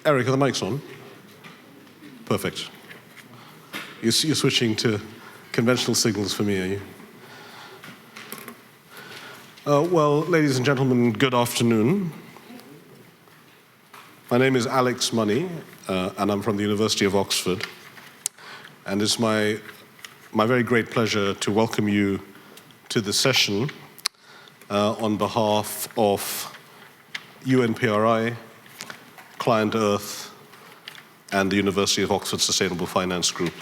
Eric, are the mics on? Perfect. You're switching to conventional signals for me, are you? Well, ladies and gentlemen, good afternoon. My name is Alex Money, and I'm from the University of Oxford. And it's my very great pleasure to welcome you to this session on behalf of UNPRI, Client Earth, and the University of Oxford Sustainable Finance Group.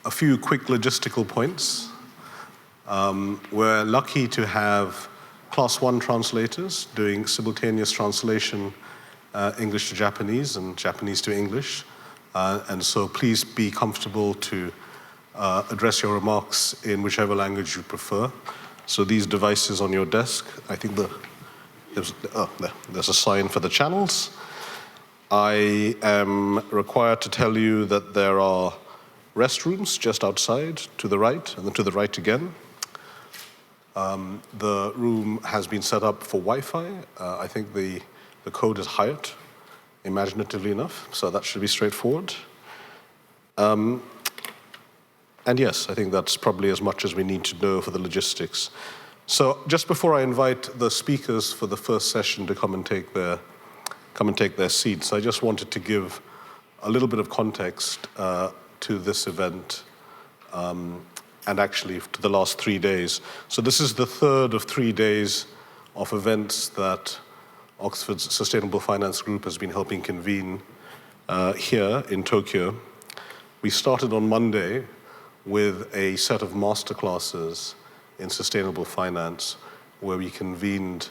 A few quick logistical points. We're lucky to have Class 1 translators doing simultaneous translation, English to Japanese and Japanese to English. And so please be comfortable to address your remarks in whichever language you prefer. So these devices on your desk, I think there's a sign for the channels. I am required to tell you that there are restrooms just outside, to the right, and then to the right again. The room has been set up for Wi-Fi. I think the code is Hyatt, imaginatively enough, so that should be straightforward. And yes, I think that's probably as much as we need to know for the logistics. So just before I invite the speakers for the first session to come and take their seats, I just wanted to give a little bit of context to this event and actually to the last 3 days. So this is the third of 3 days of events that Oxford's Sustainable Finance Group has been helping convene here in Tokyo. We started on Monday with a set of masterclasses in sustainable finance where we convened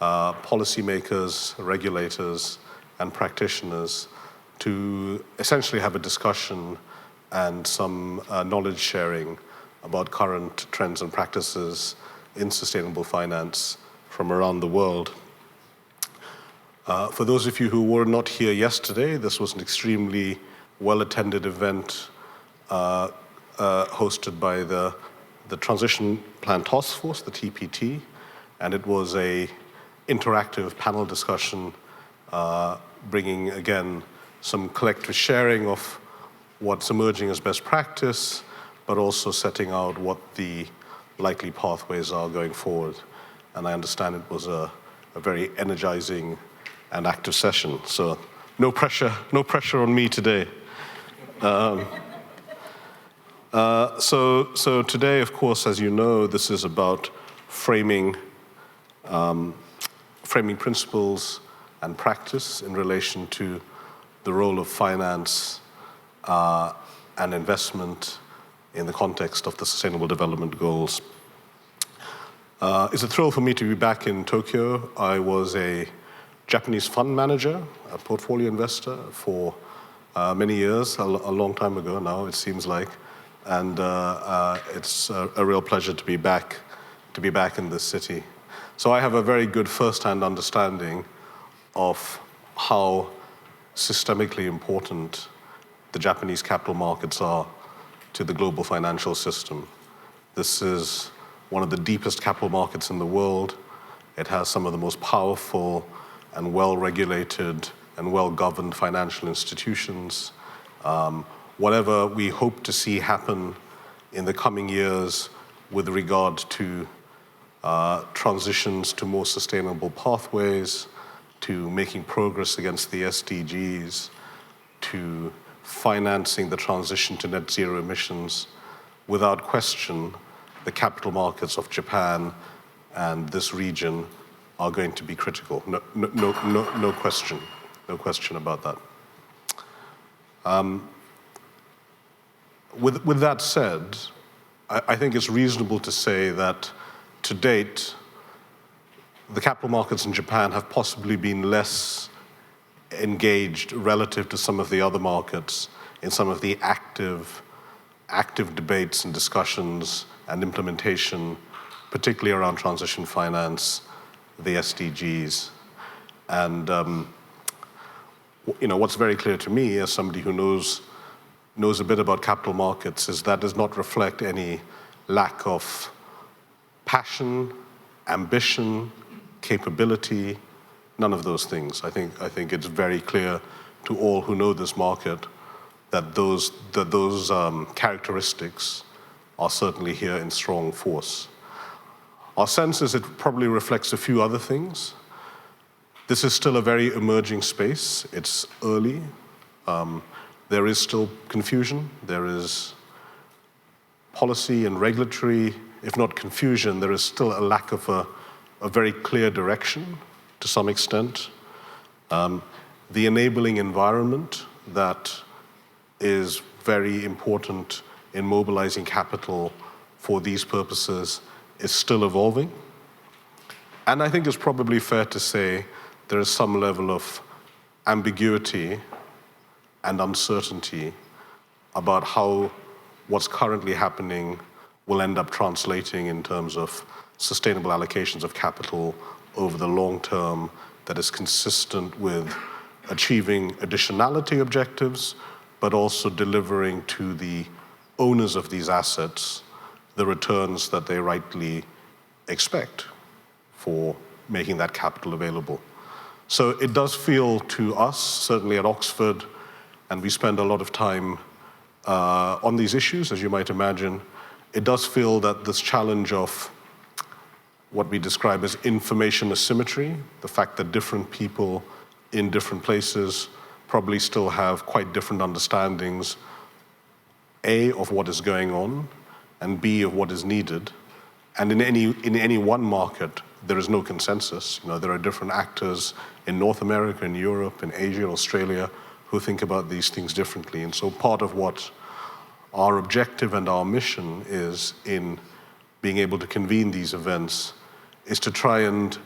policymakers, regulators, and practitioners to essentially have a discussion and some knowledge sharing about current trends and practices in sustainable finance from around the world. For those of you who were not here yesterday, this was an extremely well-attended event hosted by the Transition Plan Task Force, the TPT, and it was a interactive panel discussion bringing, again, some collective sharing of what's emerging as best practice, but also setting out what the likely pathways are going forward. And I understand it was a very energizing and active session. So no pressure on me today. So today, of course, as you know, this is about framing principles and practice in relation to the role of finance and investment in the context of the Sustainable Development Goals. It's a thrill for me to be back in Tokyo. I was a Japanese fund manager, a portfolio investor for many years, a long time ago now, it seems like. And it's a real pleasure to be back in this city. So I have a very good first-hand understanding of how systemically important the Japanese capital markets are to the global financial system. This is one of the deepest capital markets in the world. It has some of the most powerful and well-regulated and well-governed financial institutions. Whatever we hope to see happen in the coming years with regard to transitions to more sustainable pathways, to making progress against the SDGs, to financing the transition to net zero emissions, without question, the capital markets of Japan and this region are going to be critical. No question about that. With that said, I think it's reasonable to say that to date, the capital markets in Japan have possibly been less engaged relative to some of the other markets in some of the active debates and discussions and implementation, particularly around transition finance, the SDGs. And what's very clear to me as somebody who knows a bit about capital markets is that does not reflect any lack of passion ambition, capability, none of those things. I think it's very clear to all who know this market that those characteristics are certainly here in strong force. Our sense is it probably reflects a few other things. This is still a very emerging space. It's early. There is still confusion. There is policy and regulatory, if not confusion, there is still a lack of a very clear direction to some extent. The enabling environment that is very important in mobilizing capital for these purposes is still evolving. And I think it's probably fair to say there is some level of ambiguity and uncertainty about how what's currently happening will end up translating in terms of sustainable allocations of capital over the long term that is consistent with achieving additionality objectives, but also delivering to the owners of these assets the returns that they rightly expect for making that capital available. So it does feel to us, certainly at Oxford, and we spend a lot of time on these issues, as you might imagine, it does feel that this challenge of what we describe as information asymmetry, the fact that different people in different places probably still have quite different understandings, A, of what is going on, and B, of what is needed. And in any one market, there is no consensus. There are different actors in North America, in Europe, in Asia, Australia, who think about these things differently. And so part of what our objective and our mission is in being able to convene these events is to try and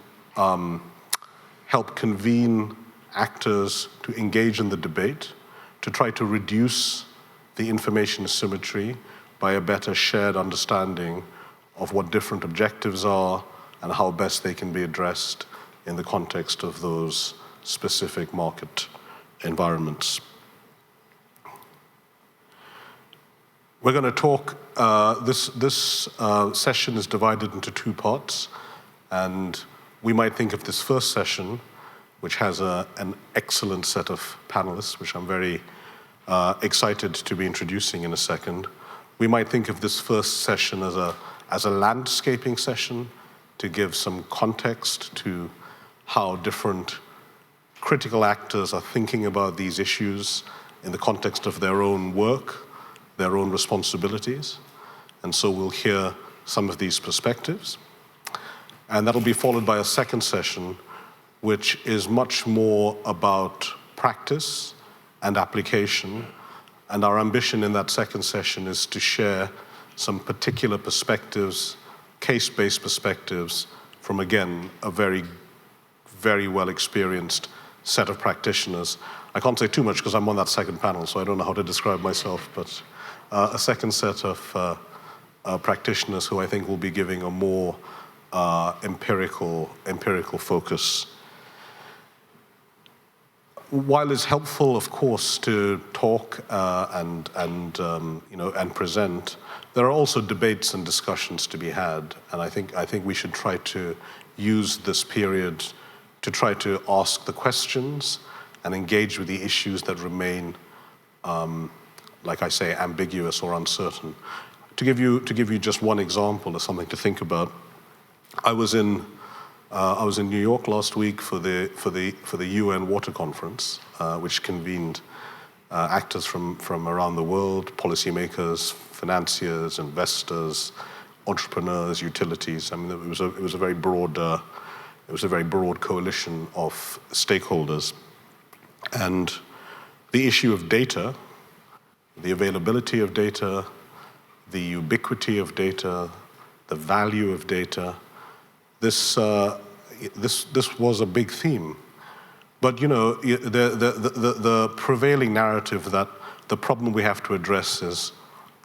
help convene actors to engage in the debate, to try to reduce the information asymmetry by a better shared understanding of what different objectives are and how best they can be addressed in the context of those specific market environments. We're going to talk, this session is divided into two parts, and we might think of this first session, which has an excellent set of panelists, which I'm very excited to be introducing in a second. We might think of this first session as a landscaping session to give some context to how different critical actors are thinking about these issues in the context of their own work, their own responsibilities. And so we'll hear some of these perspectives. And that'll be followed by a second session, which is much more about practice and application. And our ambition in that second session is to share some particular perspectives, case-based perspectives from, again, a very, very well-experienced set of practitioners. I can't say too much because I'm on that second panel, so I don't know how to describe myself, but a second set of practitioners who I think will be giving a more empirical focus. While it's helpful, of course, to talk and present, there are also debates and discussions to be had, and I think we should try to use this period to try to ask the questions and engage with the issues that remain, like I say, ambiguous or uncertain. To give you just one example of something to think about, I was in New York last week for the UN Water Conference, which convened actors from around the world, policymakers, financiers, investors, entrepreneurs, utilities. I mean, it was a very broad coalition of stakeholders, and the issue of data, the availability of data, the ubiquity of data, the value of data. This was a big theme. But the prevailing narrative that the problem we have to address is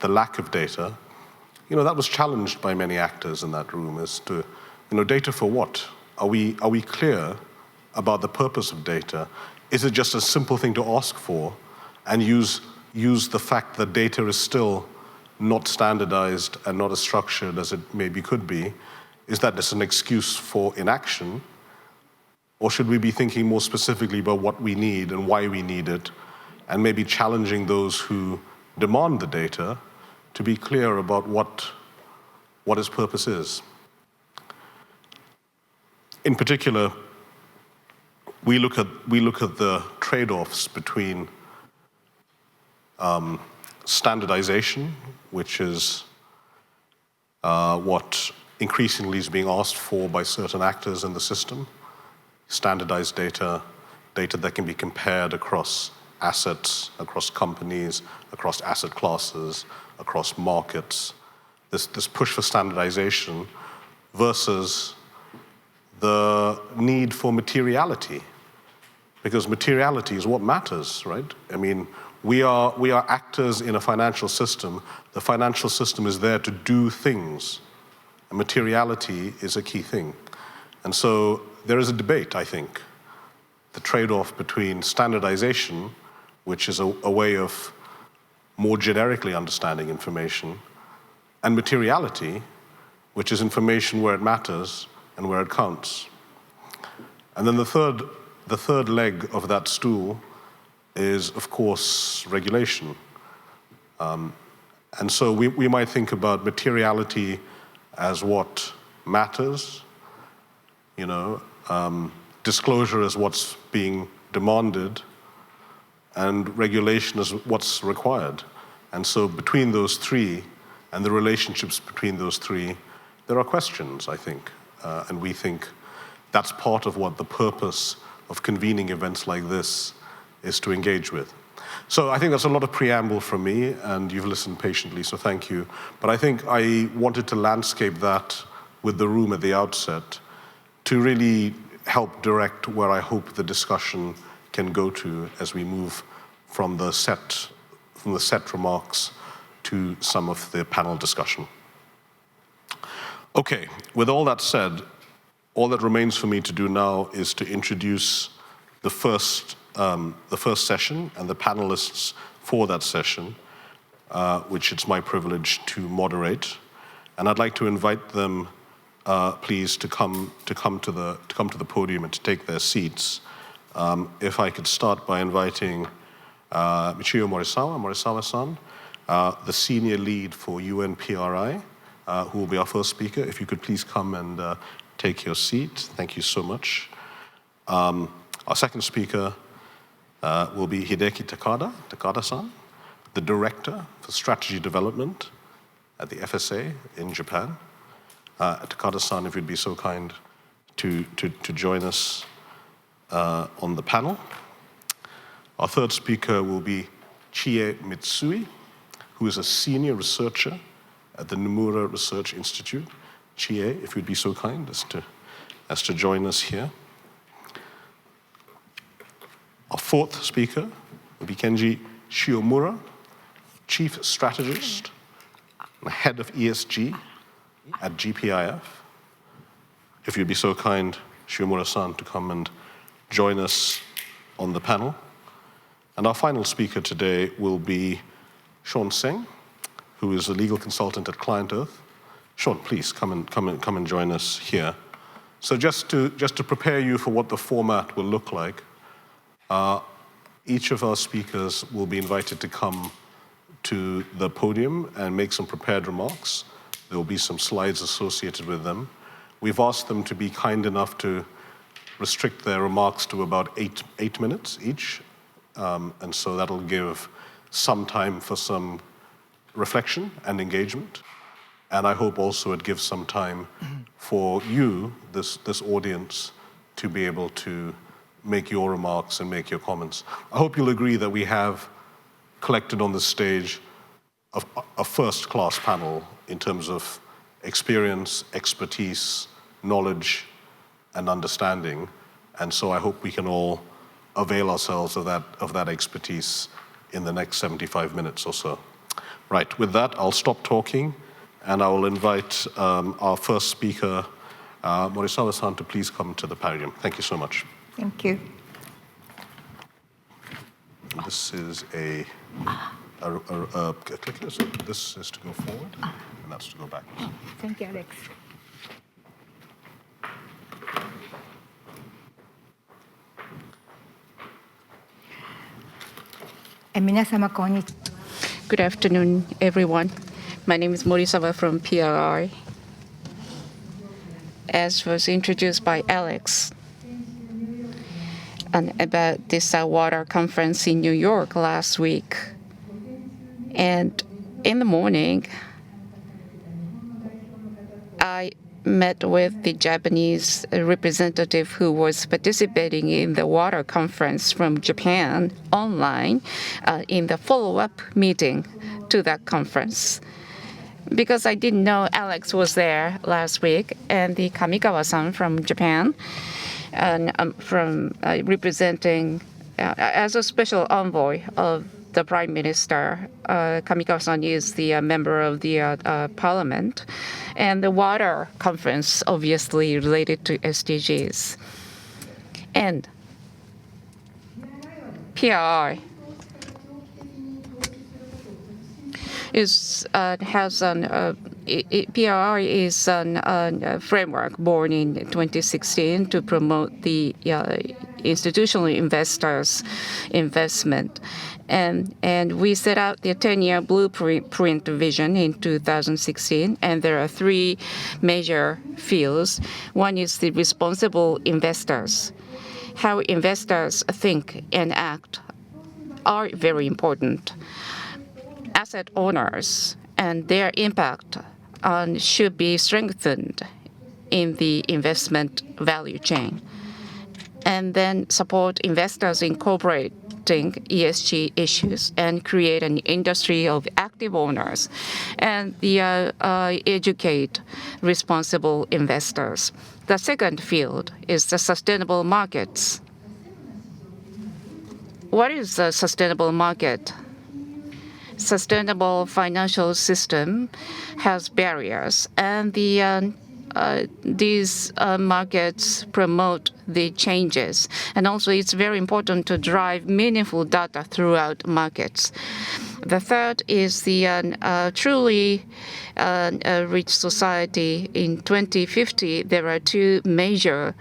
the lack of data, that was challenged by many actors in that room as to, data for what? Are we clear about the purpose of data? Is it just a simple thing to ask for and use the fact that data is still not standardized and not as structured as it maybe could be? is that just an excuse for inaction? Or should we be thinking more specifically about what we need and why we need it, and maybe challenging those who demand the data to be clear about what its purpose is? In particular, we look at the trade-offs between standardization, which is what increasingly is being asked for by certain actors in the system. Standardized data that can be compared across assets, across companies, across asset classes, across markets. This push for standardization versus the need for materiality, because materiality is what matters, right? I mean, we are actors in a financial system. The financial system is there to do things, and materiality is a key thing. And so there is a debate, I think, the trade-off between standardization, which is a way of more generically understanding information, and materiality, which is information where it matters and where it counts. And then the third leg of that stool is, of course, regulation. And so we might think about materiality as what matters, disclosure is what's being demanded, and regulation is what's required. And so between those three, and the relationships between those three, there are questions, I think. And we think that's part of what the purpose of convening events like this is to engage with. So I think that's a lot of preamble from me, and you've listened patiently, so thank you. But I think I wanted to landscape that with the room at the outset to really help direct where I hope the discussion can go to as we move from the set remarks to some of the panel discussion. Okay, with all that said, all that remains for me to do now is to introduce the first session and the panelists for that session, which it's my privilege to moderate. And I'd like to invite them, please, to come to the podium and to take their seats. If I could start by inviting Michiyo Morisawa-san, the senior lead for UNPRI, who will be our first speaker. If you could please come and take your seat. Thank you so much. Our second speaker will be Hideki Takada-san, the Director for Strategy Development at the FSA in Japan. Takada-san, if you'd be so kind to join us on the panel. Our third speaker will be Chie Mitsui, who is a senior researcher at the Nomura Research Institute. Chie, if you'd be so kind as to join us here. Our fourth speaker will be Kenji Shiomura, Chief Strategist and Head of ESG at GPIF. If you'd be so kind, Shiomura-san, to come and join us on the panel. And our final speaker today will be Sean Singh, who is a legal consultant at Client Earth. Sean, please come and join us here. So just to prepare you for what the format will look like, each of our speakers will be invited to come to the podium and make some prepared remarks. There will be some slides associated with them. We've asked them to be kind enough to restrict their remarks to about eight minutes each. And so that'll give some time for some reflection and engagement. And I hope also it gives some time for you, this audience, to be able to make your remarks and make your comments. I hope you'll agree that we have collected on this stage a first-class panel in terms of experience, expertise, knowledge, and understanding. And so I hope we can all avail ourselves of that expertise in the next 75 minutes or so. Right, with that, I'll stop talking, and I will invite our first speaker, Morisawa-san, to please come to the podium. Thank you so much. Thank you. This is a clicker, so this is to go forward, and that's to go backwards. Thank you, Alex. 皆様こんにちは。 Good afternoon, everyone. My name is Morisawa from PRI. As was introduced by Alex, and about this water conference in New York last week. And in the morning, I met with the Japanese representative who was participating in the water conference from Japan online in the follow-up meeting to that conference. Because I didn't know Alex was there last week, and the Kamikawa-san from Japan, and from representing as a special envoy of the Prime Minister. Kamikawa-san is the member of the Parliament, and the water conference obviously related to SDGs. And PRI PRI is a framework born in 2016 to promote the institutional investors' investment. And we set out the 10-year blueprint vision in 2016, and there are three major fields. One is the responsible investors. How investors think and act are very important. Asset owners and their impact should be strengthened in the investment value chain. And then support investors incorporating ESG issues and create an industry of active owners, and educate responsible investors. The second field is the sustainable markets. What is a sustainable market? Sustainable financial system has barriers, and these markets promote the changes. And also it's very important to drive meaningful data throughout markets. The third is the truly rich society. In 2050, there are two major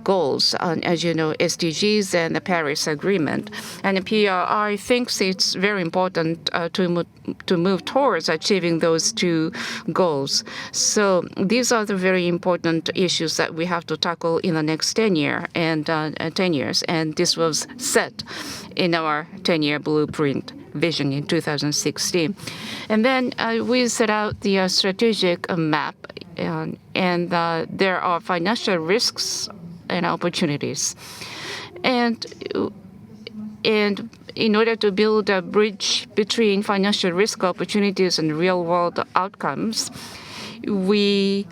goals, as you know, SDGs and the Paris Agreement. And the PRI thinks it's very important to move towards achieving those two goals. So these are the very important issues that we have to tackle in the next 10 years. And this was set in our 10-year blueprint vision in 2016. And then we set out the strategic map, and there are financial risks and opportunities. And in order to build a bridge between financial risk opportunities and real-world outcomes, we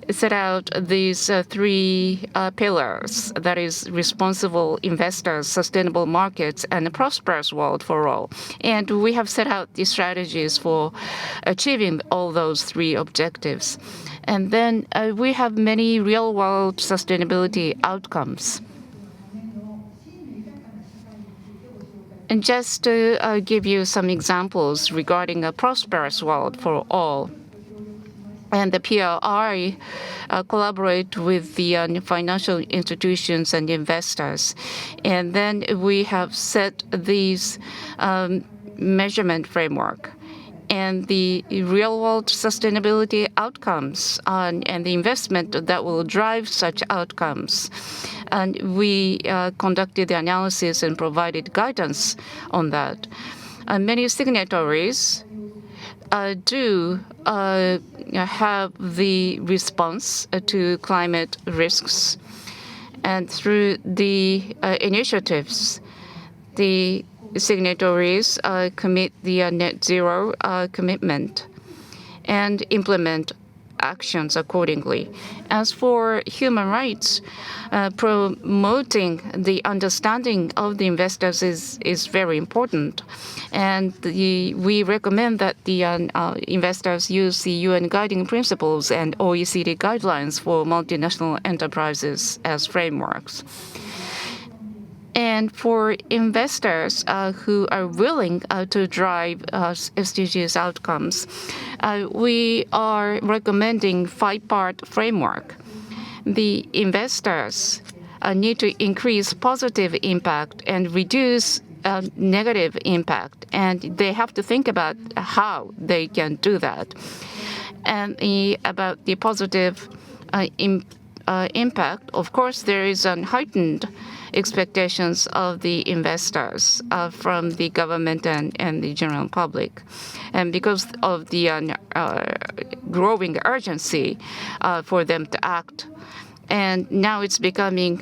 set out these three pillars, that is responsible investors, sustainable markets, and a prosperous world for all. And we have set out the strategies for achieving all those three objectives. And then we have many real-world sustainability outcomes. And just to give you some examples regarding a prosperous world for all, and the PRI collaborate with the financial institutions and investors. And then we have set these measurement framework and the real-world sustainability outcomes and the investment that will drive such outcomes. And we conducted the analysis and provided guidance on that. Many signatories do have the response to climate risks, and through the initiatives, the signatories commit the net zero commitment and implement actions accordingly. As for human rights, promoting the understanding of the investors is very important. And we recommend that the investors use the UN guiding principles and OECD guidelines for multinational enterprises as frameworks. And for investors who are willing to drive SDGs outcomes, we are recommending five-part framework. The investors need to increase positive impact and reduce negative impact, and they have to think about how they can do that. And about the positive impact, of course, there is a heightened expectations of the investors from the government and the general public. And because of the growing urgency for them to act, and now it's becoming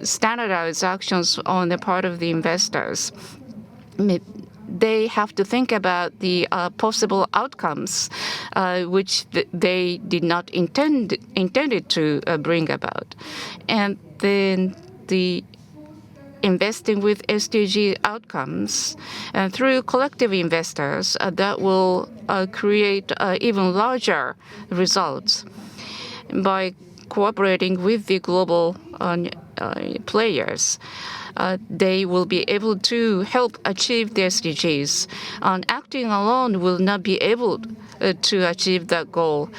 standardized actions on the part of the investors. They have to think about the possible outcomes which they did not intended to bring about. And then the investing with SDG outcomes through collective investors that will create even larger results by cooperating with the global players. They will be able to help achieve the SDGs. Acting alone will not be able to achieve that goal.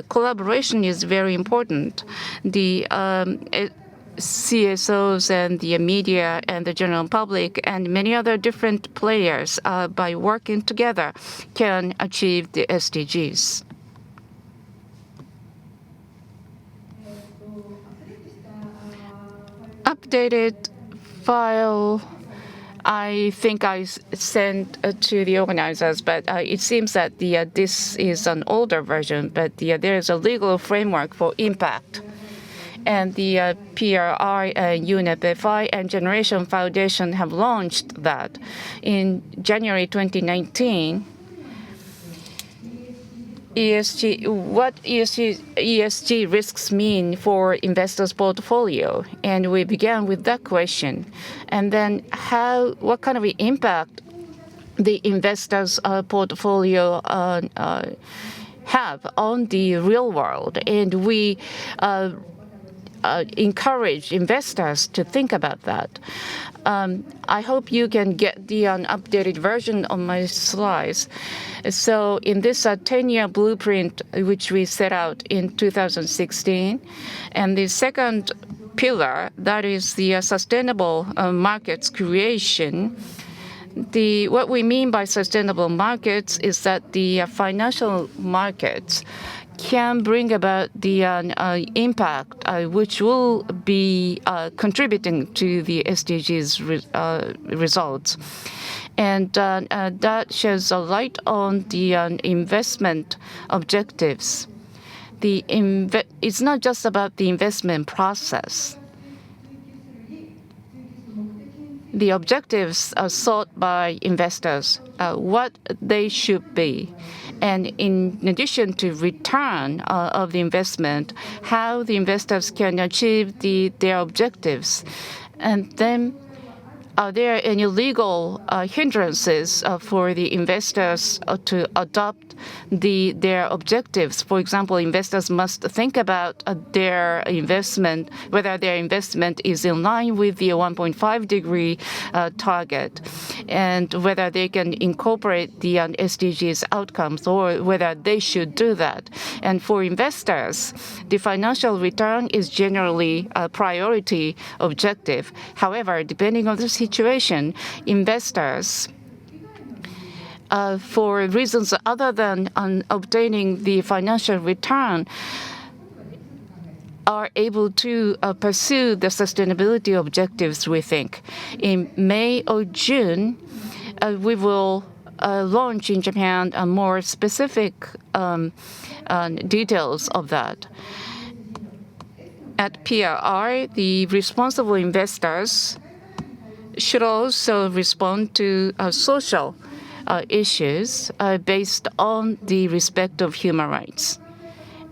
Collaboration is very important. The CSOs and the media and the general public and many other different players, by working together, can achieve the SDGs. Updated file, I think I sent to the organizers, but it seems that this is an older version, but there is a legal framework for impact. And the PRI and UNEP FI and Generation Foundation have launched that in January 2019. What ESG risks mean for investors' portfolio, and we began with that question. And then what kind of impact the investors' portfolio have on the real world, and we encourage investors to think about that. I hope you can get the updated version of my slides. So in this 10-year blueprint, which we set out in 2016, and the second pillar, that is the sustainable markets creation. What we mean by sustainable markets is that the financial markets can bring about the impact which will be contributing to the SDGs results. And that sheds a light on the investment objectives. It's not just about the investment process. The objectives are sought by investors, what they should be. And in addition to return of the investment, how the investors can achieve their objectives. And then, are there any legal hindrances for the investors to adopt their objectives? For example, investors must think about their investment, whether their investment is in line with the 1.5-degree target, and whether they can incorporate the SDGs outcomes, or whether they should do that. And for investors, the financial return is generally a priority objective. However, depending on the situation, investors, for reasons other than obtaining the financial return, are able to pursue the sustainability objectives, we think. In May or June, we will launch in Japan more specific details of that. At PRI, the responsible investors should also respond to social issues based on the respect of human rights.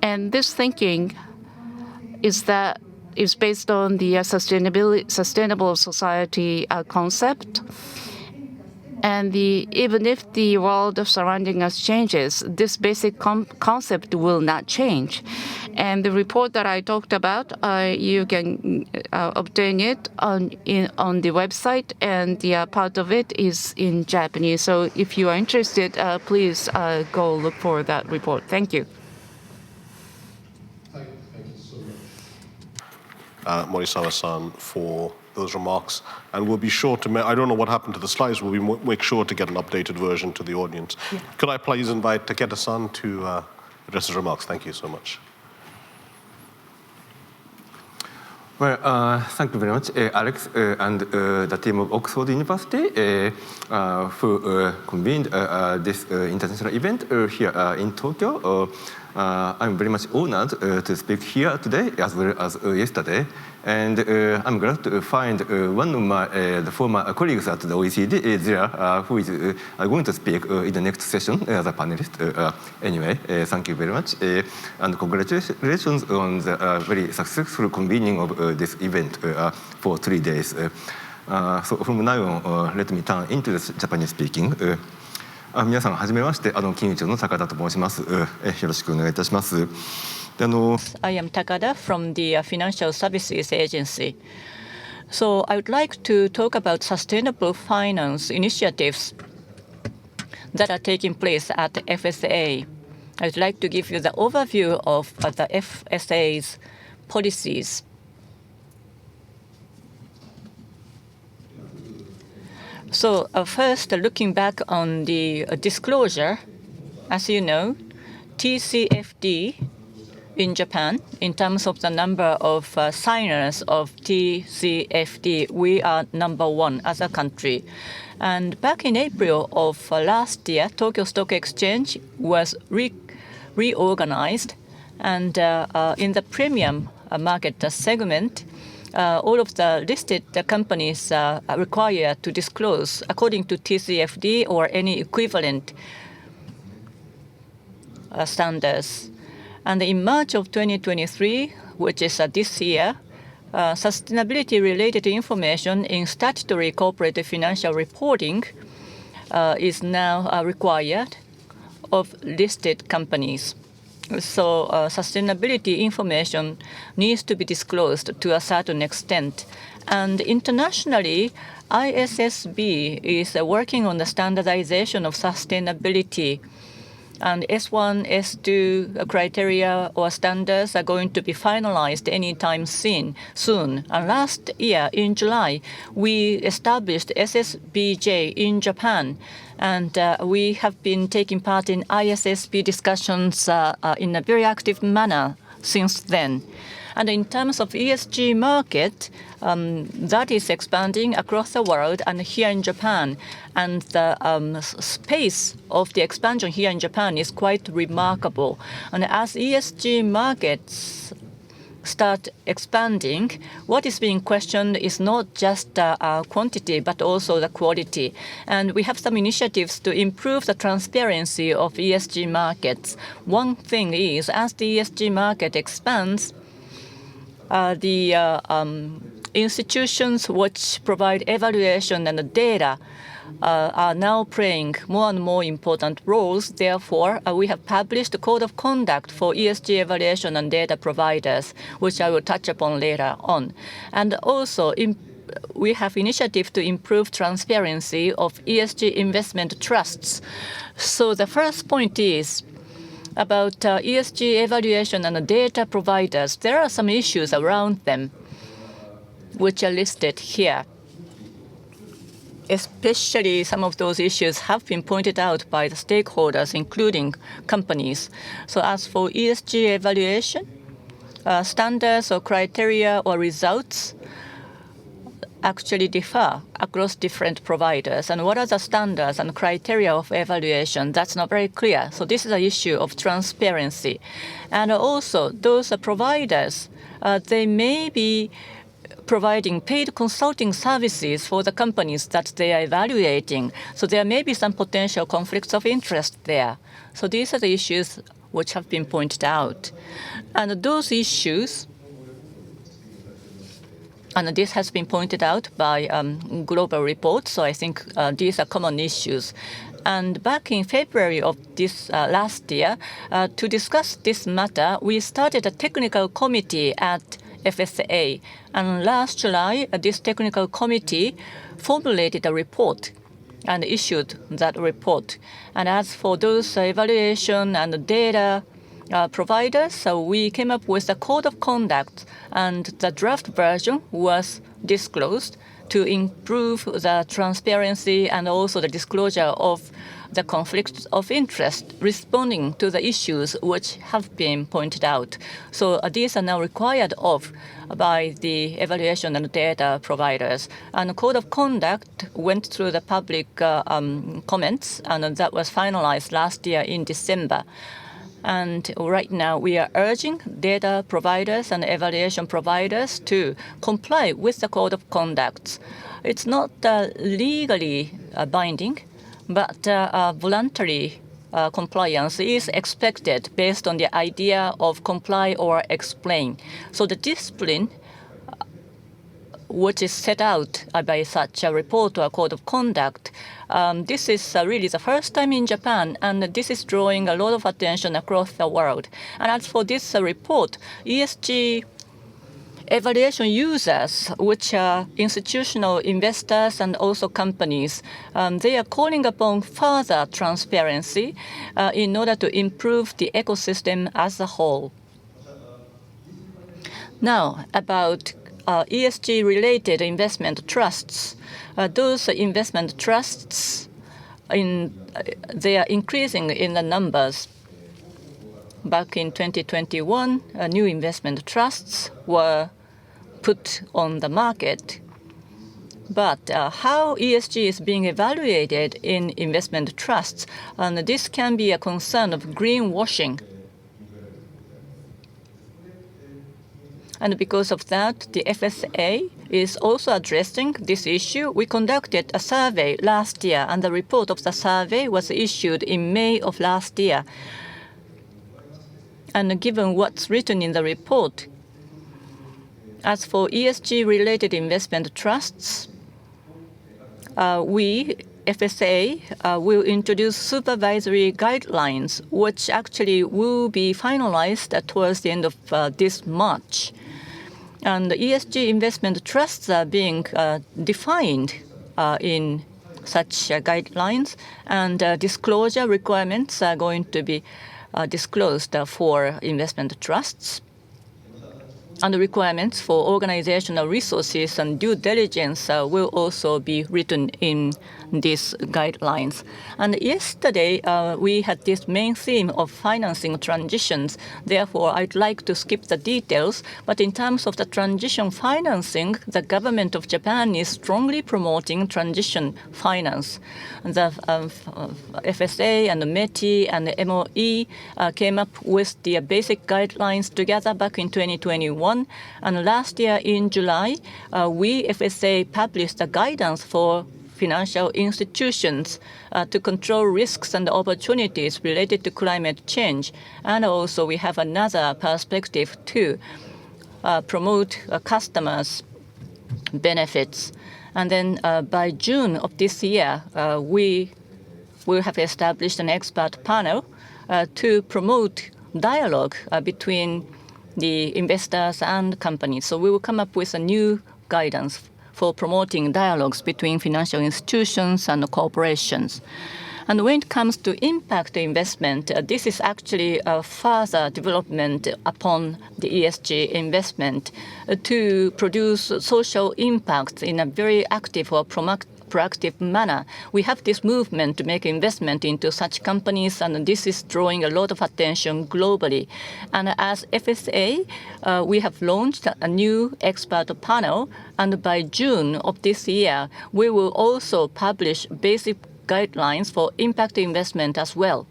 And this thinking is based on the sustainable society concept. And even if the world surrounding us changes, this basic concept will not change. And the report that I talked about, you can obtain it on the website, and the part of it is in Japanese. So if you are interested, please go look for that report. Thank you. Morisawa-san, for those remarks, and we'll be sure to, I don't know what happened to the slides, we'll make sure to get an updated version to the audience. Yeah. Could I please invite Takeda-san to address his remarks? Thank you so much. Well, thank you very much, Alex, and the team of Oxford University who convened this international event here in Tokyo. I'm very much honored to speak here today as well as yesterday. And I'm glad to find one of my the former colleagues at the OECD there who is going to speak in the next session as a panelist. Anyway, thank you very much. And congratulations on the very successful convening of this event for 3 days. So from now on, let me turn into the Japanese speaking. 皆さんはじめまして、金融庁の高田と申します。よろしくお願いいたします。I am Takada from the Financial Services Agency. So I would like to talk about sustainable finance initiatives that are taking place at the FSA. I would like to give you the overview of the FSA's policies. So first, looking back on the disclosure, as you know, TCFD in Japan, in terms of the number of signers of TCFD, we are #1 as a country. And back in April of last year, Tokyo Stock Exchange was reorganized. And in the premium market segment, all of the listed companies are required to disclose according to TCFD or any equivalent standards. And in March of 2023, which is this year, sustainability-related information in statutory corporate financial reporting is now required of listed companies. So sustainability information needs to be disclosed to a certain extent. And internationally, ISSB is working on the standardization of sustainability. And S1, S2 criteria or standards are going to be finalized anytime soon. And last year, in July, we established SSBJ in Japan. And we have been taking part in ISSB discussions in a very active manner since then. And in terms of ESG market, that is expanding across the world and here in Japan. And the space of the expansion here in Japan is quite remarkable. And as ESG markets start expanding, what is being questioned is not just quantity, but also the quality. And we have some initiatives to improve the transparency of ESG markets. One thing is, as the ESG market expands, the institutions which provide evaluation and data are now playing more and more important roles. Therefore, we have published a code of conduct for ESG evaluation and data providers, which I will touch upon later on. And also, we have initiative to improve transparency of ESG investment trusts. So the first point is about ESG evaluation and data providers. There are some issues around them which are listed here. Especially some of those issues have been pointed out by the stakeholders, including companies. So as for ESG evaluation, standards or criteria or results actually differ across different providers. And what are the standards and criteria of evaluation? That's not very clear. So this is an issue of transparency. And also, those providers, they may be providing paid consulting services for the companies that they are evaluating. So there may be some potential conflicts of interest there. So these are the issues which have been pointed out. And those issues, and this has been pointed out by global reports, so I think these are common issues. And back in February of this last year, to discuss this matter, we started a technical committee at FSA. And last July, this technical committee formulated a report and issued that report. And as for those evaluation and data providers, so we came up with a code of conduct, and the draft version was disclosed to improve the transparency and also the disclosure of the conflicts of interest, responding to the issues which have been pointed out. So these are now required of by the evaluation and data providers. And the code of conduct went through the public comments, and that was finalized last year in December. And right now, we are urging data providers and evaluation providers to comply with the code of conduct. It's not legally binding, but voluntary compliance is expected based on the idea of comply or explain. So the discipline which is set out by such a report or a code of conduct, this is really the first time in Japan, and this is drawing a lot of attention across the world. And as for this report, ESG evaluation users, which are institutional investors and also companies, they are calling upon further transparency in order to improve the ecosystem as a whole. Now, about ESG-related investment trusts. Those investment trusts, they are increasing in the numbers. Back in 2021, new investment trusts were put on the market. But how ESG is being evaluated in investment trusts, and this can be a concern of greenwashing. And because of that, the FSA is also addressing this issue. We conducted a survey last year, and the report of the survey was issued in May of last year. And given what's written in the report, as for ESG-related investment trusts, we, FSA, will introduce supervisory guidelines, which actually will be finalized towards the end of this March. And the ESG investment trusts are being defined in such guidelines, and disclosure requirements are going to be disclosed for investment trusts. And the requirements for organizational resources and due diligence will also be written in these guidelines. And yesterday, we had this main theme of financing transitions. Therefore, I'd like to skip the details. But in terms of the transition financing, the government of Japan is strongly promoting transition finance. The FSA and the METI and the MOE came up with the basic guidelines together back in 2021. And last year in July, we, FSA, published a guidance for financial institutions to control risks and opportunities related to climate change. And also we have another perspective to promote customers' benefits. And then by June of this year, we will have established an expert panel to promote dialogue between the investors and companies. So we will come up with a new guidance for promoting dialogues between financial institutions and corporations. And when it comes to impact investment, this is actually a further development upon the ESG investment to produce social impact in a very active or proactive manner. We have this movement to make investment into such companies, and this is drawing a lot of attention globally. And as FSA, we have launched a new expert panel, and by June of this year, we will also publish basic guidelines for impact investment as well.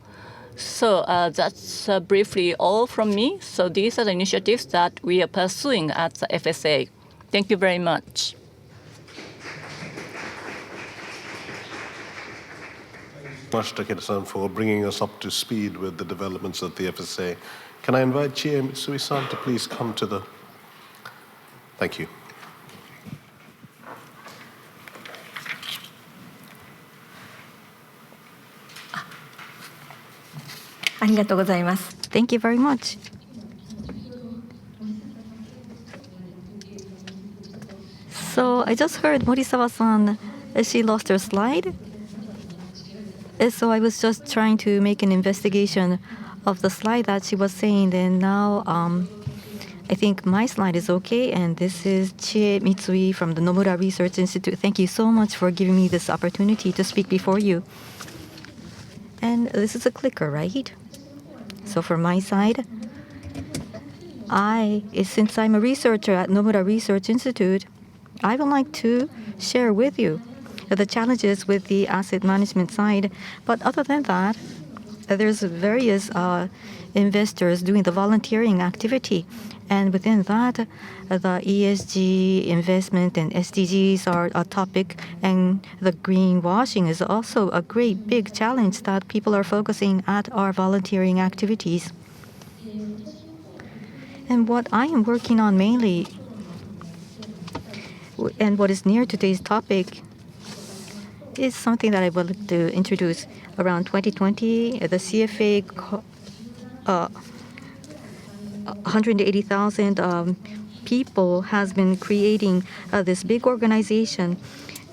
So that's briefly all from me. So these are the initiatives that we are pursuing at the FSA. Thank you very much. Much, Takeda-san, for bringing us up to speed with the developments at the FSA. Can I invite Chie Mitsui-san to please come to the... Thank you. Thank you very much. So I just heard Morisawa-san, she lost her slide. So I was just trying to make an investigation of the slide that she was saying, then now I think my slide is okay. And this is Chie Mitsui from the Nomura Research Institute. Thank you so much for giving me this opportunity to speak before you. And this is a clicker, right? So for my side, since I'm a researcher at Nomura Research Institute, I would like to share with you the challenges with the asset management side. But other than that, there's various investors doing the volunteering activity. And within that, the ESG investment and SDGs are a topic. And the greenwashing is also a great big challenge that people are focusing at our volunteering activities. And what I am working on mainly, and what is near today's topic, is something that I would like to introduce. Around 2020, the CFA 180,000 people has been creating this big organization.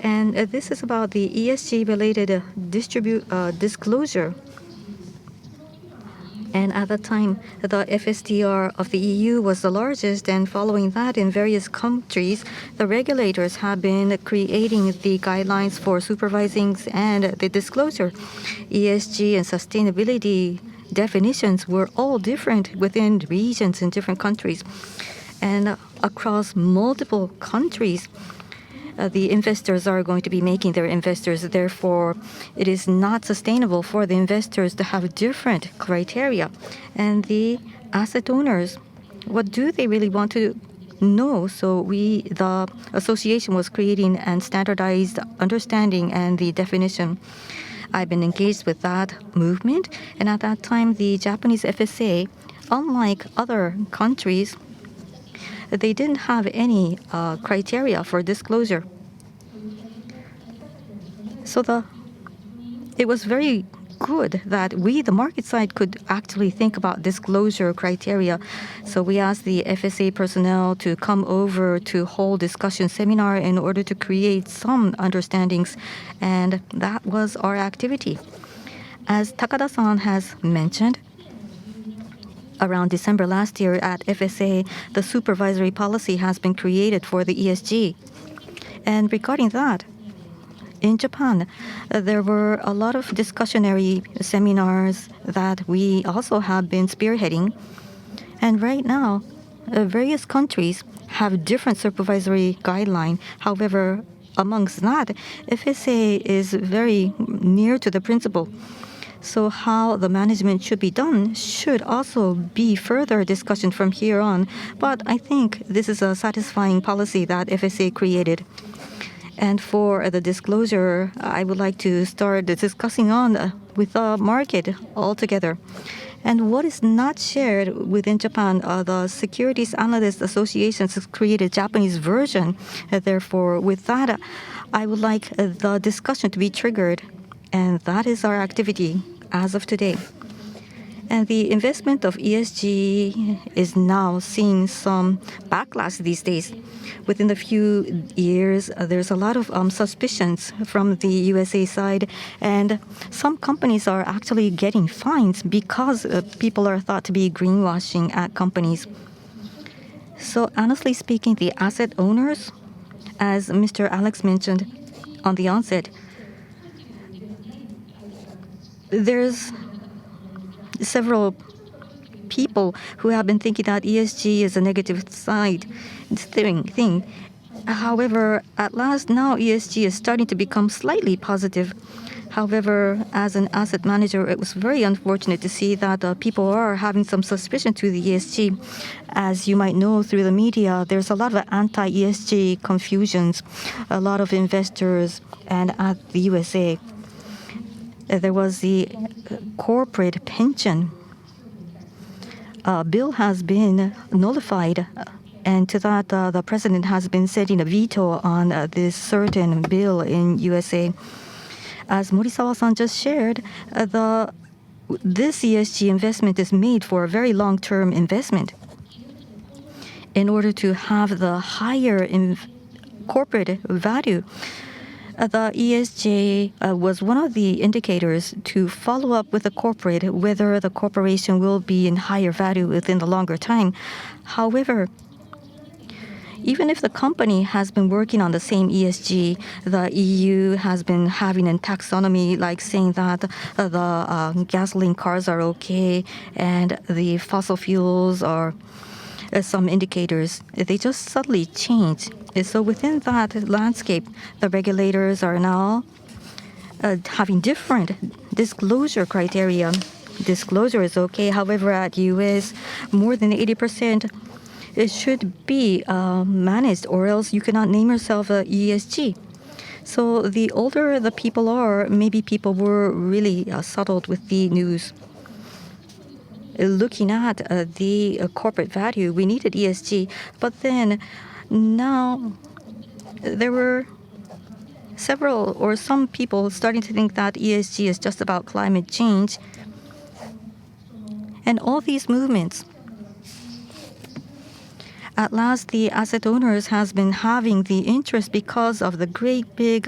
And this is about the ESG-related disclosure. And at that time, the FSDR of the EU was the largest, and following that, in various countries, the regulators have been creating the guidelines for supervising and the disclosure. ESG and sustainability definitions were all different within regions in different countries. And across multiple countries, the investors are going to be making their investors. Therefore, it is not sustainable for the investors to have different criteria. And the asset owners, what do they really want to know? So the association was creating and standardized understanding and the definition. I've been engaged with that movement. And at that time, the Japanese FSA, unlike other countries, they didn't have any criteria for disclosure. So it was very good that we, the market side, could actually think about disclosure criteria. So we asked the FSA personnel to come over to hold discussion seminar in order to create some understandings, and that was our activity. As Takada-san has mentioned, around December last year at FSA, the supervisory policy has been created for the ESG. And regarding that, in Japan, there were a lot of discussionary seminars that we also have been spearheading. And right now, various countries have different supervisory guidelines. However, amongst that, FSA is very near to the principle. So how the management should be done should also be further discussion from here on. But I think this is a satisfying policy that FSA created. And for the disclosure, I would like to start discussing on with the market altogether. And what is not shared within Japan, the Securities Analysts Association has created a Japanese version. Therefore, with that, I would like the discussion to be triggered. And that is our activity as of today. And the investment of ESG is now seeing some backlash these days. Within a few years, there's a lot of suspicions from the USA side, and some companies are actually getting fines because people are thought to be greenwashing at companies. So honestly speaking, the asset owners, as Mr. Alex mentioned on the onset, there's several people who have been thinking that ESG is a negative side thing. However, at last now ESG is starting to become slightly positive. However, as an asset manager, it was very unfortunate to see that people are having some suspicion to the ESG. As you might know through the media, there's a lot of anti-ESG confusions. A lot of investors, and at the USA, there was the corporate pension bill has been nullified, and to that the president has been setting a veto on this certain bill in USA. As Morisawa-san just shared, this ESG investment is made for a very long-term investment. In order to have the higher corporate value, The ESG was one of the indicators to follow up with the corporate whether the corporation will be in higher value within the longer time. However, even if the company has been working on the same ESG, the EU has been having a taxonomy like saying that the gasoline cars are okay and the fossil fuels are some indicators. They just suddenly change. So within that landscape, the regulators are now having different disclosure criteria. Disclosure is okay. However, at US, more than 80% it should be managed, or else you cannot name yourself a ESG. So the older the people are, maybe people were really settled with the news. Looking at the corporate value, we needed ESG, but then now there were several or some people starting to think that ESG is just about climate change. And all these movements, at last, the asset owners has been having the interest because of the great big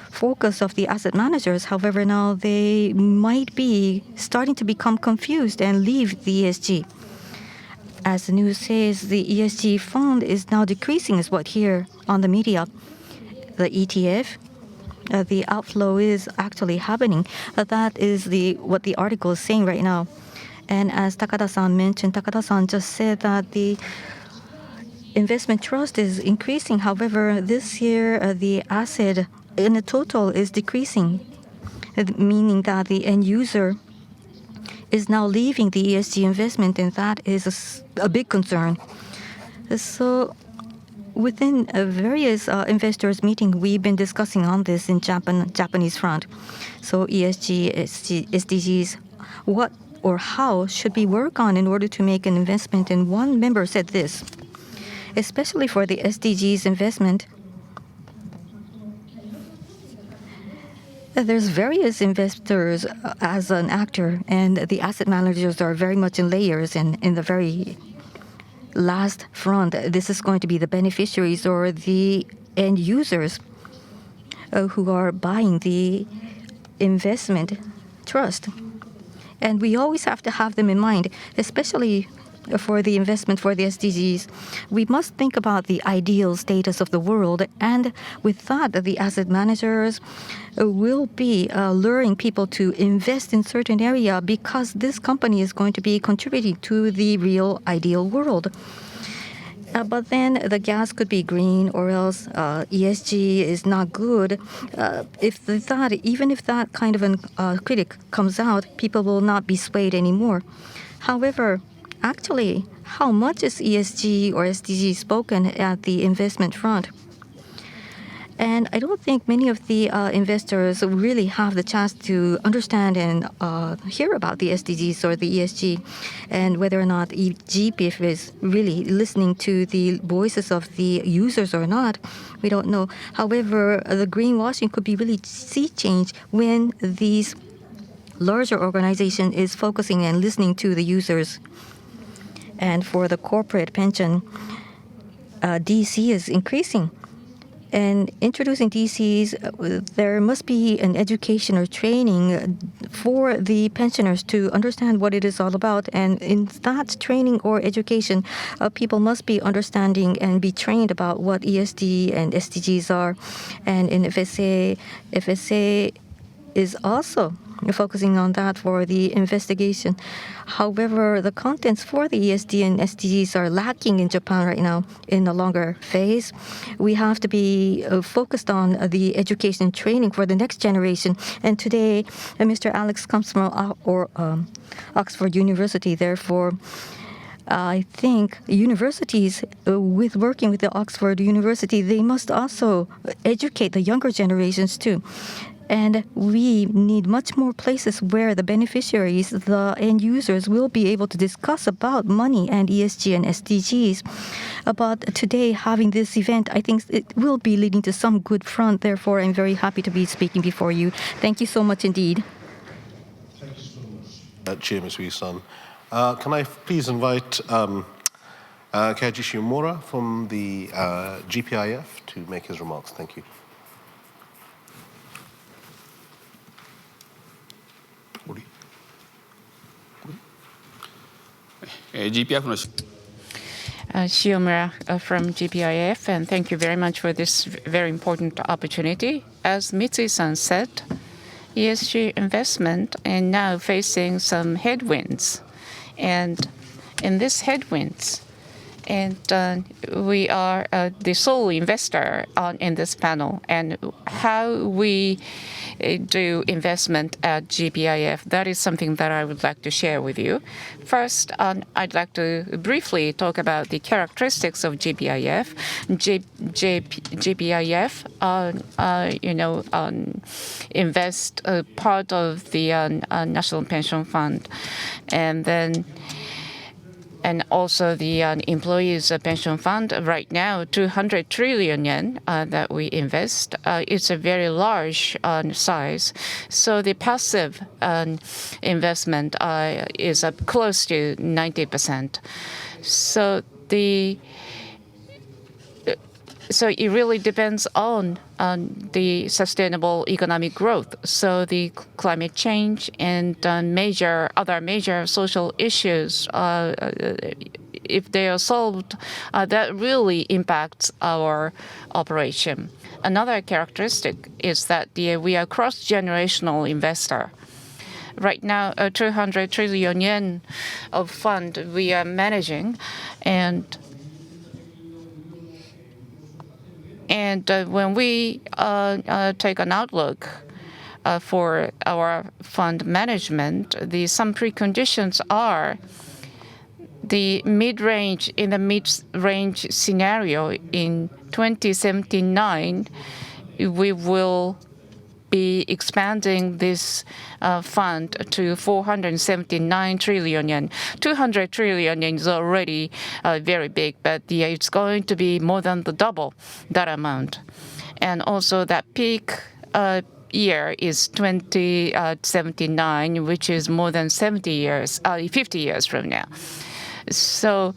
focus of the asset managers. However, now they might be starting to become confused and leave the ESG. As the news says, the ESG fund is now decreasing, is what here on the media. The ETF, the outflow is actually happening. That is what the article is saying right now. And as Takada-san mentioned, Takada-san just said that the investment trust is increasing. However, this year, the asset in the total is decreasing, meaning that the end user is now leaving the ESG investment, and that is a big concern. So within various investors meeting, we've been discussing on this in Japanese front. So ESG, SDGs, what or how should we work on in order to make an investment? And one member said this, especially for the SDGs investment, there's various investors as an actor, and the asset managers are very much in layers, and in the very last front, this is going to be the beneficiaries or the end users who are buying the investment trust. And we always have to have them in mind, especially for the investment for the SDGs. We must think about the ideal status of the world, and with that, the asset managers will be luring people to invest in certain area because this company is going to be contributing to the real ideal world. But then the gas could be green, or else ESG is not good. Even if that kind of a critic comes out, people will not be swayed anymore. However, actually, how much is ESG or SDG spoken at the investment front? And I don't think many of the investors really have the chance to understand and hear about the SDGs or the ESG, and whether or not GPIF is really listening to the voices of the users or not, we don't know. However, the greenwashing could be really sea change when these larger organization is focusing and listening to the users. And for the corporate pension, DC is increasing. And introducing DCs, there must be an education or training for the pensioners to understand what it is all about. And in that training or education, people must be understanding and be trained about what ESG and SDGs are. And in FSA is also focusing on that for the investigation. However, the contents for the ESG and SDGs are lacking in Japan right now in the longer phase. We have to be focused on the education training for the next generation. And today, Mr. Alex comes from Oxford University. Therefore, I think universities, with working with the Oxford University, they must also educate the younger generations too. And we need much more places where the beneficiaries, the end users, will be able to discuss about money and ESG and SDGs. But today, having this event, I think it will be leading to some good front. Therefore, I'm very happy to be speaking before you. Thank you so much indeed. Thank you so much, Chair Ms. Wee-san. Can I please invite Kaiji Shimura from the GPIF to make his remarks? Thank you. GPF の Shiomura from GPIF, and thank you very much for this very important opportunity. As Mitsui-san said, ESG investment is now facing some headwinds. And in these headwinds, we are the sole investor in this panel, and how we do investment at GPIF, that is something that I would like to share with you. First, I'd like to briefly talk about the characteristics of GPIF. GPIF, invest part of the National Pension Fund, and also the employees' pension fund. Right now, 200 trillion yen that we invest. It's a very large size. So the passive investment is up close to 90%. So it really depends on the sustainable economic growth. So the climate change and other major social issues, if they are solved, that really impacts our operation. Another characteristic is that we are a cross-generational investor. Right now, 200 trillion yen of fund we are managing, and when we take an outlook for our fund management, some preconditions are the mid-range scenario in 2079, we will be expanding this fund to 479 trillion yen. 200 trillion yen is already very big, but it's going to be more than the double that amount. And also that peak year is 2079, which is more than 50 years from now. So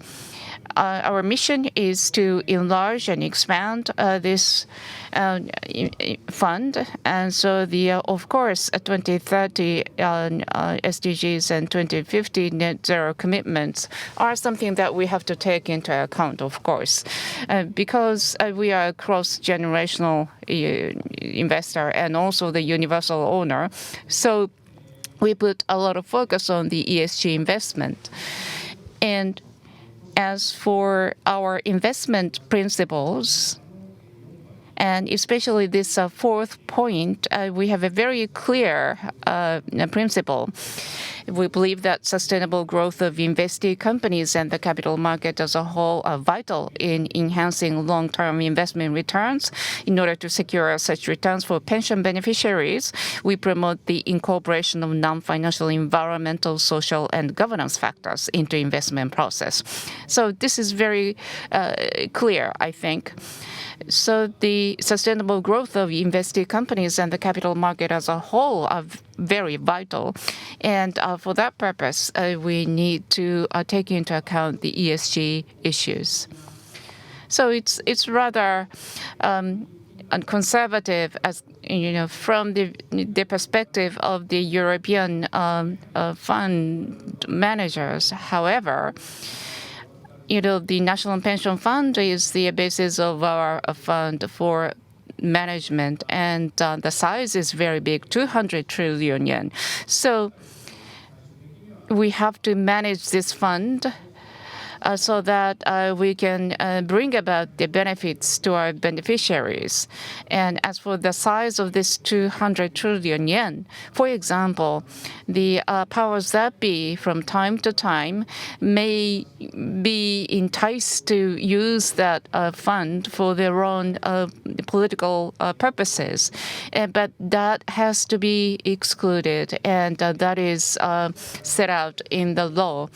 our mission is to enlarge and expand this fund, and so of course 2030 SDGs and 2050 net zero commitments are something that we have to take into account, of course, because we are a cross-generational investor and also the universal owner. So we put a lot of focus on the ESG investment. And as for our investment principles, and especially this fourth point, we have a very clear principle. We believe that sustainable growth of investee companies and the capital market as a whole are vital in enhancing long-term investment returns. In order to secure such returns for pension beneficiaries, we promote the incorporation of non-financial environmental, social, and governance factors into investment process. So this is very clear, I think. So the sustainable growth of investee companies and the capital market as a whole are very vital. And for that purpose, we need to take into account the ESG issues. So it's rather conservative, as from the perspective of the European fund managers. However, the National Pension Fund is the basis of our fund for management, and the size is very big, 200 trillion yen. So we have to manage this fund so that we can bring about the benefits to our beneficiaries. And as for the size of this 200 trillion yen, for example, the powers that be from time to time may be enticed to use that fund for their own political purposes. But that has to be excluded, and that is set out in the law.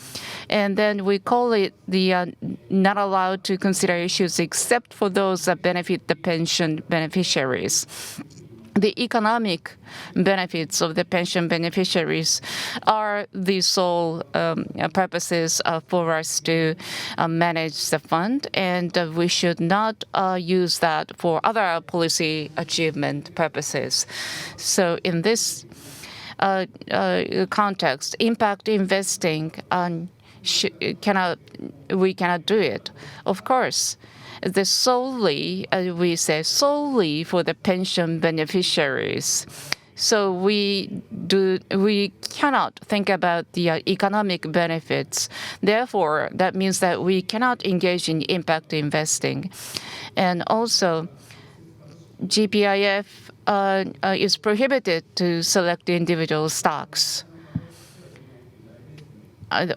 And then we call it the not allowed to consider issues except for those that benefit the pension beneficiaries. The economic benefits of the pension beneficiaries are the sole purposes for us to manage the fund, and we should not use that for other policy achievement purposes. So in this context, impact investing, we cannot do it. Of course, we say solely for the pension beneficiaries. So we cannot think about the economic benefits. Therefore, that means that we cannot engage in impact investing. And also, GPIF is prohibited to select individual stocks.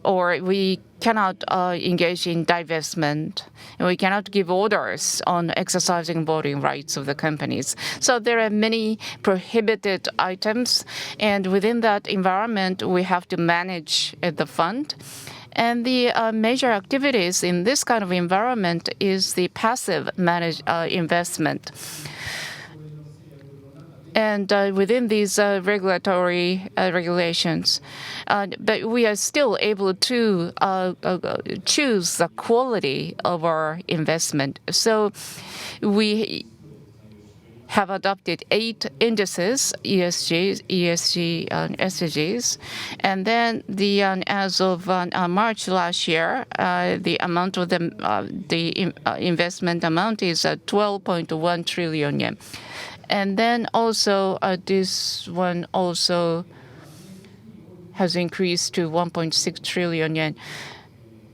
Or we cannot engage in divestment, and we cannot give orders on exercising voting rights of the companies. So there are many prohibited items, and within that environment, we have to manage the fund. And the major activities in this kind of environment is the passive investment. And within these regulatory regulations, but we are still able to choose the quality of our investment. So we have adopted 8 indices, ESG, SDGs, and then as of March last year, the amount of the investment amount is 12.1 trillion yen. And then also this one also has increased to 1.6 trillion yen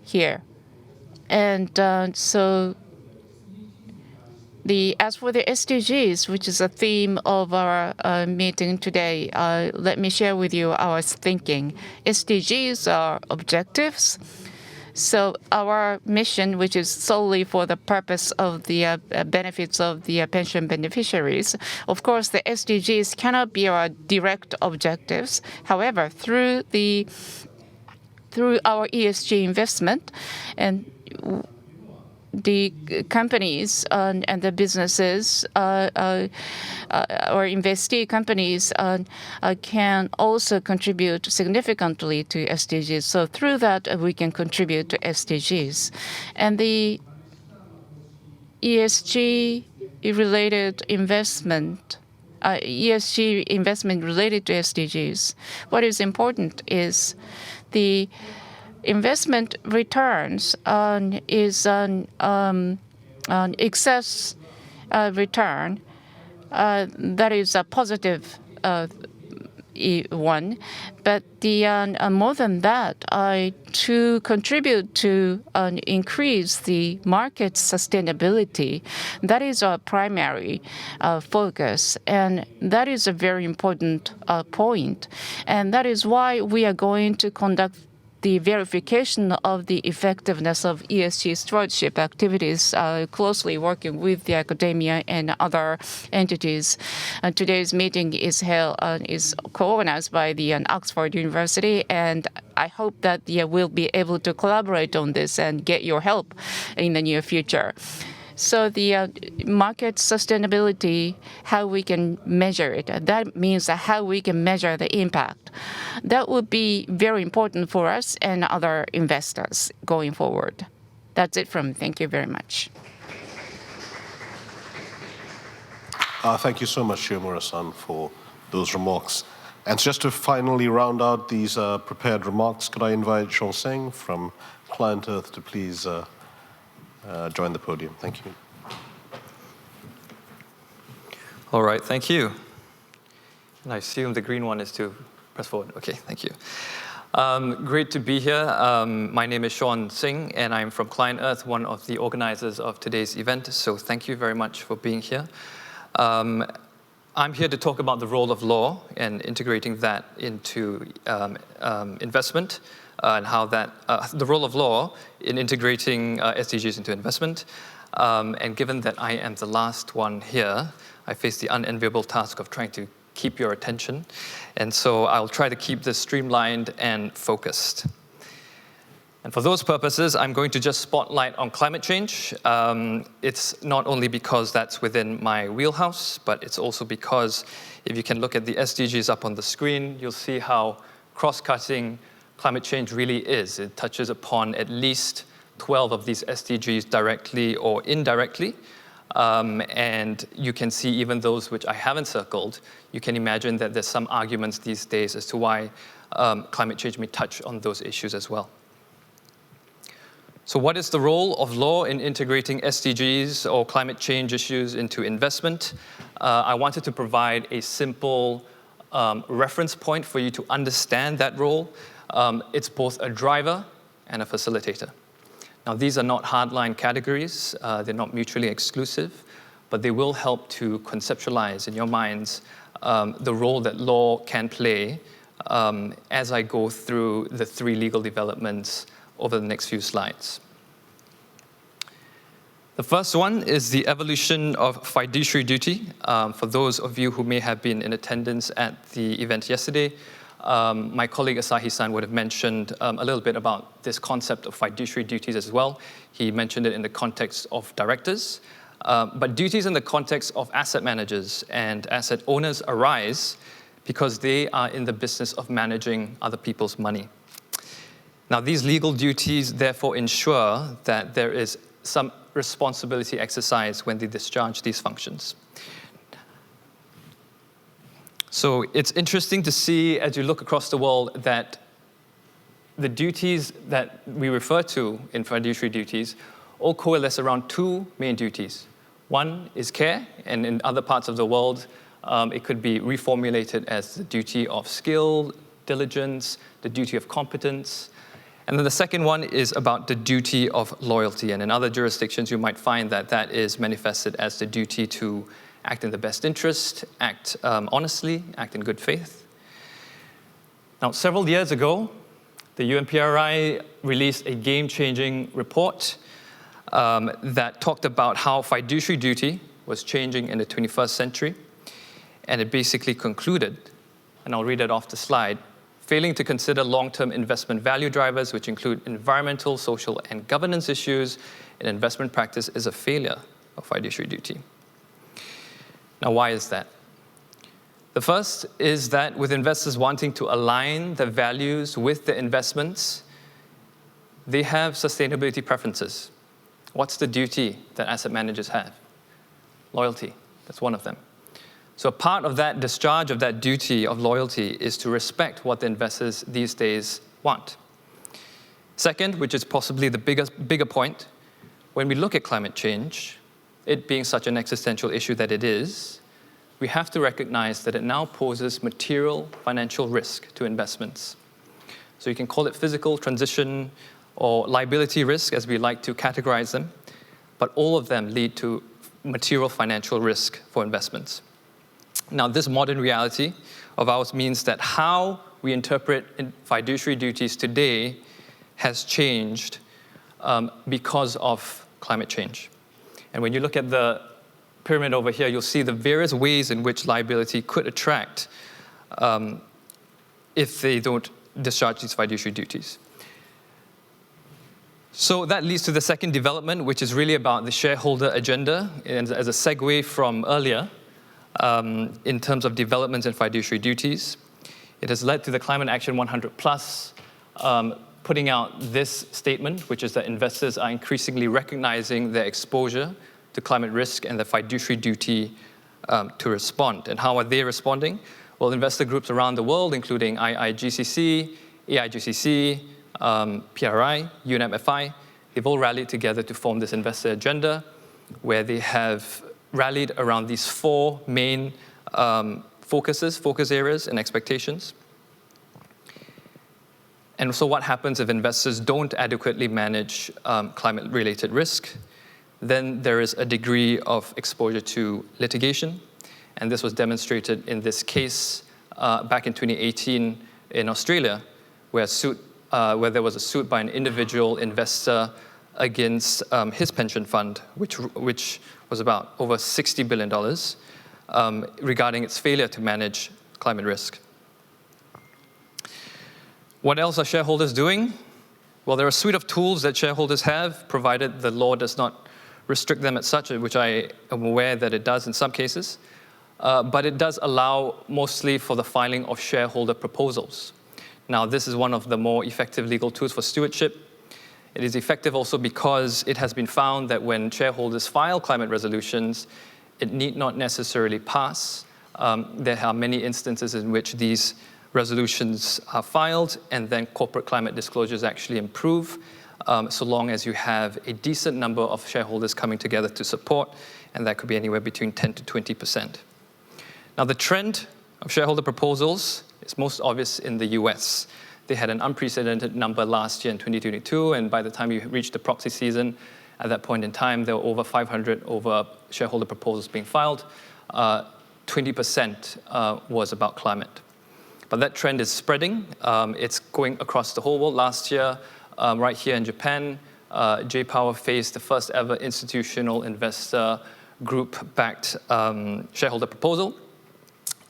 here. And so as for the SDGs, which is a theme of our meeting today, let me share with you our thinking. SDGs are objectives. So our mission, which is solely for the purpose of the benefits of the pension beneficiaries, of course, the SDGs cannot be our direct objectives. However, through our ESG investment and the companies and the businesses or investee companies can also contribute significantly to SDGs. So through that, we can contribute to SDGs. And the ESG-related investment, ESG investment related to SDGs, what is important is the investment returns is an excess return that is a positive one, but more than that, to contribute to increase the market sustainability, that is our primary focus, and that is a very important point, and that is why we are going to conduct the verification of the effectiveness of ESG stewardship activities, closely working with the academia and other entities. Today's meeting is co-organized by the Oxford University, and I hope that we'll be able to collaborate on this and get your help in the near future. So the market sustainability, how we can measure it, that means how we can measure the impact. That would be very important for us and other investors going forward. That's it from me. Thank you very much. Thank you so much, Shiomura-san, for those remarks. And just to finally round out these prepared remarks, could I invite Sean Singh from Client Earth to please join the podium. Thank you. All right, thank you. And I assume the green one is to press forward. Okay, thank you. Great to be here. My name is Sean Singh, and I'm from Client Earth, one of the organizers of today's event. So thank you very much for being here. I'm here to talk about the role of law and integrating that into investment. And how that the role of law in integrating SDGs into investment. And given that I am the last one here, I face the unenviable task of trying to keep your attention. And so I'll try to keep this streamlined and focused. And for those purposes, I'm going to just spotlight on climate change. It's not only because that's within my wheelhouse, but it's also because if you can look at the SDGs up on the screen, you'll see how cross-cutting climate change really is. It touches upon at least 12 of these SDGs directly or indirectly. And you can see even those which I haven't circled. You can imagine that there's some arguments these days as to why climate change may touch on those issues as well. So what is the role of law in integrating SDGs or climate change issues into investment? I wanted to provide a simple reference point for you to understand that role. It's both a driver and a facilitator. Now, these are not hardline categories. They're not mutually exclusive, but they will help to conceptualize in your minds the role that law can play as I go through the three legal developments over the next few slides. The first one is the evolution of fiduciary duty. For those of you who may have been in attendance at the event yesterday, my colleague Asahi-san would have mentioned a little bit about this concept of fiduciary duties as well. He mentioned it in the context of directors. But duties in the context of asset managers and asset owners arise because they are in the business of managing other people's money. Now, these legal duties therefore ensure that there is some responsibility exercised when they discharge these functions. So it's interesting to see, as you look across the world, that the duties that we refer to in fiduciary duties all coalesce around two main duties. One is care, and in other parts of the world, it could be reformulated as the duty of skill, diligence, the duty of competence. And then the second one is about the duty of loyalty. And in other jurisdictions, you might find that that is manifested as the duty to act in the best interest, act honestly, act in good faith. Now, several years ago, the UNPRI released a game-changing report that talked about how fiduciary duty was changing in the 21st century. And it basically concluded, and I'll read it off the slide, failing to consider long-term investment value drivers, which include environmental, social, and governance issues in investment practice, is a failure of fiduciary duty. Now, why is that? The first is that with investors wanting to align their values with their investments, they have sustainability preferences. What's the duty that asset managers have? Loyalty, that's one of them. So part of that discharge of that duty of loyalty is to respect what the investors these days want. Second, which is possibly the bigger point, when we look at climate change, it being such an existential issue that it is, we have to recognize that it now poses material financial risk to investments. So you can call it physical transition or liability risk, as we like to categorize them, but all of them lead to material financial risk for investments. Now, this modern reality of ours means that how we interpret fiduciary duties today has changed because of climate change. And when you look at the pyramid over here, you'll see the various ways in which liability could attract if they don't discharge these fiduciary duties. So that leads to the second development, which is really about the shareholder agenda. And as a segue from earlier, in terms of developments in fiduciary duties, it has led to the Climate Action 100+, putting out this statement, which is that investors are increasingly recognizing their exposure to climate risk and their fiduciary duty to respond. And how are they responding? Well, investor groups around the world, including IIGCC, AIGCC, PRI, UNEP-FI, they've all rallied together to form this investor agenda, where they have rallied around these four main focus areas and expectations. And so what happens if investors don't adequately manage climate-related risk? Then there is a degree of exposure to litigation. And this was demonstrated in this case back in 2018 in Australia, where there was a suit by an individual investor against his pension fund, which was about over $60 billion, regarding its failure to manage climate risk. What else are shareholders doing? Well, there are a suite of tools that shareholders have, provided the law does not restrict them as such, which I am aware that it does in some cases. But it does allow mostly for the filing of shareholder proposals. Now, this is one of the more effective legal tools for stewardship. It is effective also because it has been found that when shareholders file climate resolutions, it need not necessarily pass. There are many instances in which these resolutions are filed and then corporate climate disclosures actually improve, so long as you have a decent number of shareholders coming together to support, and that could be anywhere between 10 to 20%. Now, the trend of shareholder proposals is most obvious in the US. They had an unprecedented number last year in 2022, and by the time you reached the proxy season, at that point in time, there were over 500 shareholder proposals being filed. 20% was about climate. But that trend is spreading. It's going across the whole world. Last year, right here in Japan, J-Power faced the first ever institutional investor group-backed shareholder proposal.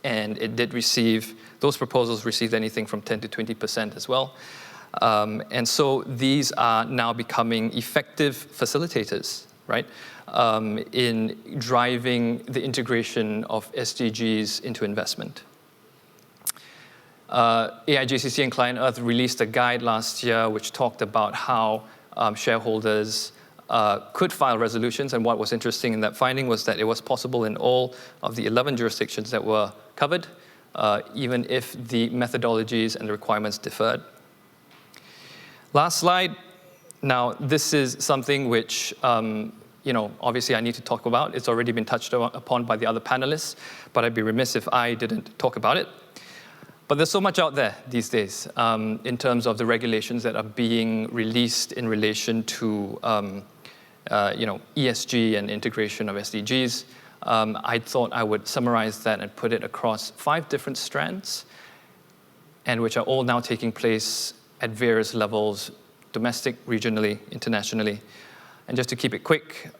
And it did receive, those proposals received anything from 10 to 20% as well. And so these are now becoming effective facilitators, right, in driving the integration of SDGs into investment. AIJCC and Client Earth released a guide last year which talked about how shareholders could file resolutions, and what was interesting in that finding was that it was possible in all of the 11 jurisdictions that were covered, even if the methodologies and the requirements differed. Last slide. Now, this is something which, obviously I need to talk about. It's already been touched upon by the other panelists, but I'd be remiss if I didn't talk about it. But there's so much out there these days in terms of the regulations that are being released in relation to ESG and integration of SDGs. I thought I would summarize that and put it across 5 different strands, and which are all now taking place at various levels, domestic, regionally, internationally. And just to keep it quick,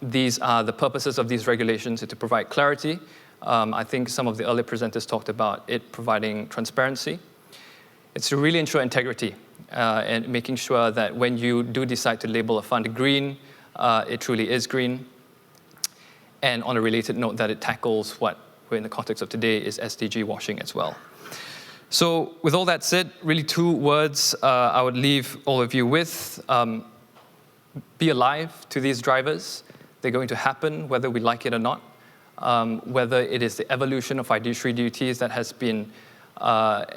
these are the purposes of these regulations: to provide clarity. I think some of the earlier presenters talked about it providing transparency. It's to really ensure integrity and making sure that when you do decide to label a fund green, it truly is green. And on a related note, that it tackles what, in the context of today, is SDG washing as well. So with all that said, really 2 words I would leave all of you with. Be alive to these drivers. They're going to happen whether we like it or not. Whether it is the evolution of fiduciary duties that has been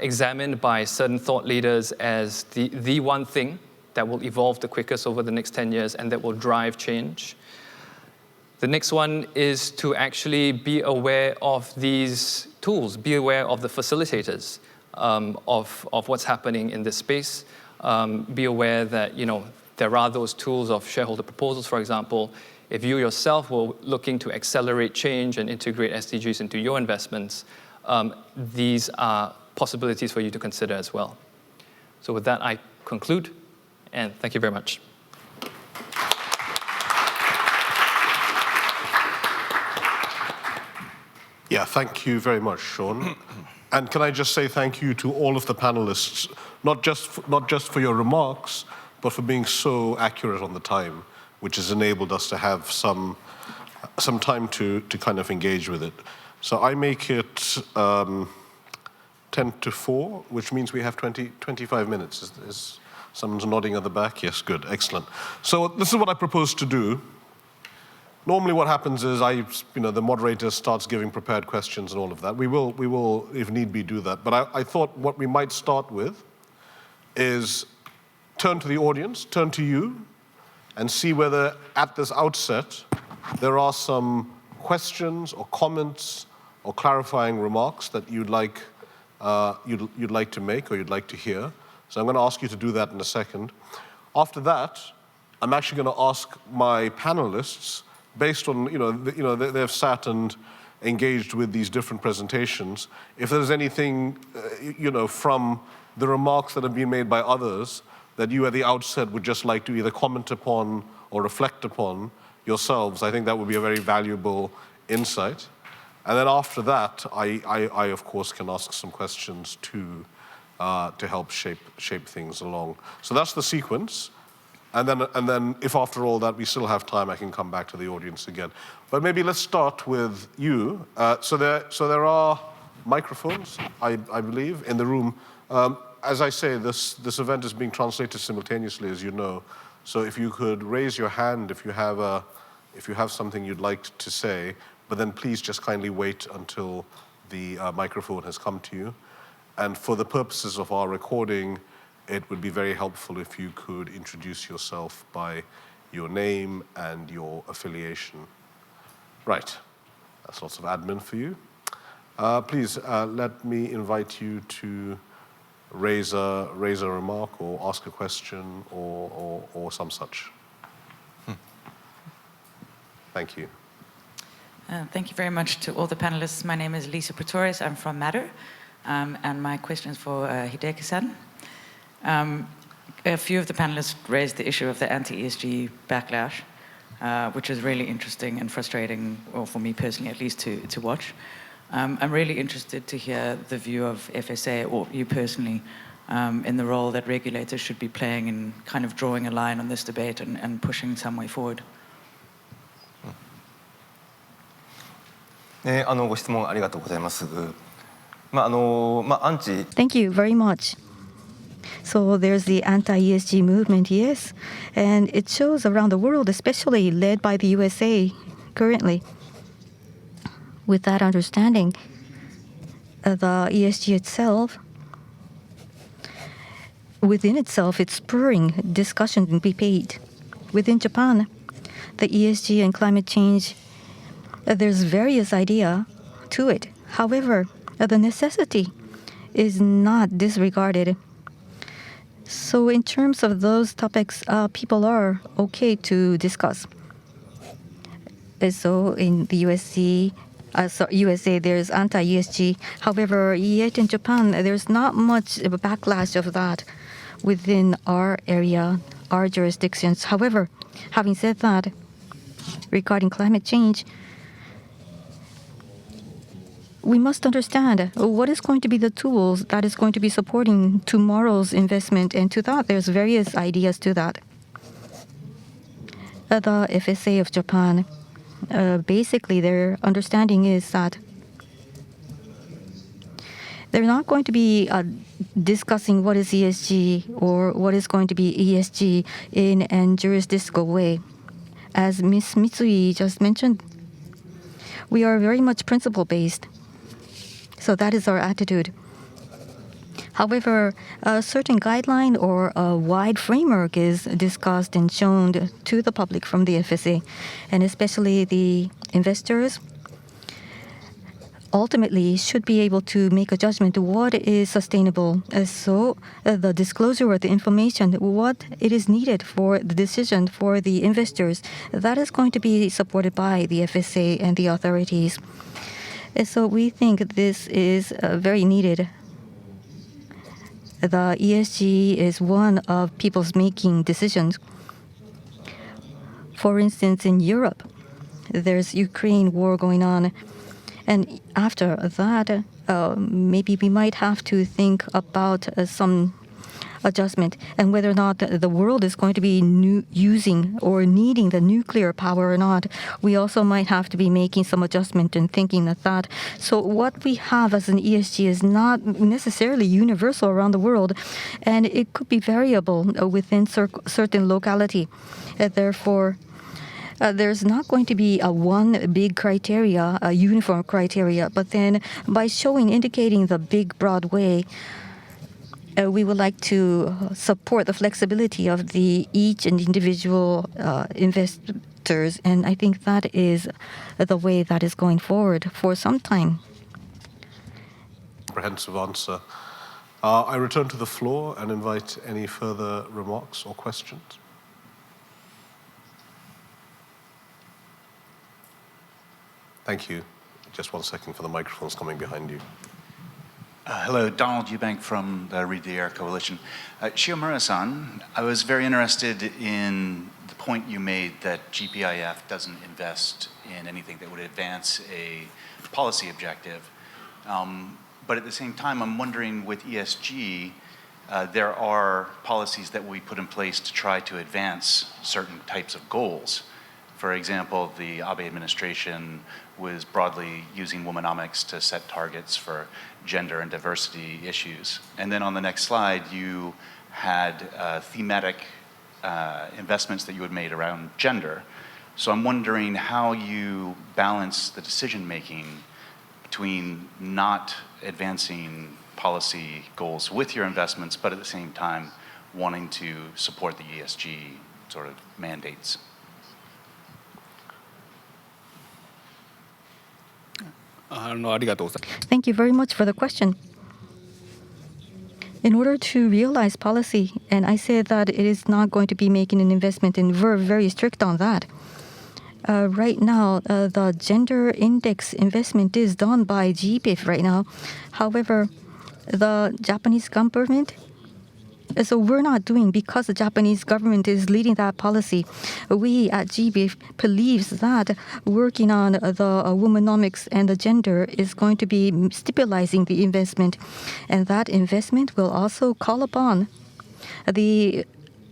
examined by certain thought leaders as the one thing that will evolve the quickest over the next 10 years and that will drive change. The next one is to actually be aware of these tools, be aware of the facilitators of what's happening in this space. Be aware that there are those tools of shareholder proposals, for example. If you yourself were looking to accelerate change and integrate SDGs into your investments, these are possibilities for you to consider as well. So with that, I conclude, and thank you very much. Yeah, thank you very much, Sean. And can I just say thank you to all of the panelists, not just for your remarks, but for being so accurate on the time, which has enabled us to have some time to kind of engage with it. So I make it 10 to 4, which means we have 25 minutes. Is someone's nodding at the back? Yes, good, excellent. So this is what I propose to do. Normally what happens is the moderator starts giving prepared questions and all of that. We will, if need be, do that. But I thought what we might start with is turn to the audience, turn to you, and see whether at this outset there are some questions or comments or clarifying remarks that you'd like to make or you'd like to hear. So I'm going to ask you to do that in a second. After that, I'm actually going to ask my panelists, based on they've sat and engaged with these different presentations, if there's anything from the remarks that have been made by others that you at the outset would just like to either comment upon or reflect upon yourselves. I think that would be a very valuable insight. And then after that, I of course can ask some questions to help shape things along. So that's the sequence. And then if after all that we still have time, I can come back to the audience again. But maybe let's start with you. So there are microphones, I believe, in the room. as I say, this event is being translated simultaneously, as you know. So if you could raise your hand if you have something you'd like to say, but then please just kindly wait until the microphone has come to you. And for the purposes of our recording, it would be very helpful if you could introduce yourself by your name and your affiliation. Right, that's lots of admin for you. Please let me invite you to raise a remark or ask a question or some such. Thank you. Thank you very much to all the panelists. My name is Lisa Pretorius. I'm from Matter, and my question is for Hideki-san. A few of the panelists raised the issue of the anti-ESG backlash, which is really interesting and frustrating, or for me personally at least, to watch. I'm really interested to hear the view of FSA, or you personally, in the role that regulators should be playing in kind of drawing a line on this debate and pushing some way forward. ご質問ありがとうございます。アンチ Thank you very much. So there's the anti-ESG movement, yes, and it shows around the world, especially led by the USA currently. With that understanding, the ESG itself, within itself, it's spurring discussion and debate. Within Japan, the ESG and climate change, there's various idea to it. However, the necessity is not disregarded. So in terms of those topics, people are okay to discuss. So in the USA, there's anti-ESG. However, yet in Japan, there's not much of a backlash of that within our area, our jurisdictions. However, having said that, regarding climate change, we must understand what is going to be the tools that is going to be supporting tomorrow's investment, and to that, there's various ideas to that. The FSA of Japan, basically their understanding is that they're not going to be discussing what is ESG or what is going to be ESG in a jurisdictional way. As Ms. Mitsui just mentioned, we are very much principle-based. So that is our attitude. However, a certain guideline or a wide framework is discussed and shown to the public from the FSA, and especially the investors ultimately should be able to make a judgment what is sustainable. So the disclosure of the information, what it is needed for the decision for the investors, that is going to be supported by the FSA and the authorities. So we think this is very needed. The ESG is one of people's making decisions. For instance, in Europe, there's Ukraine war going on. And after that, maybe we might have to think about some adjustment and whether or not the world is going to be using or needing the nuclear power or not. We also might have to be making some adjustment and thinking of that. So what we have as an ESG is not necessarily universal around the world, and it could be variable within certain locality. Therefore, there's not going to be a one big criteria, a uniform criteria, but then by indicating the big broad way, we would like to support the flexibility of each and individual investors, and I think that is the way that is going forward for some time. Comprehensive answer. I return to the floor and invite any further remarks or questions. Thank you. Just 1 second for the microphones coming behind you. Hello, Donald Eubank from the Read the Air Coalition. Shiomura-san, I was very interested in the point you made that GPIF doesn't invest in anything that would advance a policy objective. But at the same time, I'm wondering with ESG, there are policies that we put in place to try to advance certain types of goals. For example, the Abe administration was broadly using womanomics to set targets for gender and diversity issues. And then on the next slide, you had thematic investments that you had made around gender. So I'm wondering how you balance the decision-making between not advancing policy goals with your investments, but at the same time wanting to support the ESG sort of mandates. Thank you very much for the question. In order to realize policy, and I said that it is not going to be making an investment, and we're very strict on that. Right now, the gender index investment is done by GPIF right now. However, the Japanese government, so we're not doing, because the Japanese government is leading that policy. We at GPIF believes that working on the womanomics and the gender is going to be stabilizing the investment, and that investment will also call upon the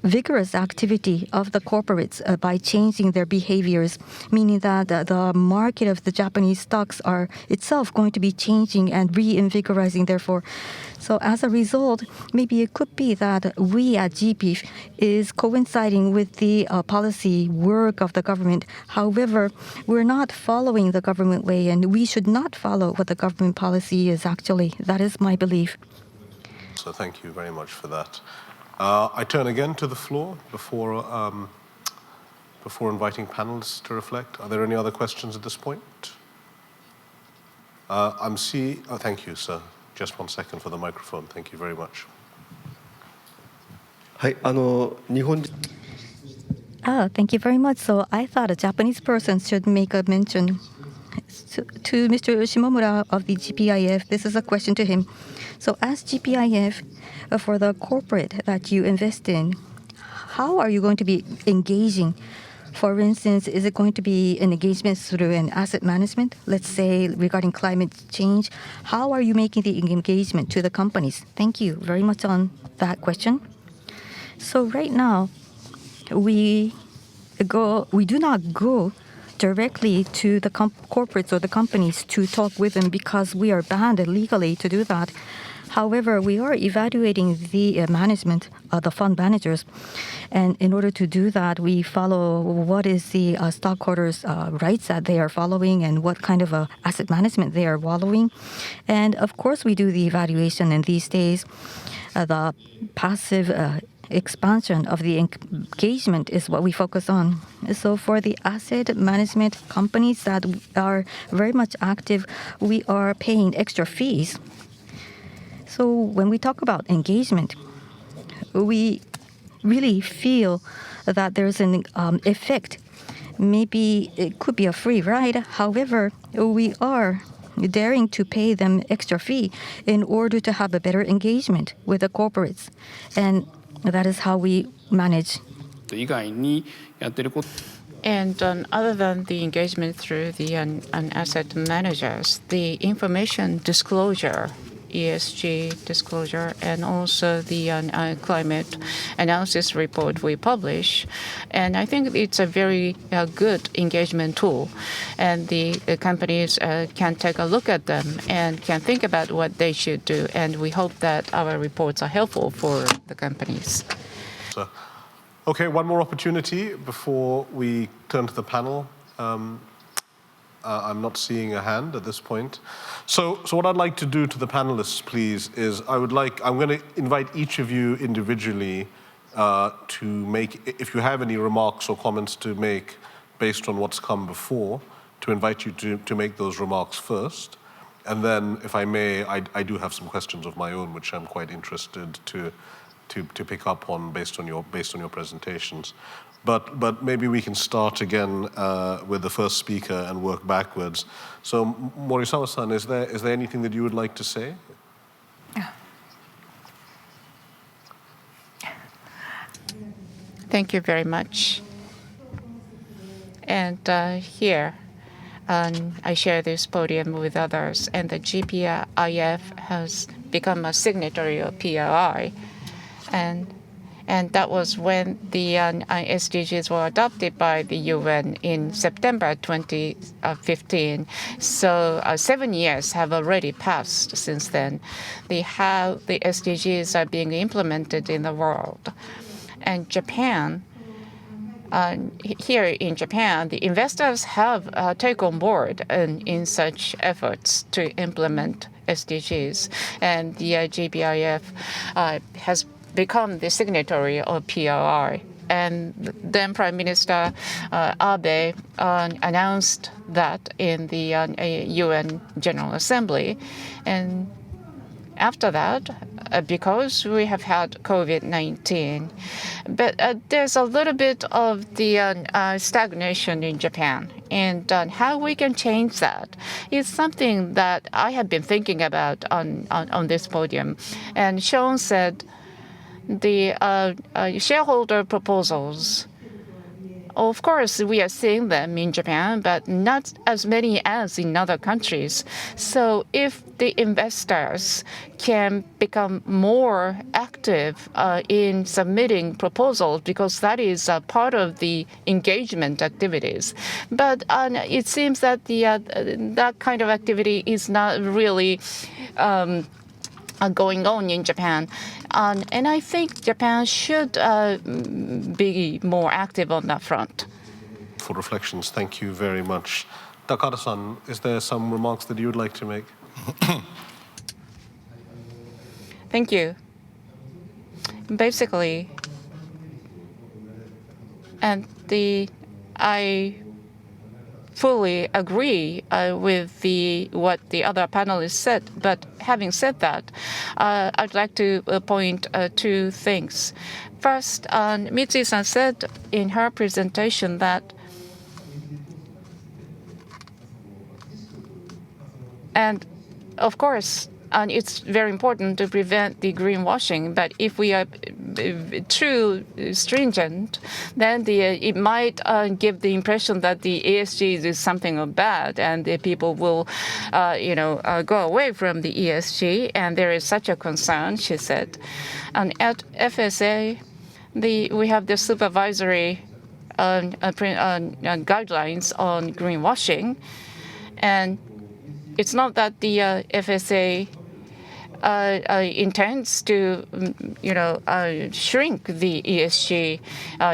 vigorous activity of the corporates by changing their behaviors, meaning that the market of the Japanese stocks are itself going to be changing and reinvigorizing, therefore. So as a result, maybe it could be that we at GPIF is coinciding with the policy work of the government. However, we're not following the government way, and we should not follow what the government policy is actually. That is my belief. So thank you very much for that. I turn again to the floor before inviting panelists to reflect. Are there any other questions at this point? Thank you, sir. Just 1 second for the microphone. Thank you very much. Thank you very much. So I thought a Japanese person should make a mention. To Mr. Shimomura of the GPIF, this is a question to him. So as GPIF, for the corporate that you invest in, how are you going to be engaging? For instance, is it going to be an engagement through an asset management? Let's say regarding climate change, how are you making the engagement to the companies? Thank you very much on that question. So right now, we do not go directly to the corporates or the companies to talk with them because we are banned legally to do that. However, we are evaluating the management, the fund managers. And in order to do that, we follow what is the stockholders' rights that they are following and what kind of asset management they are following. And of course, we do the evaluation. And these days, the passive expansion of the engagement is what we focus on. So for the asset management companies that are very much active, we are paying extra fees. So when we talk about engagement, we really feel that there's an effect. Maybe it could be a free ride. However, we are daring to pay them extra fee in order to have a better engagement with the corporates. And that is how we manage. And other than the engagement through the asset managers, the information disclosure, ESG disclosure, and also the climate analysis report we publish. And I think it's a very good engagement tool. And the companies can take a look at them and can think about what they should do. And we hope that our reports are helpful for the companies. Okay, one more opportunity before we turn to the panel. I'm not seeing a hand at this point. So what I'd like to do to the panelists, please, is I'm going to invite each of you individually to make, if you have any remarks or comments to make based on what's come before, to invite you to make those remarks first. And then, if I may, I do have some questions of my own, which I'm quite interested to pick up on based on your presentations. But maybe we can start again with the first speaker and work backwards. So Morisawa-san, is there anything that you would like to say? Thank you very much. And here, I share this podium with others, and the GPIF has become a signatory of PRI. And And that was when the SDGs were adopted by the UN in September 2015. So 7 years have already passed since then. How the SDGs are being implemented in the world. And Japan, here in Japan, the investors have taken on board in such efforts to implement SDGs. And the GBIF has become the signatory of PRI. And then Prime Minister Abe announced that in the UN General Assembly. And after that, because we have had COVID-19, but there's a little bit of the stagnation in Japan. And how we can change that is something that I have been thinking about on this podium. And Sean said the shareholder proposals, of course, we are seeing them in Japan, but not as many as in other countries. So if the investors can become more active in submitting proposals, because that is part of the engagement activities. But it seems that that kind of activity is not really going on in Japan. And I think Japan should be more active on that front. For reflections, thank you very much. Takada-san, is there some remarks that you would like to make? Thank you. Basically, I fully agree with what the other panelists said. But having said that, I'd like to point two things. First, Mitsui-san said in her presentation that, and of course, and it's very important to prevent the greenwashing. But if we are too stringent, then it might give the impression that the ESG is something bad, and the people will, go away from the ESG. And there is such a concern, she said. And at FSA, we have the supervisory guidelines on greenwashing, and it's not that the FSA intends to, shrink the ESG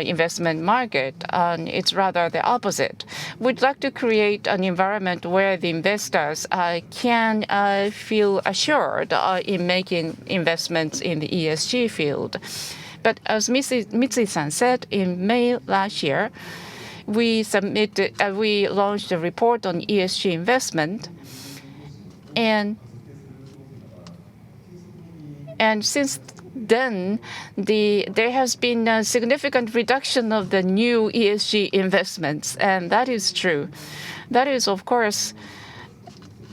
investment market. It's rather the opposite. We'd like to create an environment where the investors can feel assured in making investments in the ESG field. But as Mitsui-san said, in May last year, we launched a report on ESG investment, and since then, there has been a significant reduction of the new ESG investments, and that is true. That is, of course,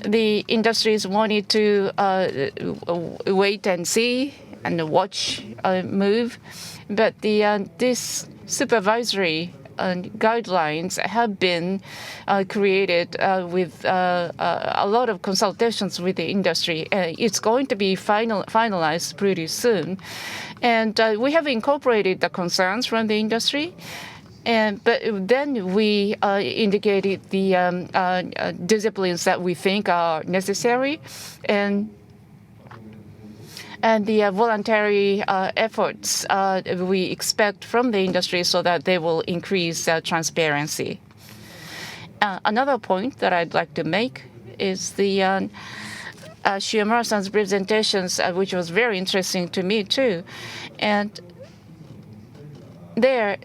the industries wanted to wait and see and watch move, but this supervisory guidelines have been created with a lot of consultations with the industry. It's going to be finalized pretty soon. And we have incorporated the concerns from the industry. But then we indicated the disciplines that we think are necessary, and the voluntary efforts we expect from the industry so that they will increase transparency. Another point that I'd like to make is the Shiomura-san's presentations, which was very interesting to me too. And there,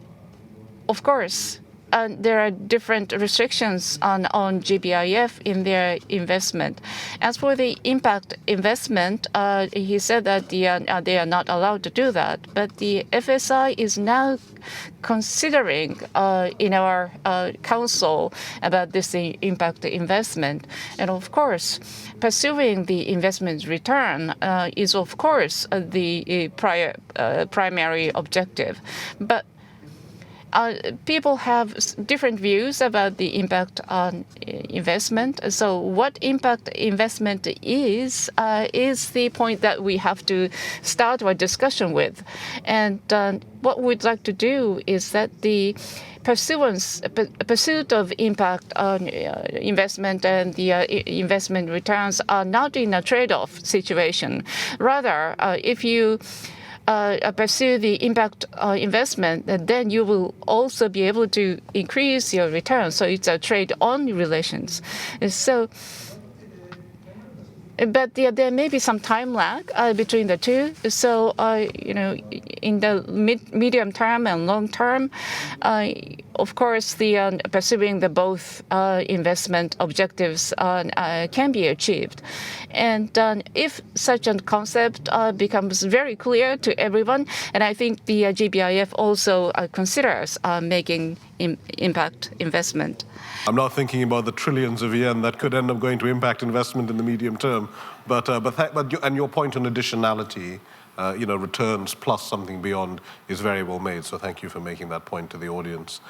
of course, there are different restrictions on GBIF in their investment. As for the impact investment, he said that they are not allowed to do that. But the FSI is now considering in our council about this impact investment. And of course, pursuing the investment return is, of course, the primary objective. But people have different views about the impact on investment. So what impact investment is the point that we have to start our discussion with. And what we'd like to do is that the pursuit of impact on investment and the investment returns are not in a trade-off situation. Rather, if you pursue the impact investment, then you will also be able to increase your return. So it's a trade-on relations. So, but there may be some time lag between the two. So, in the medium term and long term, of course, the pursuing the both investment objectives can be achieved. And if such a concept becomes very clear to everyone, and I think the GBIF also considers making impact investment. I'm not thinking about the trillions of yen that could end up going to impact investment in the medium term, but your point on additionality, returns plus something beyond is very well made. So thank you for making that point to the audience.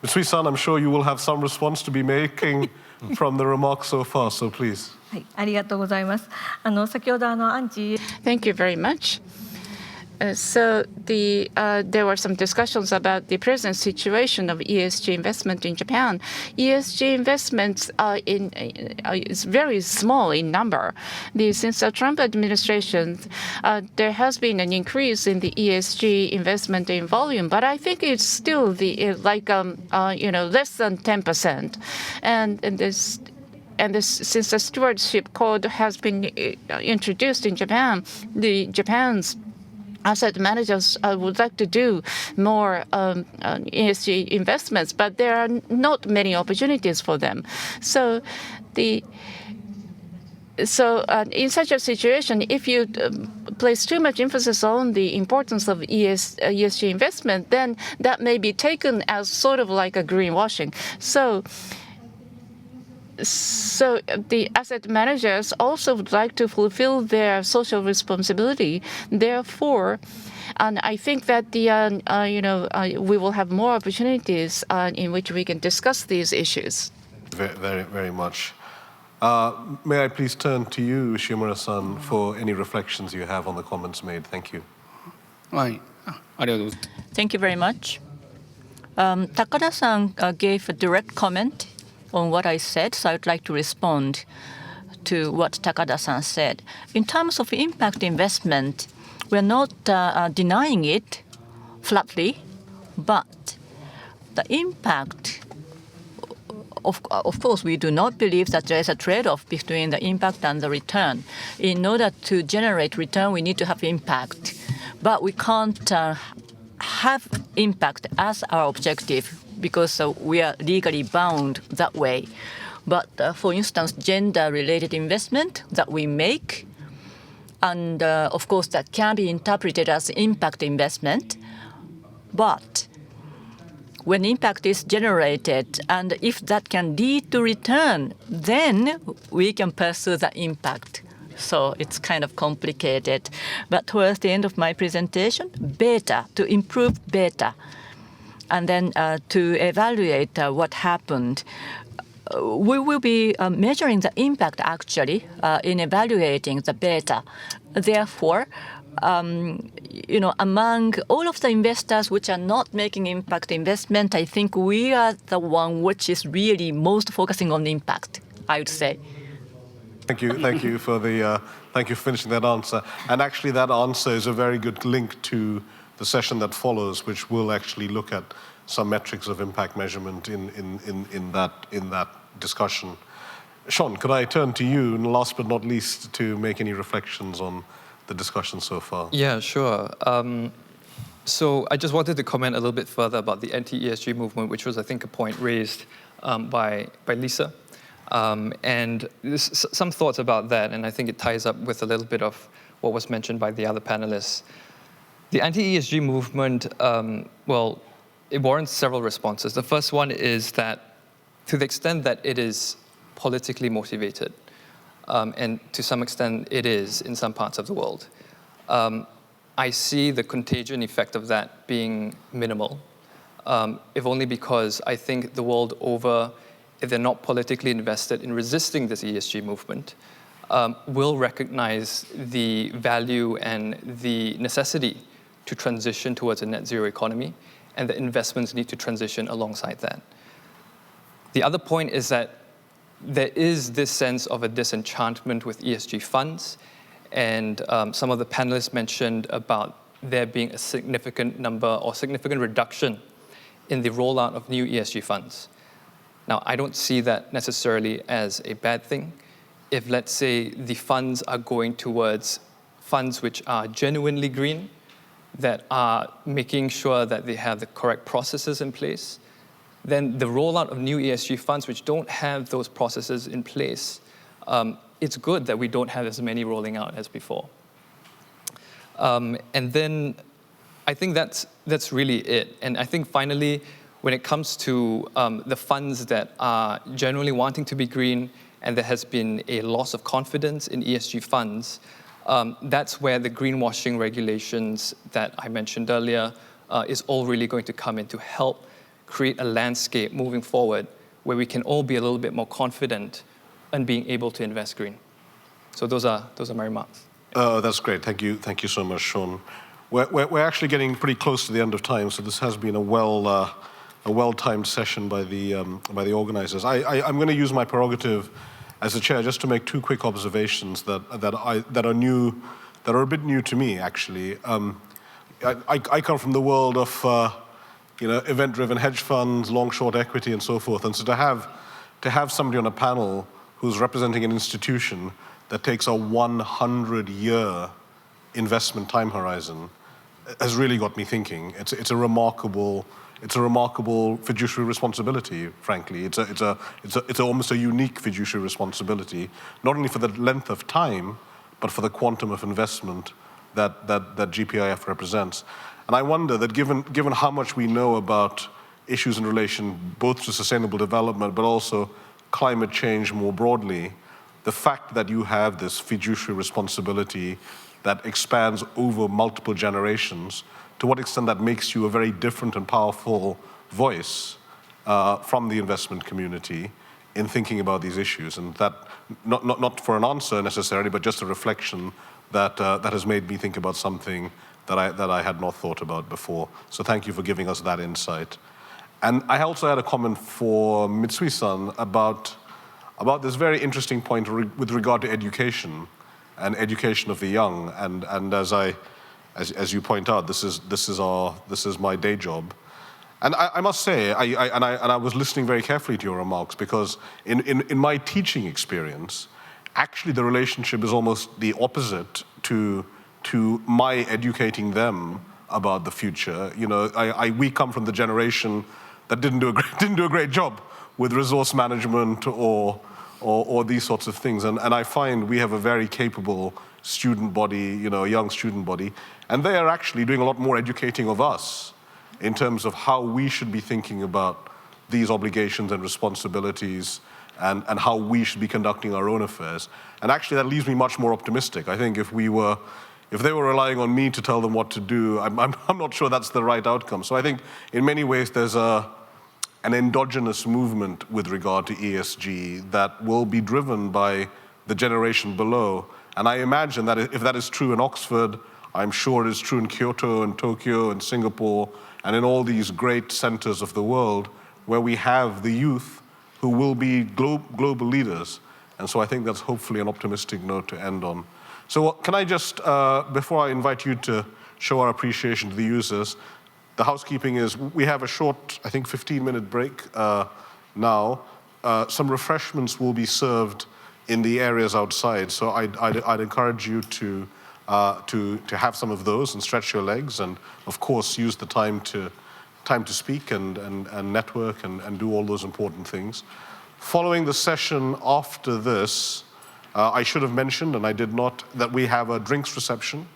Ms. Sui-san, I'm sure you will have some response to be making from the remarks so far. So please. はい、ありがとうございます。先ほどアンチ Thank you very much. So there were some discussions about the present situation of ESG investment in Japan. ESG investments is very small in number. Since the Trump administration, there has been an increase in the ESG investment in volume, but I think it's still less than 10%. And since the stewardship code has been introduced in Japan, Japan's asset managers would like to do more ESG investments, but there are not many opportunities for them. So in such a situation, if you place too much emphasis on the importance of ESG investment, then that may be taken as sort of like a greenwashing. So the asset managers also would like to fulfill their social responsibility. Therefore, and I think that we will have more opportunities in which we can discuss these issues. Very, very, very much. May I please turn to you, Shiomura-san, for any reflections you have on the comments made. Thank you. Thank you very much. Takada-san gave a direct comment on what I said, so I would like to respond to what Takada-san said. In terms of impact investment, we're not denying it flatly, but the impact, of course, we do not believe that there is a trade-off between the impact and the return. In order to generate return, we need to have impact, but we can't have impact as our objective, because we are legally bound that way. But for instance, gender-related investment that we make, and of course that can be interpreted as impact investment. But when impact is generated, and if that can lead to return, then we can pursue the impact. So it's kind of complicated. But towards the end of my presentation, beta, to improve beta, and then to evaluate what happened. We will be measuring the impact actually in evaluating the beta. Therefore, among all of the investors which are not making impact investment, I think we are the one which is really most focusing on impact, I would say. Thank you for finishing that answer. And actually, that answer is a very good link to the session that follows, which will actually look at some metrics of impact measurement in that discussion. Sean, could I turn to you, and last but not least, to make any reflections on the discussion so far? Yeah, sure. So I just wanted to comment a little bit further about the anti-ESG movement, which was, I think, a point raised by Lisa. And some thoughts about that, and I think it ties up with a little bit of what was mentioned by the other panelists. The anti-ESG movement, it warrants several responses. The first one is that to the extent that it is politically motivated, and to some extent it is in some parts of the world, I see the contagion effect of that being minimal. if only because I think the world over, if they're not politically invested in resisting this ESG movement, will recognize the value and the necessity to transition towards a net zero economy, and the investments need to transition alongside that. The other point is that there is this sense of a disenchantment with ESG funds, and some of the panelists mentioned about there being a significant number or significant reduction in the rollout of new ESG funds. Now, I don't see that necessarily as a bad thing. If, let's say, the funds are going towards funds which are genuinely green, that are making sure that they have the correct processes in place, then the rollout of new ESG funds which don't have those processes in place, it's good that we don't have as many rolling out as before. And then I think that's really it. And I think finally, when it comes to the funds that are generally wanting to be green, and there has been a loss of confidence in ESG funds, that's where the greenwashing regulations that I mentioned earlier is all really going to come in to help create a landscape moving forward where we can all be a little bit more confident in being able to invest green. So those are my remarks. That's great. Thank you so much, Sean. We're actually getting pretty close to the end of time, so this has been a well-timed session by the organizers. I'm going to use my prerogative as the chair just to make two quick observations that are a bit new to me, actually. I come from the world of event-driven hedge funds, long-short equity, and so forth, and so to have somebody on a panel who's representing an institution that takes a 100-year investment time horizon has really got me thinking. It's a remarkable fiduciary responsibility, frankly. It's almost a unique fiduciary responsibility, not only for the length of time, but for the quantum of investment that GPIF represents. And I wonder that given how much we know about issues in relation both to sustainable development, but also climate change more broadly, the fact that you have this fiduciary responsibility that expands over multiple generations, to what extent that makes you a very different and powerful voice from the investment community in thinking about these issues. And that, not for an answer necessarily, but just a reflection that has made me think about something that I had not thought about before. So thank you for giving us that insight. And I also had a comment for Mitsui-san about this very interesting point with regard to education and education of the young. And as you point out, this is my day job. And I must say, I was listening very carefully to your remarks, because in my teaching experience, actually the relationship is almost the opposite to my educating them about the future. We come from the generation that didn't do a great job with resource management or these sorts of things. And I find we have a very capable student body, a young student body, and they are actually doing a lot more educating of us in terms of how we should be thinking about these obligations and responsibilities and how we should be conducting our own affairs. And actually that leaves me much more optimistic. I think if they were relying on me to tell them what to do, I'm not sure that's the right outcome. So I think in many ways there's an endogenous movement with regard to ESG that will be driven by the generation below. And I imagine that if that is true in Oxford, I'm sure it is true in Kyoto and Tokyo and Singapore and in all these great centers of the world where we have the youth who will be global leaders. And so I think that's hopefully an optimistic note to end on. So can I just, before I invite you to show our appreciation to the users, the housekeeping is we have a short, I think, 15-minute break now. Some refreshments will be served in the areas outside. So I'd encourage you to have some of those and stretch your legs, and of course use the time to speak and network and do all those important things. Following the session after this, I should have mentioned, and I did not, that we have a drinks reception.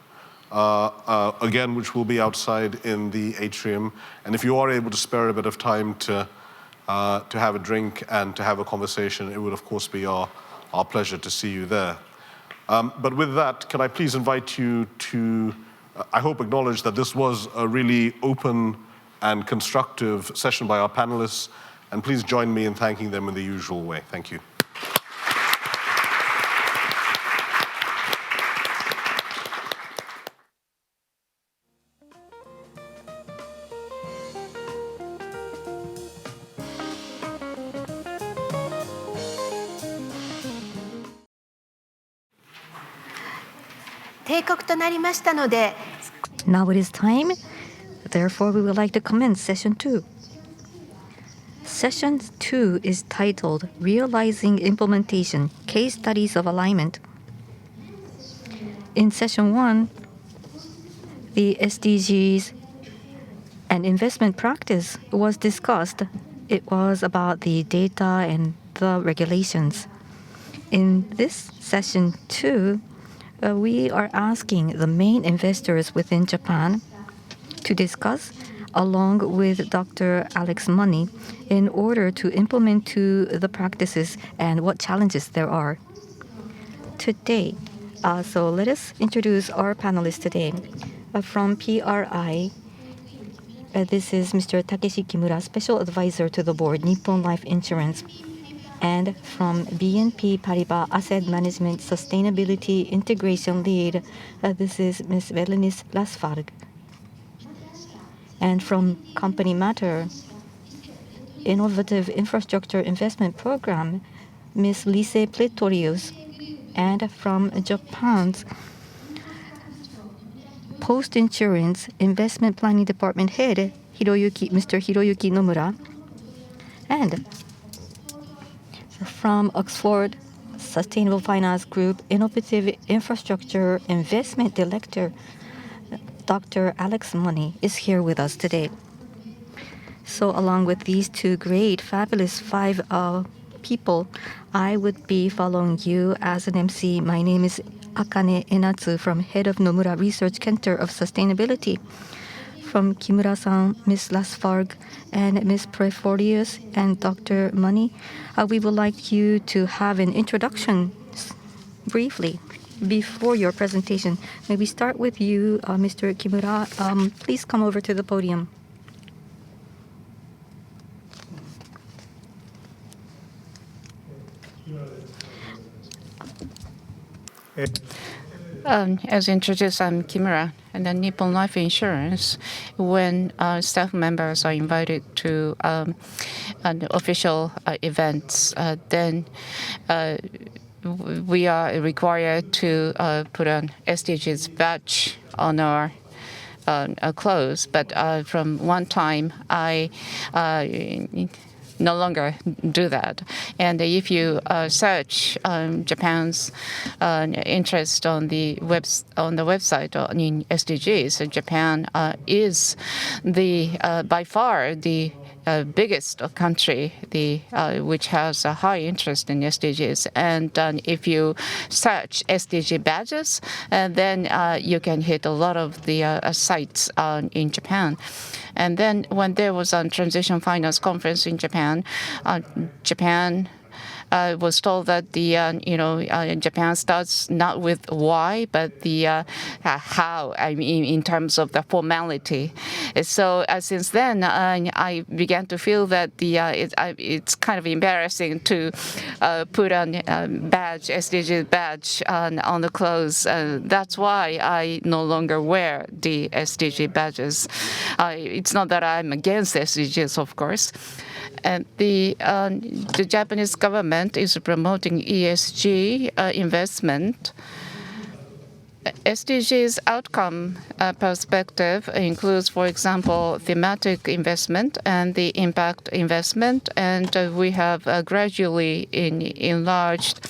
Again, which will be outside in the atrium. And if you are able to spare a bit of time to have a drink and to have a conversation, it would of course be our pleasure to see you there. But with that, can I please invite you to, I hope, acknowledge that this was a really open and constructive session by our panelists, and please join me in thanking them in the usual way. Thank you. Now it is time. Therefore, we would like to commence session 2. Session 2 is titled Realizing Implementation, Case Studies of Alignment. In session 1, the SDGs and investment practice was discussed. It was about the data and the regulations. In this session 2, we are asking the main investors within Japan to discuss, along with Dr. Alex Money, in order to implement the practices and what challenges there are. Today, so let us introduce our panelists today. From PRI, this is Mr. Takeshi Kimura, Special Advisor to the Board, Nippon Life Insurance. And from BNP Paribas Asset Management Sustainability Integration Lead, this is Ms. Berenice Lasfargue. And from Company Matter, Innovative Infrastructure Investment Program, Ms. Lise Pretorius. And from Japan's Post-Insurance Investment Planning Department Head, Mr. Hiroyuki Nomura. And from Oxford Sustainable Finance Group, Innovative Infrastructure Investment Director, Dr. Alex Money is here with us today. So along with these two great, fabulous 5 people, I would be following you as an MC. My name is Akane Enatsu from Head of Nomura Research Center of Sustainability. From Kimura-san, Ms. Lasfargue, and Ms. Pretorius, and Dr. Money, we would like you to have an introduction briefly before your presentation. May we start with you, Mr. Kimura. Please come over to the podium. As introduced, I'm Kimura, and then Nippon Life Insurance. When staff members are invited to official events, then we are required to put an SDGs badge on our clothes. But from one time, I no longer do that. And if you search Japan's interest on the website in SDGs, Japan is by far the biggest country which has a high interest in SDGs. And if you search SDG badges, then you can hit a lot of the sites in Japan. And then when there was a transition finance conference in Japan, Japan was told that Japan starts not with why, but the how. I mean, in terms of the formality. So since then, I began to feel that it's kind of embarrassing to put on a badge, SDG badge, on the clothes. That's why I no longer wear the SDG badges. It's not that I'm against SDGs, of course. And the Japanese government is promoting ESG investment. SDGs outcome perspective includes, for example, thematic investment and the impact investment. And we have gradually enlarged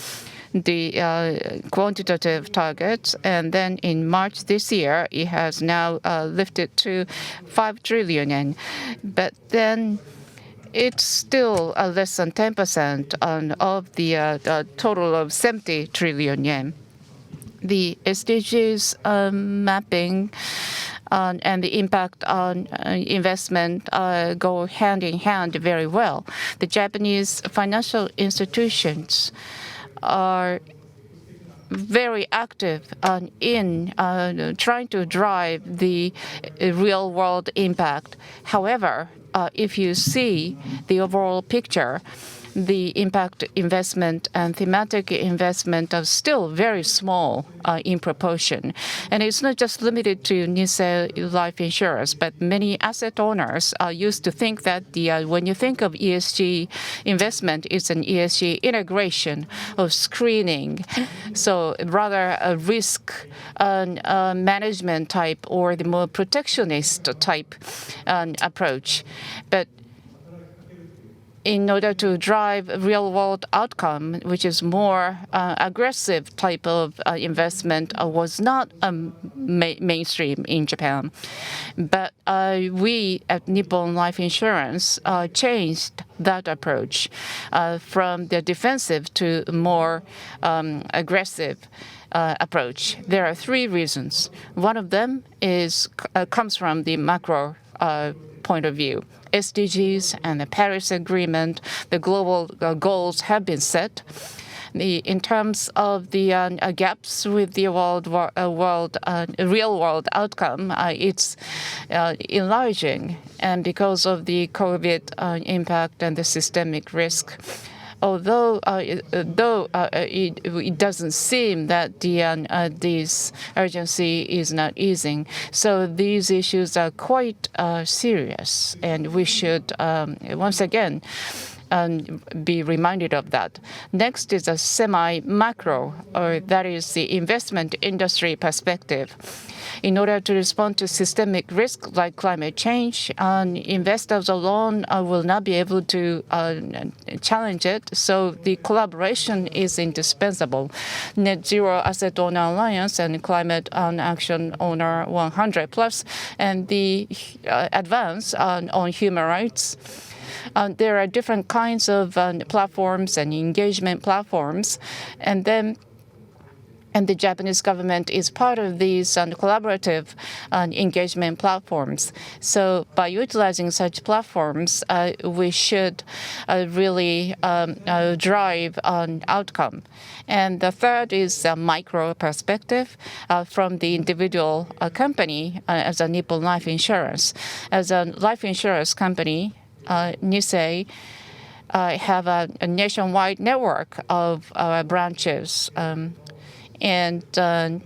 the quantitative targets. And then in March this year, it has now lifted to 5 trillion yen. But then it's still less than 10% of the total of 70 trillion yen. The SDGs mapping and the impact on investment go hand in hand very well. The Japanese financial institutions are very active in trying to drive the real-world impact. However, if you see the overall picture, the impact investment and thematic investment are still very small in proportion. And it's not just limited to Nisei life insurance, but many asset owners used to think that when you think of ESG investment, it's an ESG integration of screening. So rather a risk management type or the more protectionist type approach. But in order to drive real-world outcome, which is more aggressive type of investment, was not mainstream in Japan. But we at Nippon Life Insurance changed that approach from the defensive to more aggressive approach. There are three reasons. One of them comes from the macro point of view. SDGs and the Paris Agreement, the global goals have been set. In terms of the gaps with the real-world outcome, it's enlarging, and because of the COVID impact and the systemic risk. Although it doesn't seem that this urgency is not easing, so these issues are quite serious, and we should once again be reminded of that. Next is a semi-macro, or that is the investment industry perspective. In order to respond to systemic risk like climate change, investors alone will not be able to challenge it, so the collaboration is indispensable. Net Zero Asset Owner Alliance and Climate Action Owner 100+, and the advance on human rights. There are different kinds of platforms and engagement platforms, and the Japanese government is part of these collaborative engagement platforms. So by utilizing such platforms, we should really drive an outcome. And the third is a micro perspective from the individual company as a Nippon Life Insurance. As a life insurance company, Nisei have a nationwide network of branches, and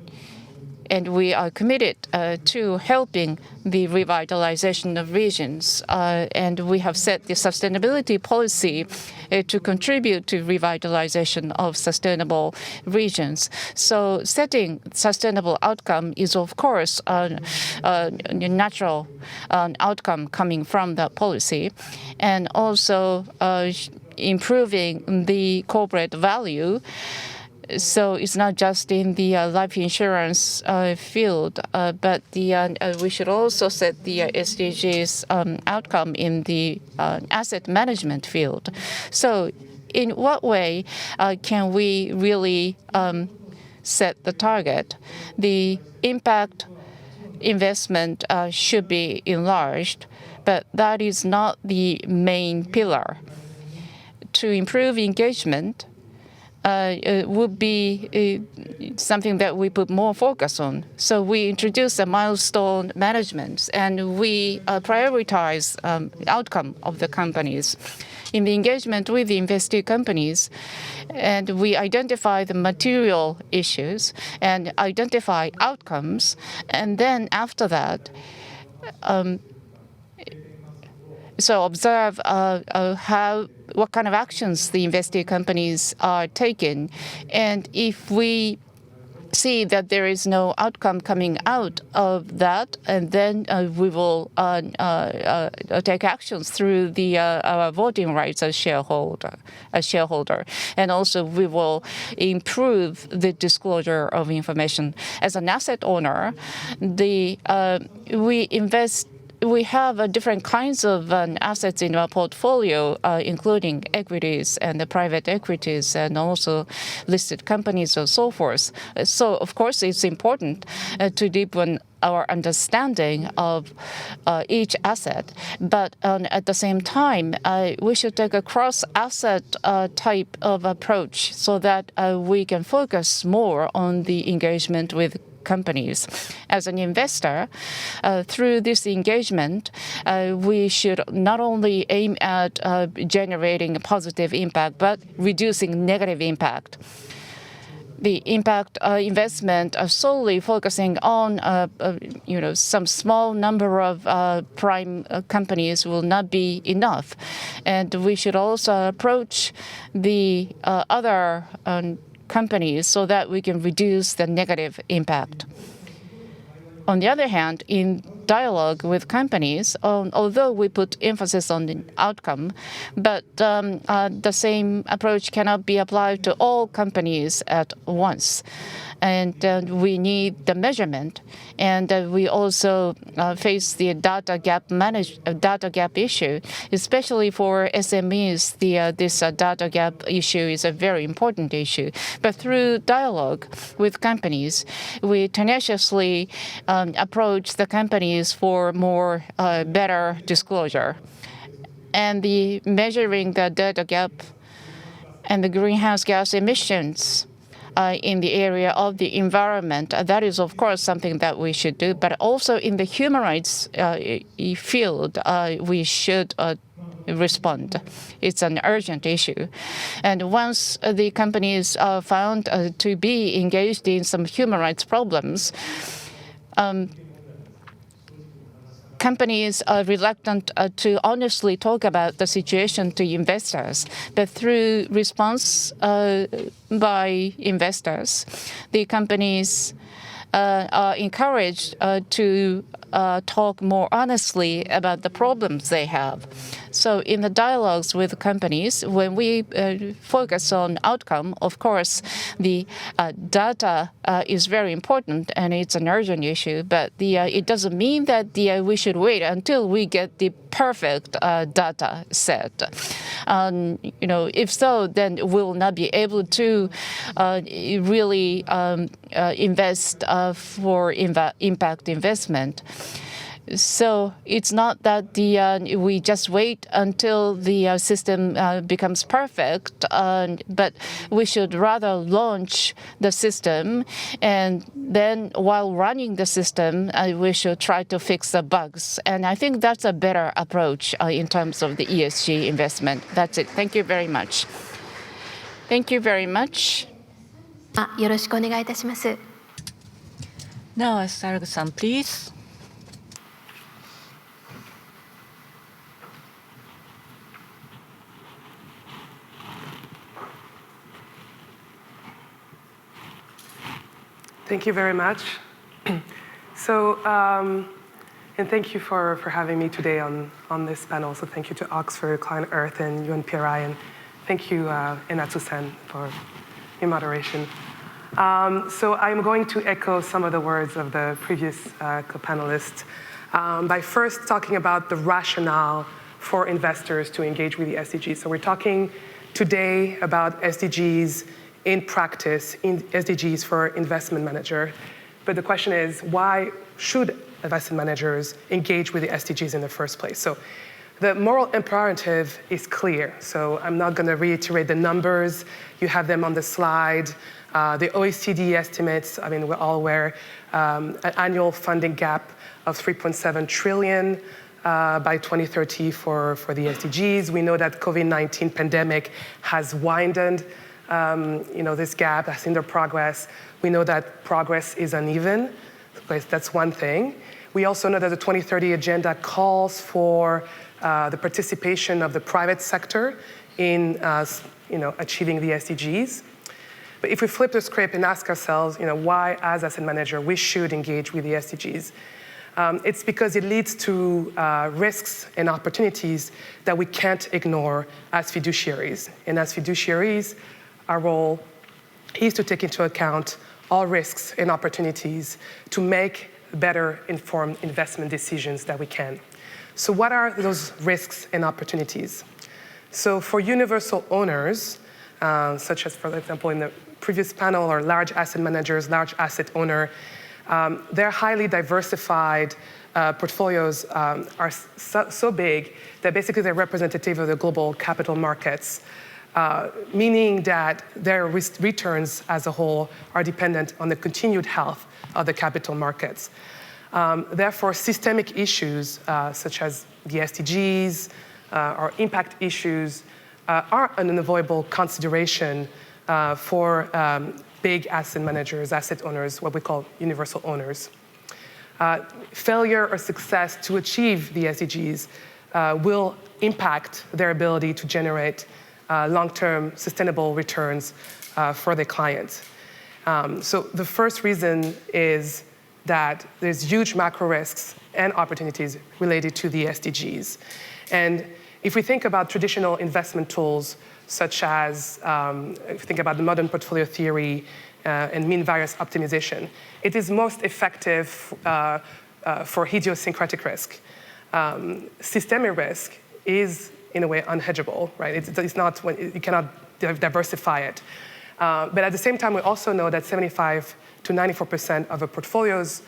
we are committed to helping the revitalization of regions, and we have set the sustainability policy to contribute to revitalization of sustainable regions. So setting sustainable outcome is, of course, a natural outcome coming from that policy, and also improving the corporate value. So it's not just in the life insurance field, but we should also set the SDGs outcome in the asset management field. So in what way can we really set the target? The impact investment should be enlarged, but that is not the main pillar. To improve engagement, would be something that we put more focus on. So we introduce a milestone management, and we prioritize outcome of the companies. In the engagement with the investee companies, and we identify the material issues and identify outcomes, and then after that, so observe what kind of actions the investee companies are taking, and if we see that there is no outcome coming out of that, and then we will take actions through our voting rights as shareholder, and also we will improve the disclosure of information. As an asset owner, we have different kinds of assets in our portfolio, including equities and the private equities, and also listed companies and so forth. So, of course, it's important to deepen our understanding of each asset. But at the same time, we should take a cross-asset type of approach so that we can focus more on the engagement with companies. As an investor, through this engagement, we should not only aim at generating a positive impact, but reducing negative impact. The impact investment solely focusing on some small number of prime companies will not be enough, and we should also approach the other companies so that we can reduce the negative impact. On the other hand, in dialogue with companies, although we put emphasis on the outcome, but the same approach cannot be applied to all companies at once. And we need the measurement, and we also face the data gap issue, especially for SMEs. This data gap issue is a very important issue. But through dialogue with companies, we tenaciously approach the companies for more better disclosure, and the measuring the data gap and the greenhouse gas emissions in the area of the environment. That is, of course, something that we should do. But also in the human rights field, we should respond. It's an urgent issue. And once the companies are found to be engaged in some human rights problems, companies are reluctant to honestly talk about the situation to investors. But through response by investors, the companies are encouraged to talk more honestly about the problems they have. So in the dialogues with companies, when we focus on outcome, of course, the data is very important and it's an urgent issue, but it doesn't mean that we should wait until we get the perfect data set. If so, then we'll not be able to really invest for impact investment. So it's not that we just wait until the system becomes perfect, but we should rather launch the system, and then while running the system, we should try to fix the bugs. And I think that's a better approach in terms of the ESG investment. That's it. Thank you very much. Thank you very much. よろしくお願いいたします。 Now, Sarg-san, please. Thank you very much. So, and thank you for having me today on this panel. So thank you to Oxford, Climate Earth, and UNPRI, and thank you, Enatsu-san, for your moderation. So I'm going to echo some of the words of the previous co-panelists by first talking about the rationale for investors to engage with the SDGs. So we're talking today about SDGs in practice, in SDGs for investment manager. But the question is, why should investment managers engage with the SDGs in the first place? So the moral imperative is clear. So I'm not going to reiterate the numbers. You have them on the slide. The OECD estimates, I mean, we're all aware, an annual funding gap of 3.7 trillion by 2030 for the SDGs. We know that COVID-19 pandemic has widened this gap, has hindered progress. We know that progress is uneven. That's one thing. We also know that the 2030 agenda calls for the participation of the private sector in achieving the SDGs. But if we flip the script and ask ourselves, why as asset manager we should engage with the SDGs, it's because it leads to risks and opportunities that we can't ignore as fiduciaries. And as fiduciaries, our role is to take into account all risks and opportunities to make better informed investment decisions that we can. So what are those risks and opportunities? So for universal owners, such as, for example, in the previous panel, or large asset managers, large asset owner, Their highly diversified portfolios are so big that basically they're representative of the global capital markets, meaning that their returns as a whole are dependent on the continued health of the capital markets. Therefore, systemic issues such as the SDGs or impact issues are an unavoidable consideration for big asset managers, asset owners, what we call universal owners. Failure or success to achieve the SDGs will impact their ability to generate long-term sustainable returns for their clients. So the first reason is that there's huge macro risks and opportunities related to the SDGs. And if we think about traditional investment tools, such as if you think about the modern portfolio theory and mean variance optimization, it is most effective for idiosyncratic risk. Systemic risk is, in a way, unhedgeable, right? It's not, you cannot diversify it. But at the same time, we also know that 75 to 94% of a portfolio's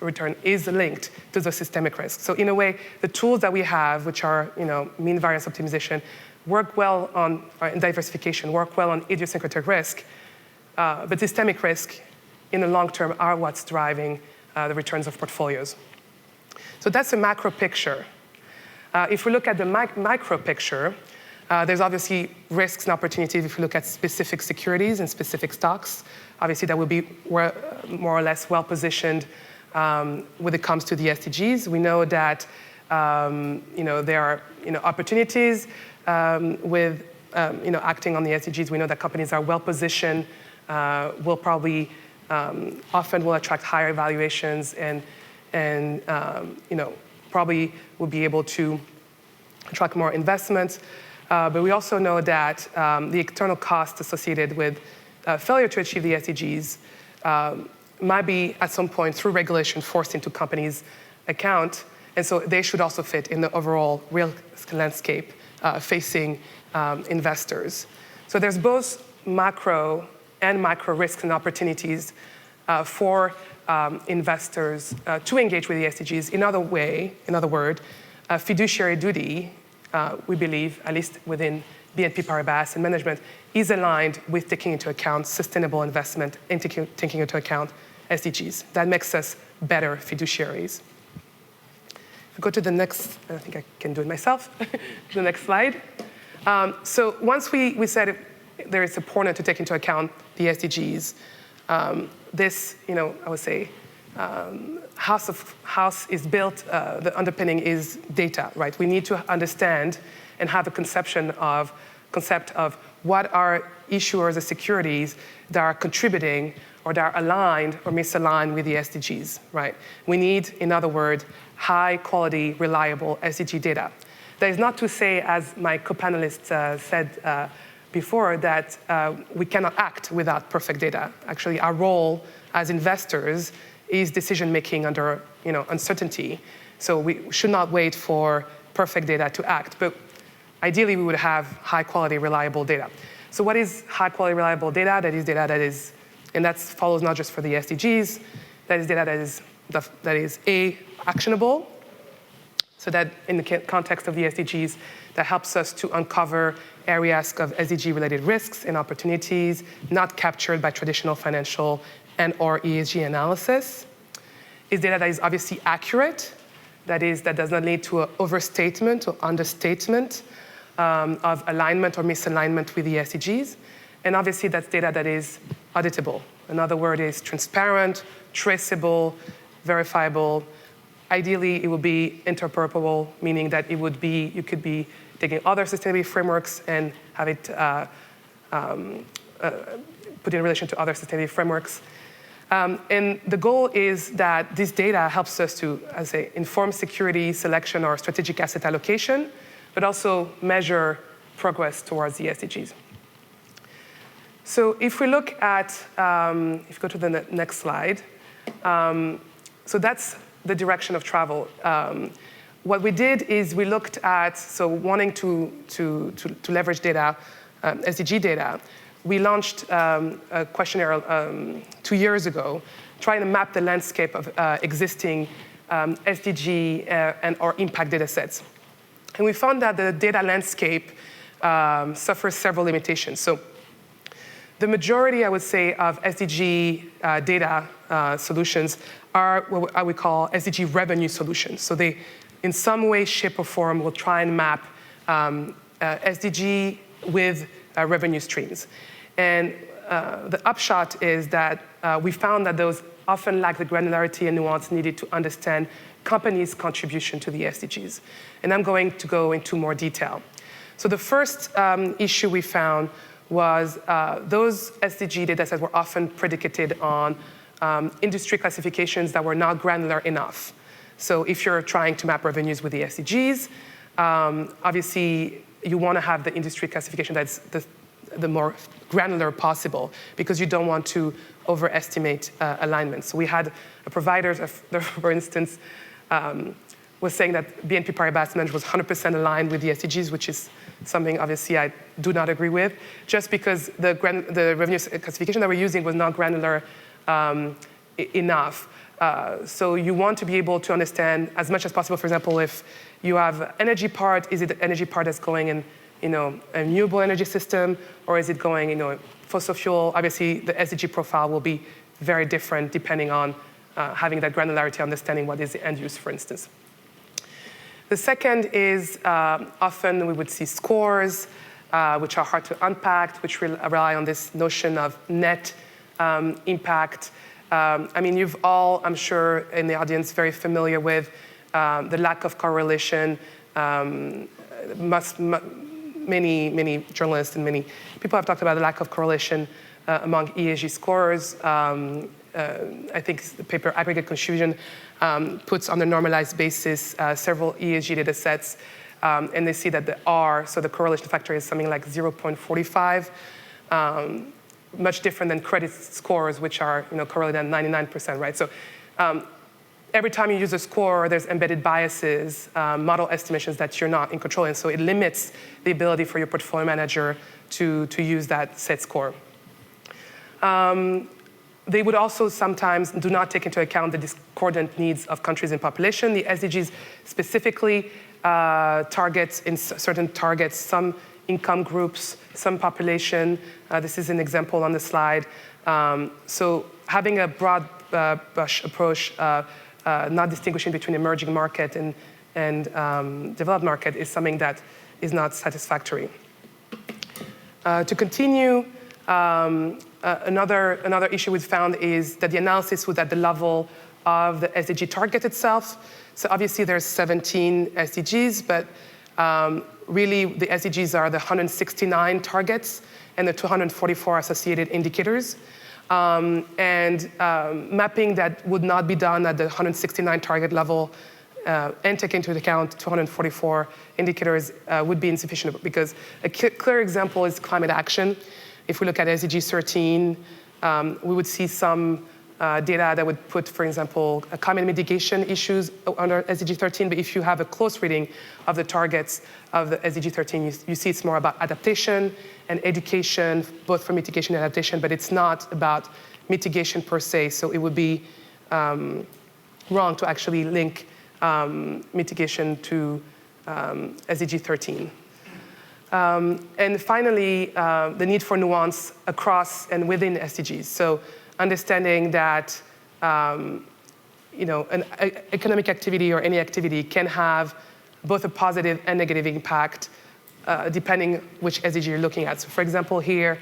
return is linked to the systemic risk. So in a way, the tools that we have, which are mean variance optimization, work well on diversification, work well on idiosyncratic risk, but systemic risk in the long term are what's driving the returns of portfolios. So that's a macro picture. If we look at the micro picture, there's obviously risks and opportunities if we look at specific securities and specific stocks. Obviously, that will be more or less well-positioned when it comes to the SDGs. We know that there are opportunities with acting on the SDGs. We know that companies are well-positioned, will probably often will attract higher valuations and probably will be able to attract more investments. But we also know that the external costs associated with failure to achieve the SDGs might be at some point through regulation forced into companies' account. And so they should also fit in the overall real landscape facing investors. So there's both macro and micro risks and opportunities for investors to engage with the SDGs. In other words, fiduciary duty, we believe, at least within BNP Paribas and management, is aligned with taking into account sustainable investment and taking into account SDGs. That makes us better fiduciaries. If we go to the next, I think I can do it myself, the next slide. So once we said there is important to take into account the SDGs, this, I would say, house is built, the underpinning is data, right? We need to understand and have a concept of what are issuers or securities that are contributing or that are aligned or misaligned with the SDGs, right? We need, in other words, high quality, reliable SDG data. That is not to say, as my co-panelists said before, that we cannot act without perfect data. Actually, our role as investors is decision-making under uncertainty. So we should not wait for perfect data to act. But ideally, we would have high-quality, reliable data. So what is high-quality, reliable data? That is data that is, and that follows not just for the SDGs, that is data that is actionable. So that in the context of the SDGs, that helps us to uncover areas of SDG-related risks and opportunities not captured by traditional financial and or ESG analysis. Is data that is obviously accurate, that does not lead to an overstatement or understatement of alignment or misalignment with the SDGs. And obviously that's data that is auditable. Another word is transparent, traceable, verifiable. Ideally, it would be interoperable, meaning that you could be taking other sustainability frameworks and have it put in relation to other sustainability frameworks. And the goal is that this data helps us to, as I say, inform security selection or strategic asset allocation, but also measure progress towards the SDGs. So if we look at, if you go to the next slide, so that's the direction of travel. What we did is we looked at, so wanting to leverage data, SDG data, we launched a questionnaire 2 years ago trying to map the landscape of existing SDG and or impact data sets. And we found that the data landscape suffers several limitations. So the majority, I would say, of SDG data solutions are what I would call SDG revenue solutions. So they, in some way, shape, or form, will try and map SDG with revenue streams. And the upshot is that we found that those often lack the granularity and nuance needed to understand companies' contribution to the SDGs. And I'm going to go into more detail. So the first issue we found was those SDG data sets were often predicated on industry classifications that were not granular enough. So if you're trying to map revenues with the SDGs, obviously you want to have the industry classification that's the more granular possible, because you don't want to overestimate alignment. So we had a provider, for instance, was saying that BNP Paribas Management was 100% aligned with the SDGs, which is something obviously I do not agree with, just because the revenue classification that we're using was not granular enough. So you want to be able to understand as much as possible. For example, if you have energy part, is it the energy part that's going in, a renewable energy system, or is it going, fossil fuel? Obviously, the SDG profile will be very different depending on having that granularity, understanding what is the end use, for instance. The second is often we would see scores, which are hard to unpack, which rely on this notion of net impact. I mean, you've all, I'm sure, in the audience, very familiar with the lack of correlation. Many journalists and many people have talked about the lack of correlation among ESG scores. I think the paper Aggregate Confusion puts on a normalized basis several ESG data sets, and they see that the R, so the correlation factor, is something like 0.45, much different than credit scores, which are correlated at 99%, right? So every time you use a score, there's embedded biases, model estimations that you're not in control, and so it limits the ability for your portfolio manager to use that set score. They would also sometimes do not take into account the discordant needs of countries and population. The SDGs specifically targets in certain targets some income groups, some population. This is an example on the slide. So having a broad brush approach, not distinguishing between emerging market and developed market, is something that is not satisfactory. To continue, another issue we found is that the analysis was at the level of the SDG target itself. So obviously there's 17 SDGs, but really the SDGs are the 169 targets and the 244 associated indicators. And mapping that would not be done at the 169 target level and take into account 244 indicators would be insufficient, because a clear example is climate action. If we look at SDG 13, we would see some data that would put, for example, climate mitigation issues under SDG 13, but if you have a close reading of the targets of the SDG 13, you see it's more about adaptation and education, both for mitigation and adaptation, but it's not about mitigation per se, so it would be wrong to actually link mitigation to SDG 13. And finally, the need for nuance across and within SDGs. So understanding that an economic activity or any activity can have both a positive and negative impact depending which SDG you're looking at. So for example here,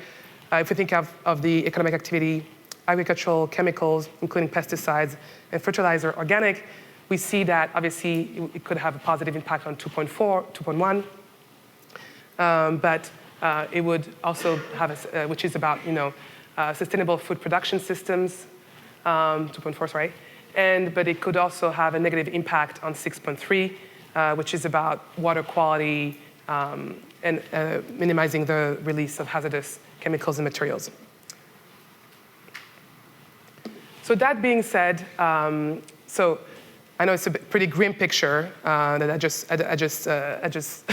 if we think of the economic activity, agricultural, chemicals, including pesticides and fertilizer, organic, we see that obviously it could have a positive impact on 2.4, 2.1. But it would also have, which is about sustainable food production systems, 2.4, sorry. But it could also have a negative impact on 6.3, which is about water quality and minimizing the release of hazardous chemicals and materials. So that being said, so I know it's a pretty grim picture that I just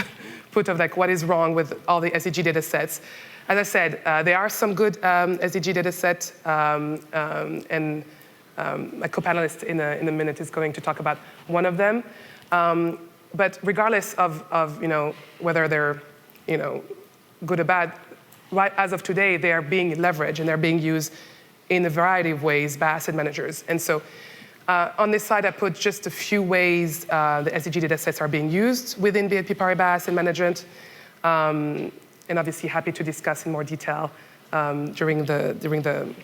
put of like what is wrong with all the SDG data sets. As I said, there are some good SDG data sets, and my co-panelist in a minute is going to talk about one of them. But regardless of whether they're good or bad, right as of today, they are being leveraged and they're being used in a variety of ways by asset managers. And so on this slide, I put just a few ways the SDG datasets are being used within BNP Paribas Asset Management, and obviously happy to discuss in more detail during the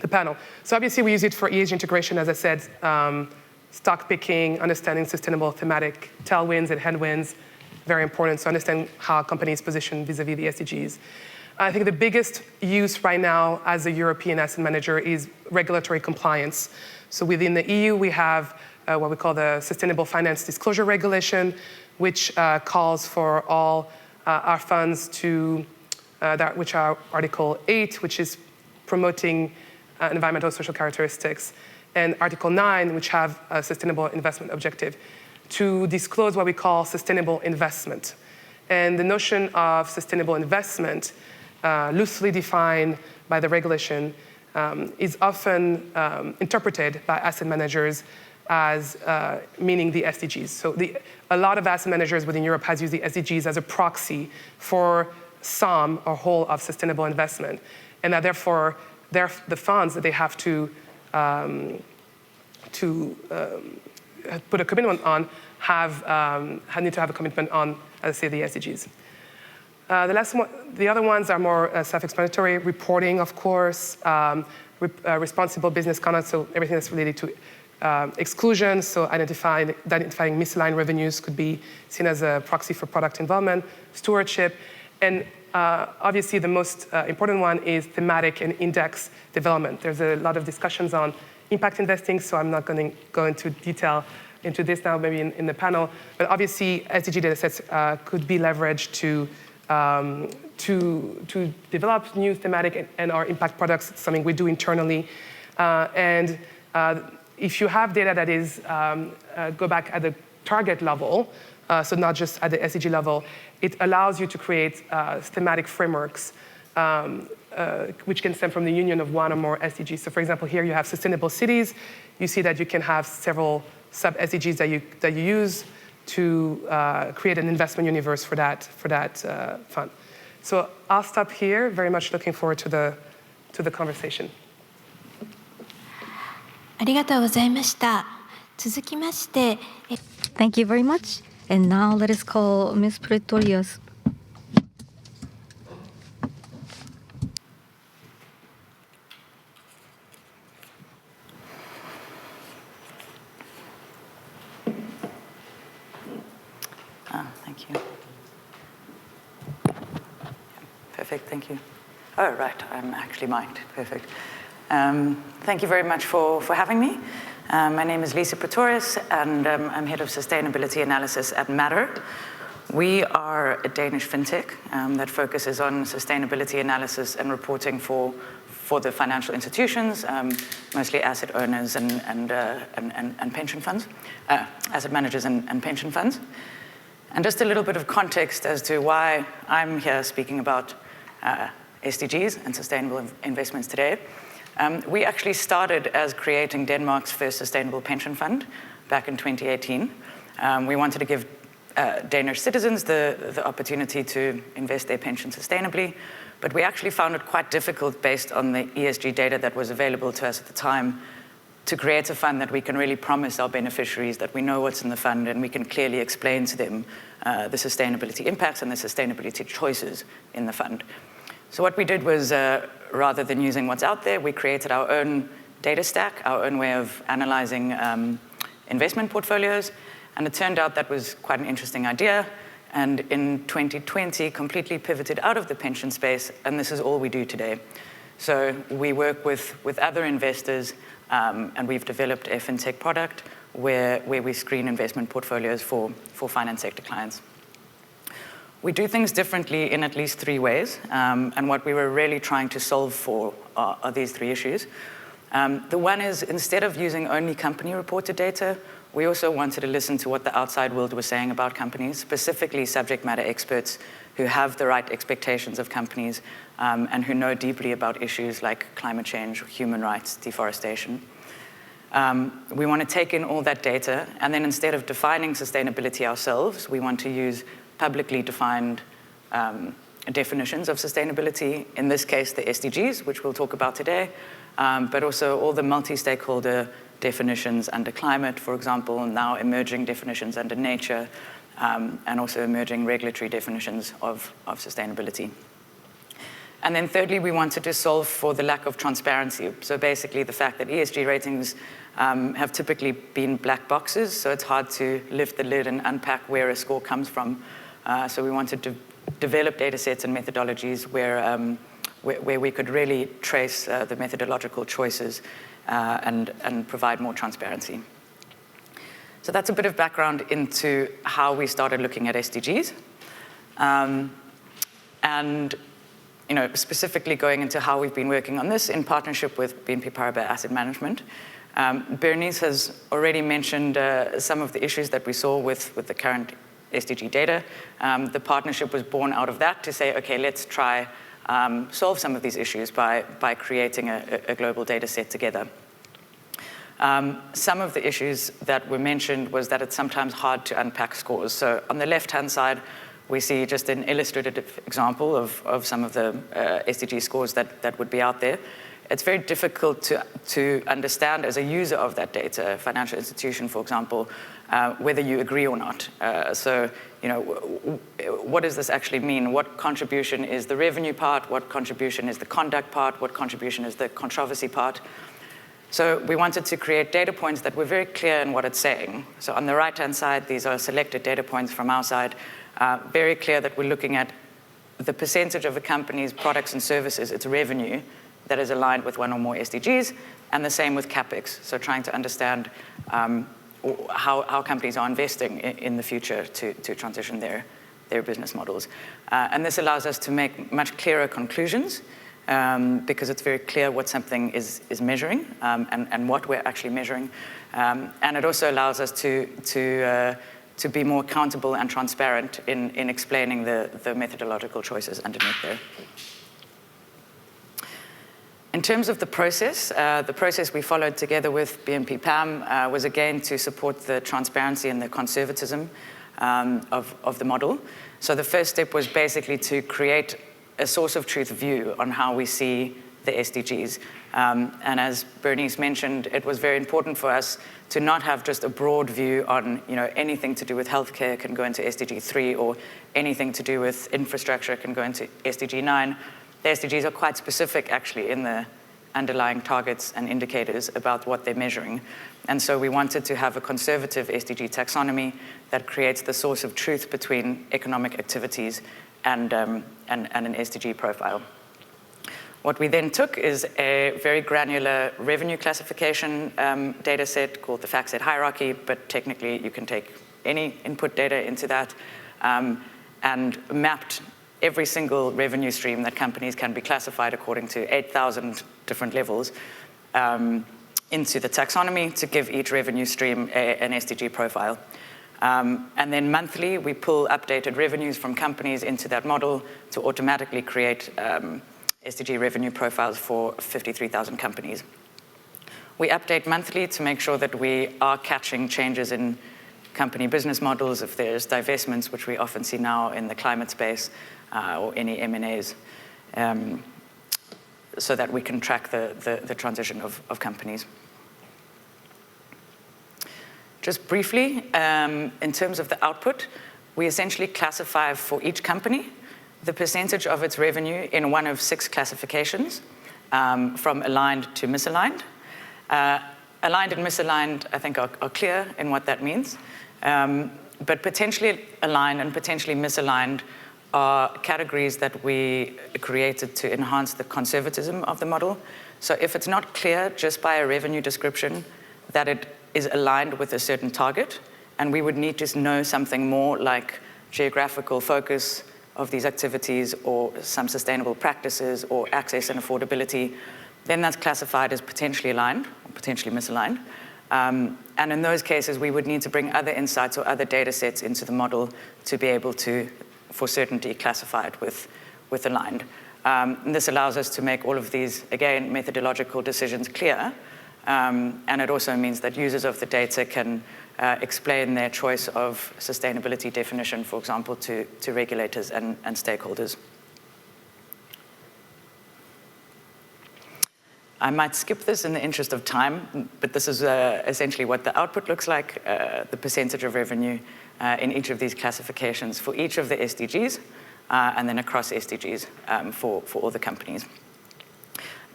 panel. So obviously we use it for ESG integration, as I said, stock picking, understanding sustainable thematic tailwinds and headwinds, very important to understand how companies position vis-a-vis the SDGs. I think the biggest use right now as a European asset manager is regulatory compliance. So within the EU, we have what we call the Sustainable Finance Disclosure Regulation, which calls for all our funds to, which are Article 8, which is promoting environmental social characteristics, and Article 9, which have a sustainable investment objective, to disclose what we call sustainable investment. And the notion of sustainable investment, loosely defined by the regulation, is often interpreted by asset managers as meaning the SDGs. So a lot of asset managers within Europe has used the SDGs as a proxy for sum or whole of sustainable investment, and that therefore the funds that they have to put a commitment on need to have a commitment on, as I say, the SDGs. The other ones are more self-explanatory. Reporting, of course, responsible business conduct, so everything that's related to exclusion, so identifying misaligned revenues could be seen as a proxy for product involvement, stewardship, and obviously the most important one is thematic and index development. There's a lot of discussions on impact investing, so I'm not going to go into detail into this now, maybe in the panel, but obviously SDG datasets could be leveraged to develop new thematic and or impact products. It's something we do internally. And if you have data that is, go back at the target level, so not just at the SDG level, it allows you to create thematic frameworks which can stem from the union of one or more SDGs. So for example, here you have sustainable cities. You see that you can have several sub-SDGs that you use to create an investment universe for that fund. So I'll stop here. Very much looking forward to the conversation. ありがとうございました。続きまして、Thank you very much. And now let us call Ms. Pretorius. Thank you. Perfect, thank you. Oh, right, I'm actually mic'd. Perfect. Thank you very much for having me. My name is Lisa Pretorius, and I'm head of sustainability analysis at Matter. We are a Danish fintech that focuses on sustainability analysis and reporting for the financial institutions, mostly asset owners and pension funds, asset managers and pension funds. And just a little bit of context as to why I'm here speaking about SDGs and sustainable investments today. We actually started as creating Denmark's first sustainable pension fund back in 2018. We wanted to give Danish citizens the opportunity to invest their pension sustainably, but we actually found it quite difficult based on the ESG data that was available to us at the time to create a fund that we can really promise our beneficiaries that we know what's in the fund and we can clearly explain to them the sustainability impacts and the sustainability choices in the fund. So what we did was, rather than using what's out there, we created our own data stack, our own way of analyzing investment portfolios, and it turned out that was quite an interesting idea. And in 2020, completely pivoted out of the pension space, and this is all we do today. So we work with other investors, and we've developed a fintech product where we screen investment portfolios for finance sector clients. We do things differently in at least 3 ways, and what we were really trying to solve for are these 3 issues. The one is, instead of using only company-reported data, we also wanted to listen to what the outside world was saying about companies, specifically subject matter experts who have the right expectations of companies and who know deeply about issues like climate change, human rights, deforestation. We want to take in all that data, and then instead of defining sustainability ourselves, we want to use publicly defined definitions of sustainability, in this case, the SDGs, which we'll talk about today, but also all the multi-stakeholder definitions under climate, for example, and now emerging definitions under nature, and also emerging regulatory definitions of sustainability. And then thirdly, we wanted to solve for the lack of transparency. So basically the fact that ESG ratings have typically been black boxes, so it's hard to lift the lid and unpack where a score comes from. So we wanted to develop data sets and methodologies where we could really trace the methodological choices and provide more transparency. So that's a bit of background into how we started looking at SDGs. And specifically going into how we've been working on this in partnership with BNP Paribas Asset Management. Bernice has already mentioned some of the issues that we saw with the current SDG data. The partnership was born out of that to say, okay, let's try solve some of these issues by creating a global data set together. Some of the issues that were mentioned was that it's sometimes hard to unpack scores. So on the left-hand side, we see just an illustrative example of some of the SDG scores that would be out there. It's very difficult to understand as a user of that data, a financial institution, for example, whether you agree or not. So, what does this actually mean? What contribution is the revenue part? What contribution is the conduct part? What contribution is the controversy part? So we wanted to create data points that were very clear in what it's saying. So on the right-hand side, these are selected data points from our side, very clear that we're looking at the percentage of a company's products and services, its revenue, that is aligned with one or more SDGs, and the same with CapEx. So trying to understand how companies are investing in the future to transition their business models. And this allows us to make much clearer conclusions because it's very clear what something is measuring and what we're actually measuring. And it also allows us to be more accountable and transparent in explaining the methodological choices underneath there. In terms of the process we followed together with BNP PAM was again to support the transparency and the conservatism of the model. So the first step was basically to create a source of truth view on how we see the SDGs. And as Bernice mentioned, it was very important for us to not have just a broad view on anything to do with healthcare can go into SDG 3 or anything to do with infrastructure can go into SDG 9. The SDGs are quite specific, actually, in the underlying targets and indicators about what they're measuring. And so we wanted to have a conservative SDG taxonomy that creates the source of truth between economic activities and an SDG profile. What we then took is a very granular revenue classification data set called the FactSet hierarchy, but technically you can take any input data into that, and mapped every single revenue stream that companies can be classified according to 8,000 different levels into the taxonomy to give each revenue stream an SDG profile. And then monthly, we pull updated revenues from companies into that model to automatically create SDG revenue profiles for 53,000 companies. We update monthly to make sure that we are catching changes in company business models, if there's divestments, which we often see now in the climate space, or any M&As, so that we can track the transition of companies. Just briefly, in terms of the output, we essentially classify for each company the percentage of its revenue in one of 6 classifications, from aligned to misaligned. Aligned and misaligned, I think, are clear in what that means. But potentially aligned and potentially misaligned are categories that we created to enhance the conservatism of the model. So if it's not clear just by a revenue description that it is aligned with a certain target, and we would need to know something more like geographical focus of these activities or some sustainable practices or access and affordability, then that's classified as potentially aligned or potentially misaligned. And in those cases, we would need to bring other insights or other data sets into the model to be able to, for certainty, classify it with aligned. And this allows us to make all of these, again, methodological decisions clear And it also means that users of the data can explain their choice of sustainability definition, for example, to regulators and stakeholders. I might skip this in the interest of time, but this is essentially what the output looks like, the percentage of revenue in each of these classifications for each of the SDGs, and then across SDGs for all the companies.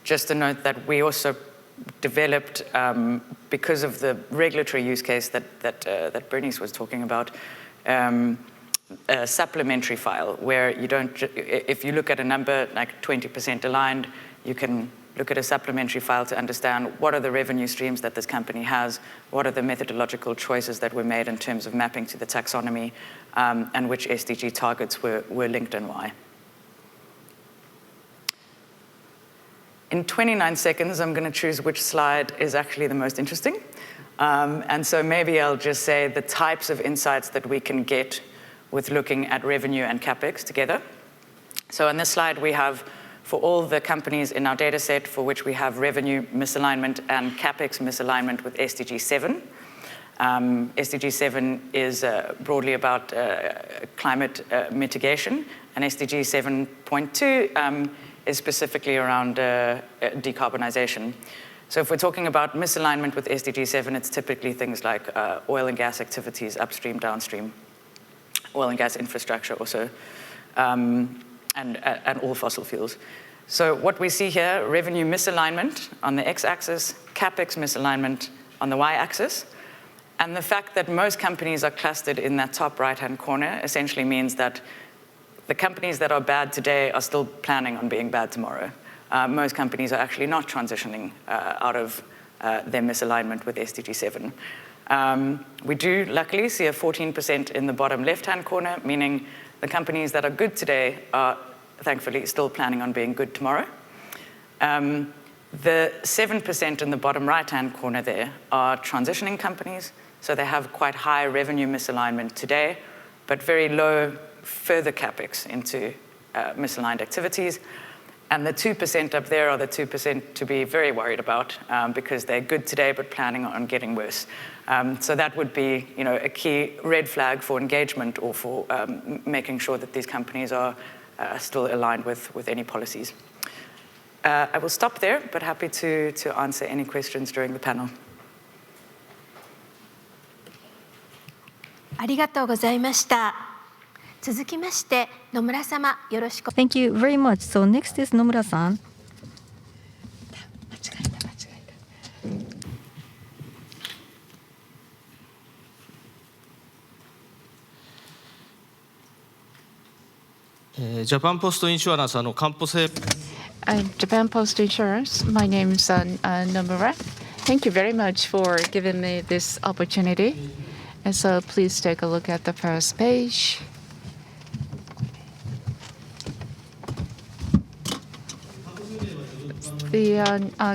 Just to note that we also developed, because of the regulatory use case that Bernice was talking about, a supplementary file where you don't, if you look at a number like 20% aligned, you can look at a supplementary file to understand what are the revenue streams that this company has, what are the methodological choices that were made in terms of mapping to the taxonomy, and which SDG targets were linked and why. In 29 seconds, I'm going to choose which slide is actually the most interesting. And so maybe I'll just say the types of insights that we can get with looking at revenue and CapEx together. So on this slide, we have for all the companies in our data set for which we have revenue misalignment and CapEx misalignment with SDG 7. SDG 7 is broadly about climate mitigation, and SDG 7.2 is specifically around decarbonization. So if we're talking about misalignment with SDG 7, it's typically things like oil and gas activities, upstream, downstream, oil and gas infrastructure also, and all fossil fuels. So what we see here, revenue misalignment on the x-axis, CapEx misalignment on the y-axis, and the fact that most companies are clustered in that top right-hand corner essentially means that the companies that are bad today are still planning on being bad tomorrow. Most companies are actually not transitioning out of their misalignment with SDG 7. We do luckily see a 14% in the bottom left-hand corner, meaning the companies that are good today are thankfully still planning on being good tomorrow. The 7% in the bottom right-hand corner there are transitioning companies, so they have quite high revenue misalignment today, but very low further CapEx into misaligned activities. And the 2% up there are the 2% to be very worried about because they're good today but planning on getting worse. So that would be, a key red flag for engagement or for making sure that these companies are still aligned with any policies. I will stop there, but happy to answer any questions during the panel. ありがとうございました。続きまして野村様よろしく。Thank you very much. So next is Nomura-san. Japan Post Insurance Japan Post Insurance. My name is Nomura. Thank you very much for giving me this opportunity. And so please take a look at the first page. The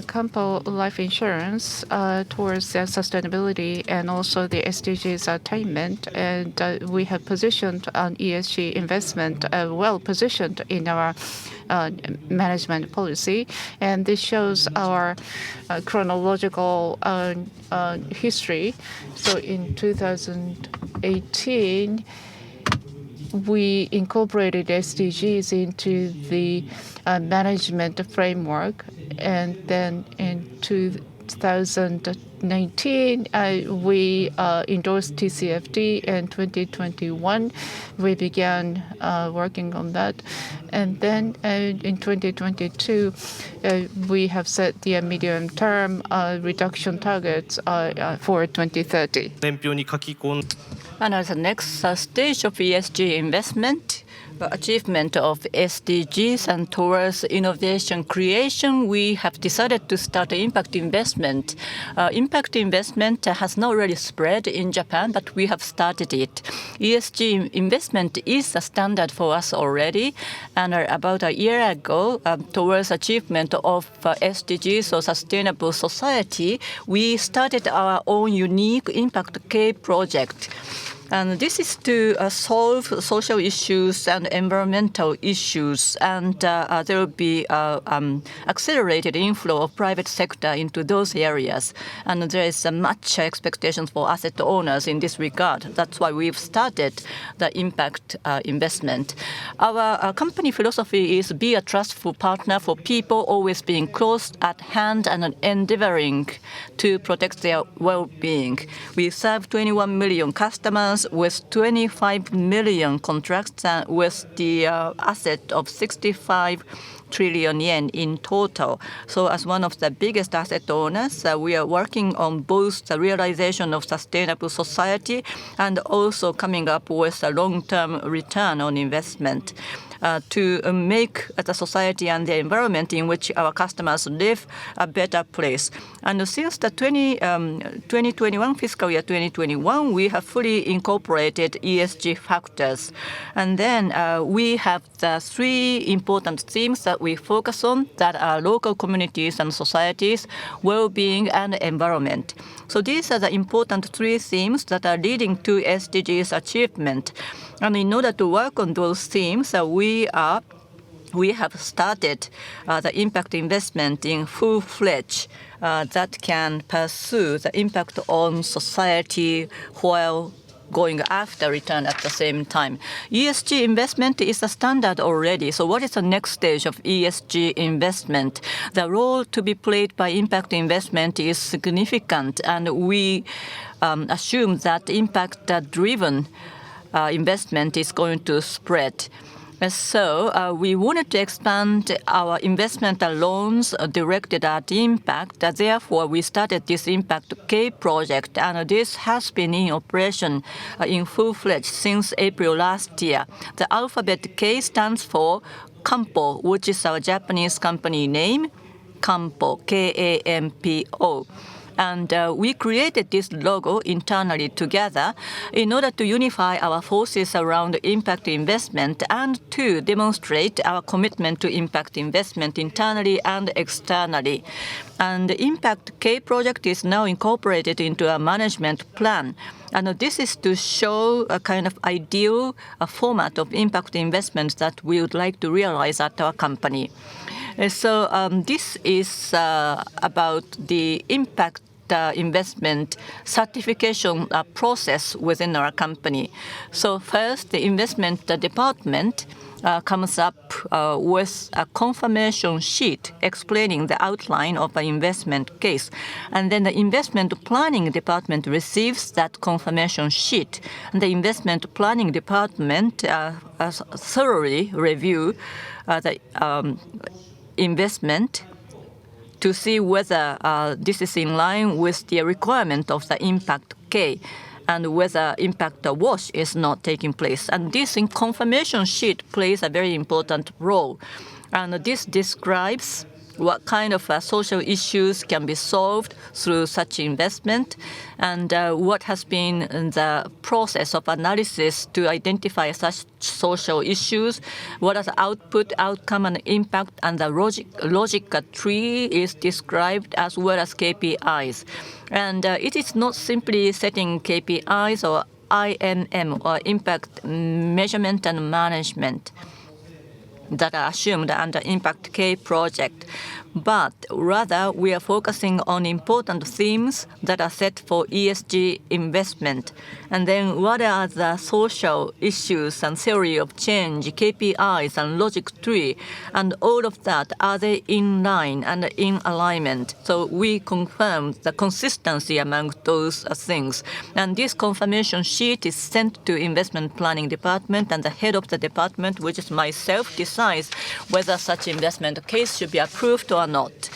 Campo Life Insurance towards sustainability and also the SDGs attainment, and we have positioned on ESG investment well positioned in our management policy, and this shows our chronological history. So in 2018, we incorporated SDGs into the management framework, and then in 2019 we endorsed TCFD, and 2021 we began working on that, and then in 2022 we have set the medium-term reduction targets for 2030. And as the next stage of ESG investment, achievement of SDGs and towards innovation creation, we have decided to start impact investment. Impact investment has not really spread in Japan, but we have started it. ESG investment is a standard for us already, and about a year ago, towards achievement of SDGs or sustainable society, we started our own unique Impact K project. And this is to solve social issues and environmental issues, and there will be accelerated inflow of private sector into those areas. And there is much expectations for asset owners in this regard. That's why we've started the impact investment. Our company philosophy is be a trustful partner for people, always being close at hand and endeavoring to protect their well-being. We serve 21 million customers with 25 million contracts with the asset of 65 trillion yen in total. So as one of the biggest asset owners, we are working on both the realization of sustainable society and also coming up with a long-term return on investment. To make the society and the environment in which our customers live a better place. And since the 2021 fiscal year 2021, we have fully incorporated ESG factors. And then we have the 3 important themes that we focus on that are local communities and societies, well-being, and environment. So these are the important 3 themes that are leading to SDGs achievement. And in order to work on those themes, we have started the impact investment in full-fledged that can pursue the impact on society while going after return at the same time. ESG investment is a standard already. So what is the next stage of ESG investment? The role to be played by impact investment is significant, and we assume that impact-driven investment is going to spread. So we wanted to expand our investment loans directed at impact. Therefore, we started this Impact K project, and this has been in operation in full-fledged since April last year. The alphabet K stands for Kampo, which is our Japanese company name, Kampo, K-A-M-P-O. And we created this logo internally together in order to unify our forces around impact investment and to demonstrate our commitment to impact investment internally and externally. And the Impact K project is now incorporated into a management plan. And this is to show a kind of ideal format of impact investments that we would like to realize at our company. So this is about the impact investment certification process within our company. So first, the investment department comes up with a confirmation sheet explaining the outline of an investment case. And then the investment planning department receives that confirmation sheet. And the investment planning department thoroughly review the investment to see whether this is in line with the requirement of the Impact K and whether impact wash is not taking place. And this confirmation sheet plays a very important role. And this describes what kind of social issues can be solved through such investment, and what has been the process of analysis to identify such social issues, what are the output, outcome, and impact, and the logic tree is described as well as KPIs. And it is not simply setting KPIs or IMM, or impact measurement and management, that are assumed under Impact K project, but rather we are focusing on important themes that are set for ESG investment. And then what are the social issues and theory of change, KPIs and logic tree, and all of that, are they in line and in alignment? So we confirm the consistency among those things. And this confirmation sheet is sent to investment planning department, and the head of the department, which is myself, decides whether such investment case should be approved or not.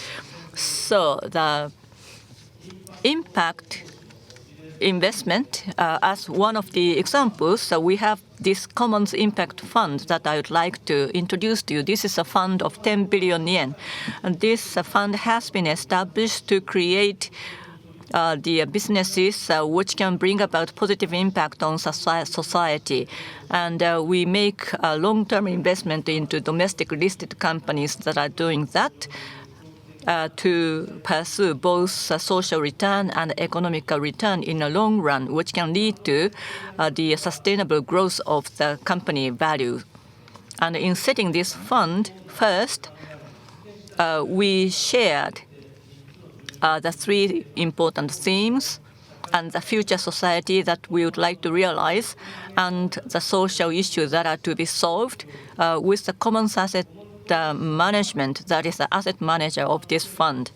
So the impact investment, as one of the examples, we have this Commons Impact Fund that I would like to introduce to you. This is a fund of 10 billion yen. And this fund has been established to create the businesses which can bring about positive impact on society. And we make a long-term investment into domestic listed companies that are doing that. to pursue both social return and economic return in the long run, which can lead to the sustainable growth of the company value. And in setting this fund, first, we shared the three important themes and the future society that we would like to realize and the social issues that are to be solved with the common asset management, that is the asset manager of this fund.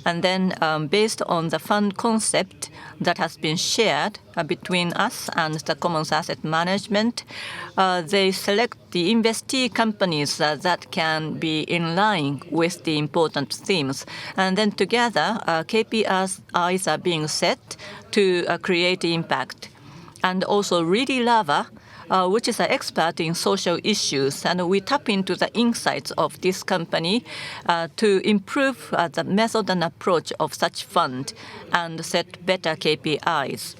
And then based on the fund concept that has been shared between us and the common asset management, they select the investee companies that can be in line with the important themes. And then together, KPIs are being set to create impact. And also Reedy Lava, which is an expert in social issues, and we tap into the insights of this company to improve the method and approach of such fund and set better KPIs.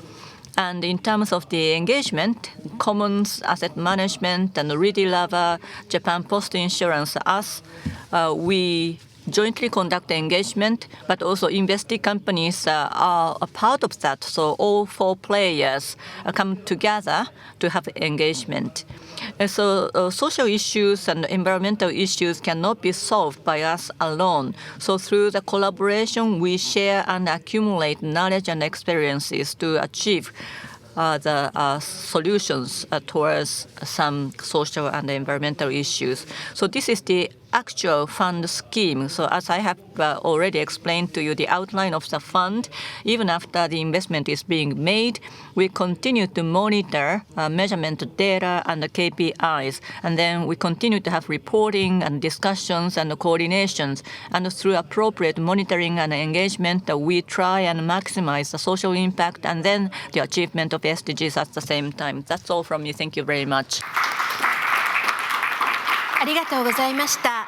And in terms of the engagement, Commons Asset Management and Reedy Lava, Japan Post Insurance, us, we jointly conduct engagement, but also investee companies are a part of that. So all four players come together to have engagement. And so social issues and environmental issues cannot be solved by us alone. So through the collaboration, we share and accumulate knowledge and experiences to achieve the solutions towards some social and environmental issues. So this is the actual fund scheme. So as I have already explained to you, the outline of the fund, even after the investment is being made, we continue to monitor measurement data and the KPIs. And then we continue to have reporting and discussions and coordinations. And through appropriate monitoring and engagement, we try and maximize the social impact and then the achievement of SDGs at the same time. That's all from me. Thank you very much. ありがとうございました。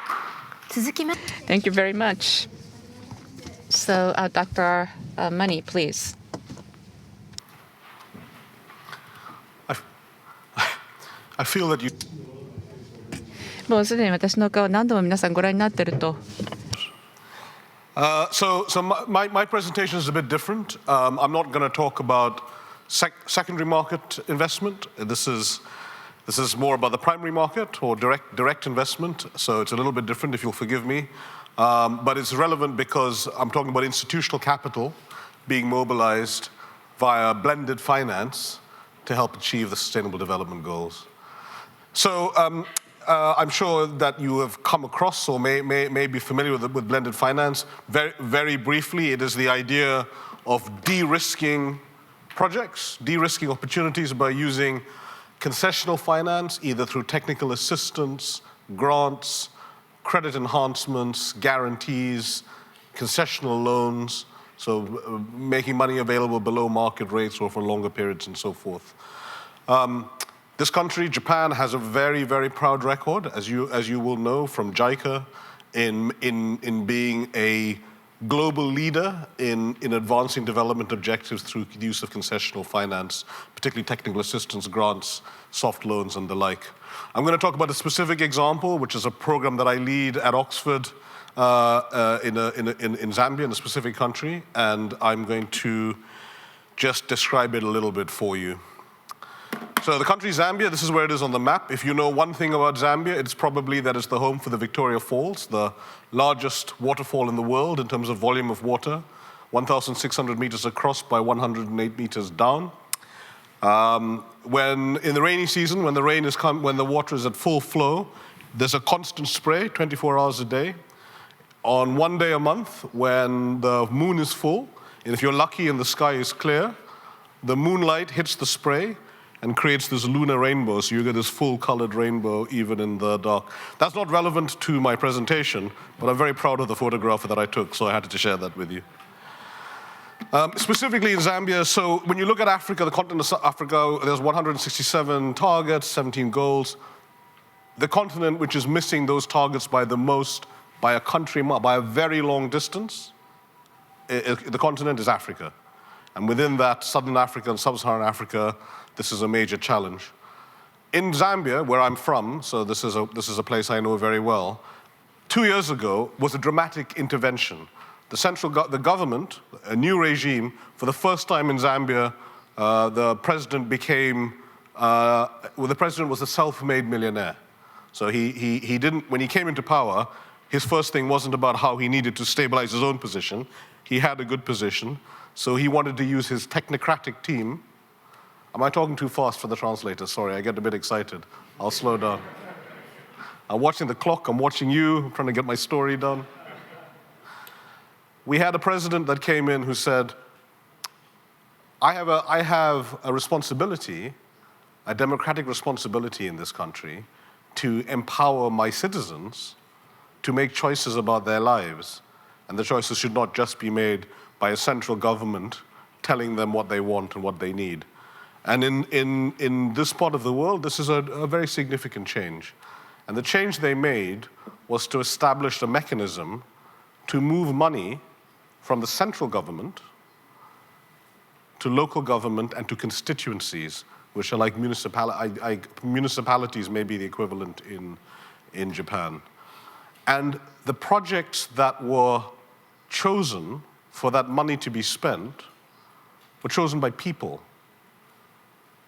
続きま Thank you very much. So, Dr. Money, please. I feel that you. もうすでに私の顔何度も皆さんご覧になってると。So my presentation is a bit different. I'm not going to talk about secondary market investment. This is more about the primary market or direct investment, so it's a little bit different, if you'll forgive me. But it's relevant because I'm talking about institutional capital being mobilized via blended finance to help achieve the Sustainable Development Goals. So I'm sure that you have come across or may be familiar with blended finance. Very briefly, it is the idea of de-risking projects, de-risking opportunities by using concessional finance, either through technical assistance, grants, credit enhancements, guarantees, concessional loans, so making money available below market rates or for longer periods and so forth. This country, Japan, has a very, very proud record, as you will know from JICA, in being a global leader in advancing development objectives through the use of concessional finance, particularly technical assistance, grants, soft loans, and the like. I'm going to talk about a specific example, which is a program that I lead at Oxford in Zambia, in a specific country, and I'm going to just describe it a little bit for you. So the country Zambia, this is where it is on the map. If you know one thing about Zambia, it's probably that it's the home for the Victoria Falls, the largest waterfall in the world in terms of volume of water, 1,600 meters across by 108 meters down. When in the rainy season, when the water is at full flow, there's a constant spray 24 hours a day. On one day a month, when the moon is full, and if you're lucky and the sky is clear, the moonlight hits the spray and creates this lunar rainbow, so you get this full-colored rainbow even in the dark. That's not relevant to my presentation, but I'm very proud of the photograph that I took, so I had to share that with you. Specifically in Zambia, so when you look at Africa, the continent of Africa, there's 167 targets, 17 goals. The continent which is missing those targets by the most, by a very long distance, the continent is Africa. And within that, Southern Africa and Sub-Saharan Africa, this is a major challenge. In Zambia, where I'm from, so this is a place I know very well, 2 years ago was a dramatic intervention. The government, a new regime, for the first time in Zambia, the president was a self-made millionaire. So he didn't, when he came into power, his first thing wasn't about how he needed to stabilize his own position. He had a good position, so he wanted to use his technocratic team. Am I talking too fast for the translator? Sorry, I get a bit excited. I'll slow down. I'm watching the clock, I'm watching you, I'm trying to get my story done. We had a president that came in who said, I have a responsibility, a democratic responsibility in this country to empower my citizens to make choices about their lives. And the choices should not just be made by a central government telling them what they want and what they need. And in this part of the world, this is a very significant change. And the change they made was to establish a mechanism to move money from the central government to local government and to constituencies, which are like municipalities may be the equivalent in Japan. And the projects that were chosen for that money to be spent were chosen by people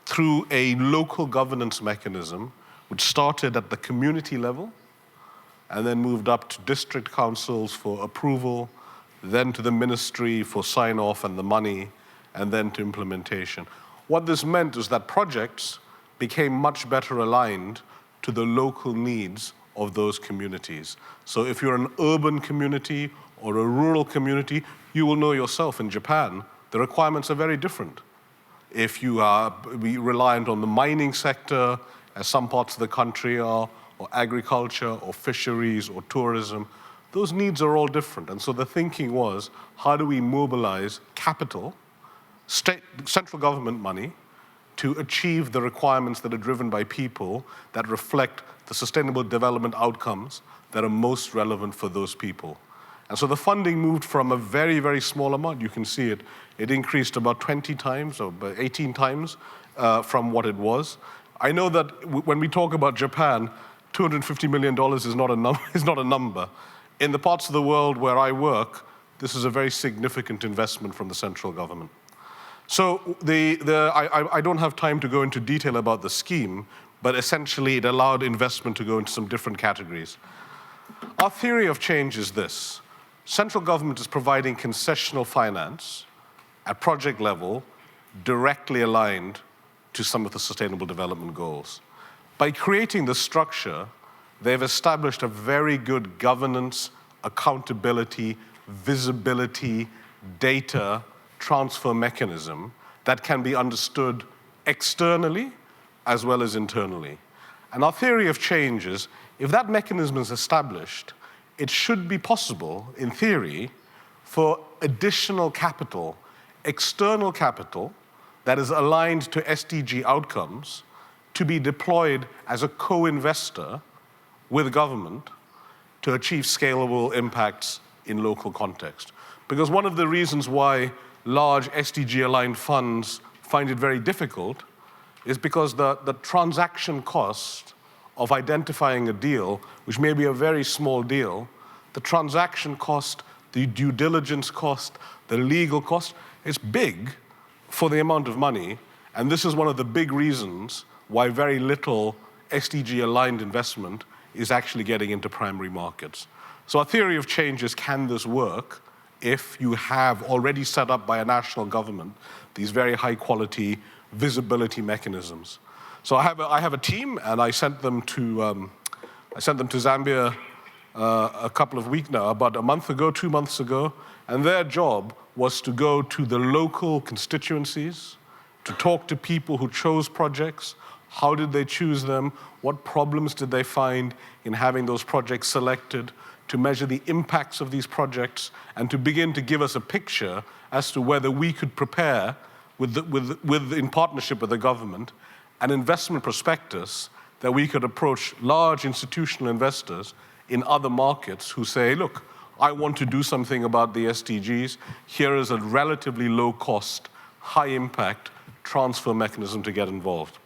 through a local governance mechanism which started at the community level and then moved up to district councils for approval, then to the ministry for sign-off and the money, and then to implementation. What this meant is that projects became much better aligned to the local needs of those communities. So if you're an urban community or a rural community, you will know yourself in Japan, the requirements are very different. If you are reliant on the mining sector, as some parts of the country are, or agriculture, or fisheries, or tourism, those needs are all different. And so the thinking was, how do we mobilize capital, central government money, to achieve the requirements that are driven by people that reflect the sustainable development outcomes that are most relevant for those people. And so the funding moved from a very, very small amount. You can see it. It increased about 20 times or 18 times from what it was. I know that when we talk about Japan, $250 million is not a number. In the parts of the world where I work, this is a very significant investment from the central government. So I don't have time to go into detail about the scheme, but essentially it allowed investment to go into some different categories. Our theory of change is this. Central government is providing concessional finance at project level directly aligned to some of the sustainable development goals. By creating this structure, they've established a very good governance, accountability, visibility, data transfer mechanism that can be understood externally as well as internally. And our theory of change is, if that mechanism is established, it should be possible, in theory, for additional capital, external capital, that is aligned to SDG outcomes, to be deployed as a co-investor with government to achieve scalable impacts in local context. Because one of the reasons why large SDG-aligned funds find it very difficult is because the transaction cost of identifying a deal, which may be a very small deal, the transaction cost, the due diligence cost, the legal cost, is big for the amount of money, and this is one of the big reasons why very little SDG-aligned investment is actually getting into primary markets. So our theory of change is, can this work if you have already set up by a national government these very high-quality visibility mechanisms? So I have a team, and I sent them to Zambia a couple of weeks now, about a month ago, 2 months ago, and their job was to go to the local constituencies, to talk to people who chose projects. How did they choose them? What problems did they find in having those projects selected? To measure the impacts of these projects and to begin to give us a picture as to whether we could prepare, in partnership with the government, an investment prospectus that we could approach large institutional investors in other markets who say, look, I want to do something about the SDGs. Here is a relatively low cost, high impact transfer mechanism to get involved.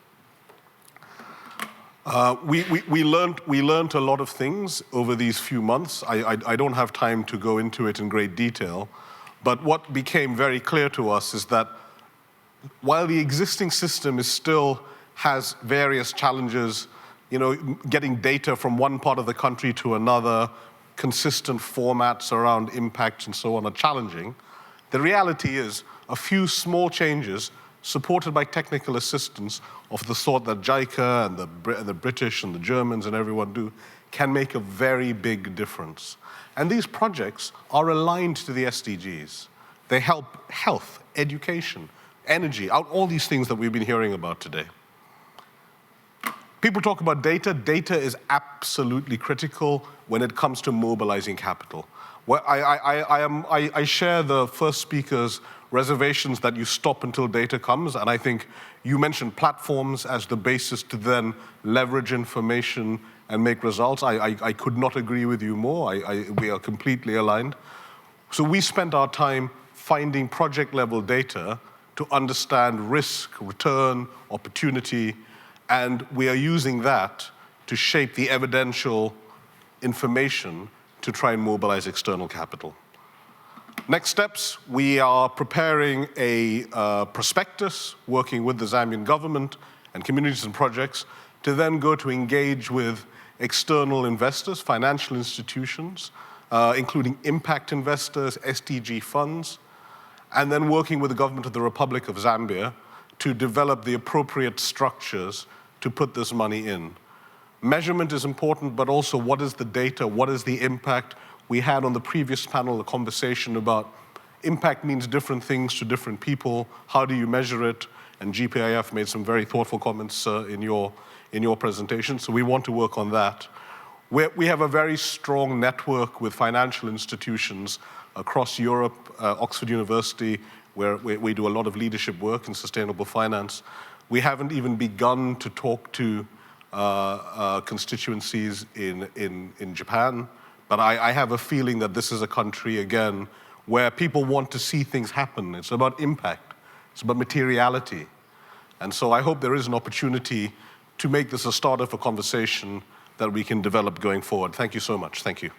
We learned a lot of things over these few months. I don't have time to go into it in great detail, but what became very clear to us is that while the existing system still has various challenges, getting data from one part of the country to another, consistent formats around impact and so on are challenging, the reality is a few small changes supported by technical assistance of the sort that JICA and the British and the Germans and everyone do can make a very big difference. And these projects are aligned to the SDGs. They help health, education, energy, all these things that we've been hearing about today. People talk about data. Data is absolutely critical when it comes to mobilizing capital. Well, I share the first speaker's reservations that you stop until data comes, and I think you mentioned platforms as the basis to then leverage information and make results. I could not agree with you more. We are completely aligned. So we spent our time finding project-level data to understand risk, return, opportunity, and we are using that to shape the evidential information to try and mobilize external capital. Next steps, we are preparing a prospectus, working with the Zambian government and communities and projects, to then go to engage with external investors, financial institutions, including impact investors, SDG funds, and then working with the government of the Republic of Zambia to develop the appropriate structures to put this money in. Measurement is important, but also what is the data, what is the impact? We had on the previous panel a conversation about impact means different things to different people. How do you measure it? And GPIF made some very thoughtful comments in your presentation, so we want to work on that. We have a very strong network with financial institutions across Europe, Oxford University, where we do a lot of leadership work in sustainable finance. We haven't even begun to talk to constituencies in Japan, but I have a feeling that this is a country, again, where people want to see things happen. It's about impact. It's about materiality. And so I hope there is an opportunity to make this a start of a conversation that we can develop going forward. Thank you so much. Thank you.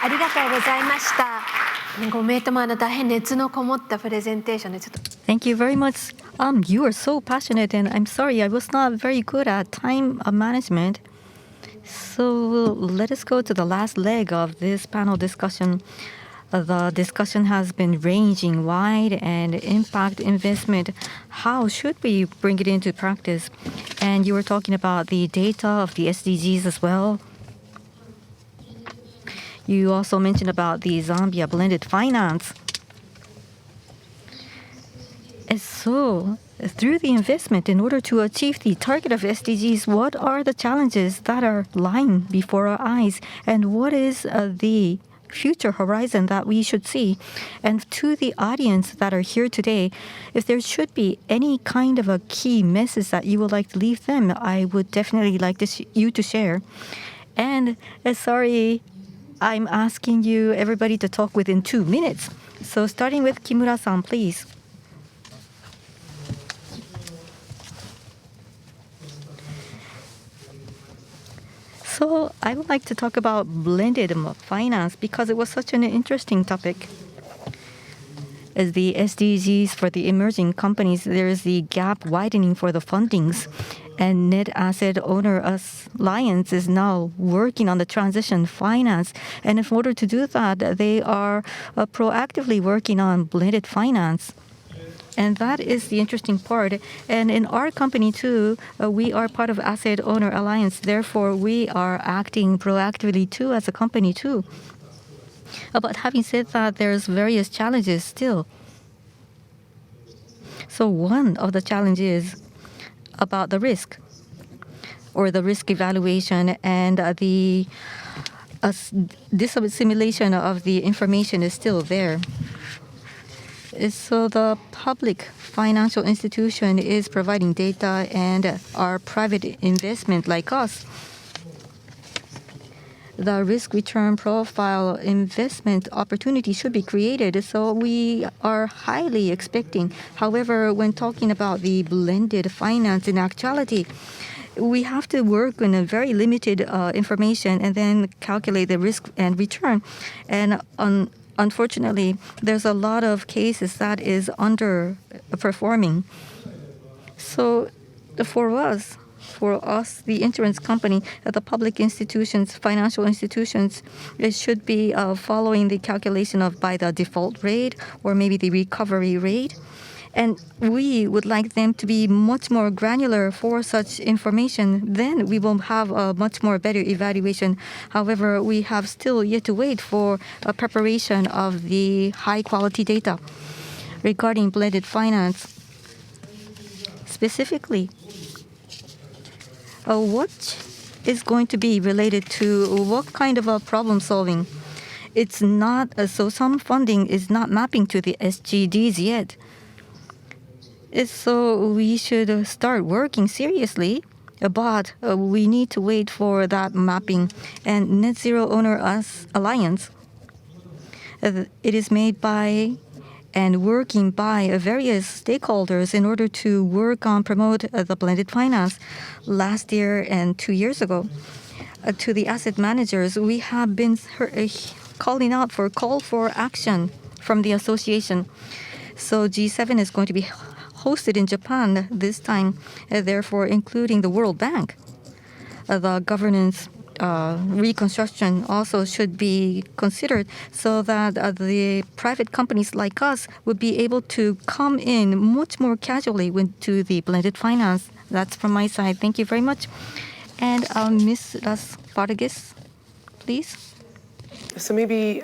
ありがとうございました。ご名答大変熱のこもったプレゼンテーションでちょっと。Thank you very much. You are so passionate, and I'm sorry I was not very good at time management. So let us go to the last leg of this panel discussion. The discussion has been ranging wide, and impact investment, how should we bring it into practice? And you were talking about the data of the SDGs as well. You also mentioned about the Zambia blended finance. And so, through the investment, in order to achieve the target of SDGs, what are the challenges that are lying before our eyes? And what is the future horizon that we should see? And to the audience that are here today, if there should be any kind of a key message that you would like to leave them, I would definitely like you to share. And sorry, I'm asking you, everybody, to talk within 2 minutes. So starting with Kimura-san, please. So I would like to talk about blended finance because it was such an interesting topic. As the SDGs for the emerging companies, there is the gap widening for the fundings. And Net Asset Owner Alliance is now working on the transition finance. And in order to do that, they are proactively working on blended finance. And that is the interesting part. And in our company, too, we are part of Asset Owner Alliance. Therefore, we are acting proactively, too, as a company, too. But having said that, there's various challenges still. So one of the challenges about the risk, or the risk evaluation, and the dissimulation of the information is still there. So the public financial institution is providing data, and our private investment like us, the risk-return profile investment opportunity should be created. So we are highly expecting. However, when talking about the blended finance in actuality, we have to work on a very limited information and then calculate the risk and return. And unfortunately, there's a lot of cases that is underperforming. So for us, the insurance company, the public institutions, financial institutions, it should be following the calculation of by the default rate or maybe the recovery rate. And we would like them to be much more granular for such information. Then we will have a much more better evaluation. However, we have still yet to wait for a preparation of the high quality data regarding blended finance. Specifically, what is going to be related to what kind of a problem solving? It's not, so some funding is not mapping to the SDGs yet. So we should start working seriously, but we need to wait for that mapping. And Net Zero Owner Alliance, it is made by and working by various stakeholders in order to work on promote the blended finance. Last year and 2 years ago, to the asset managers, we have been calling out for call for action from the association. So G7 is going to be hosted in Japan this time, therefore including the World Bank. The governance reconstruction also should be considered so that the private companies like us would be able to come in much more casually to the blended finance. That's from my side. Thank you very much. And Ms. Las Vargas, please. So maybe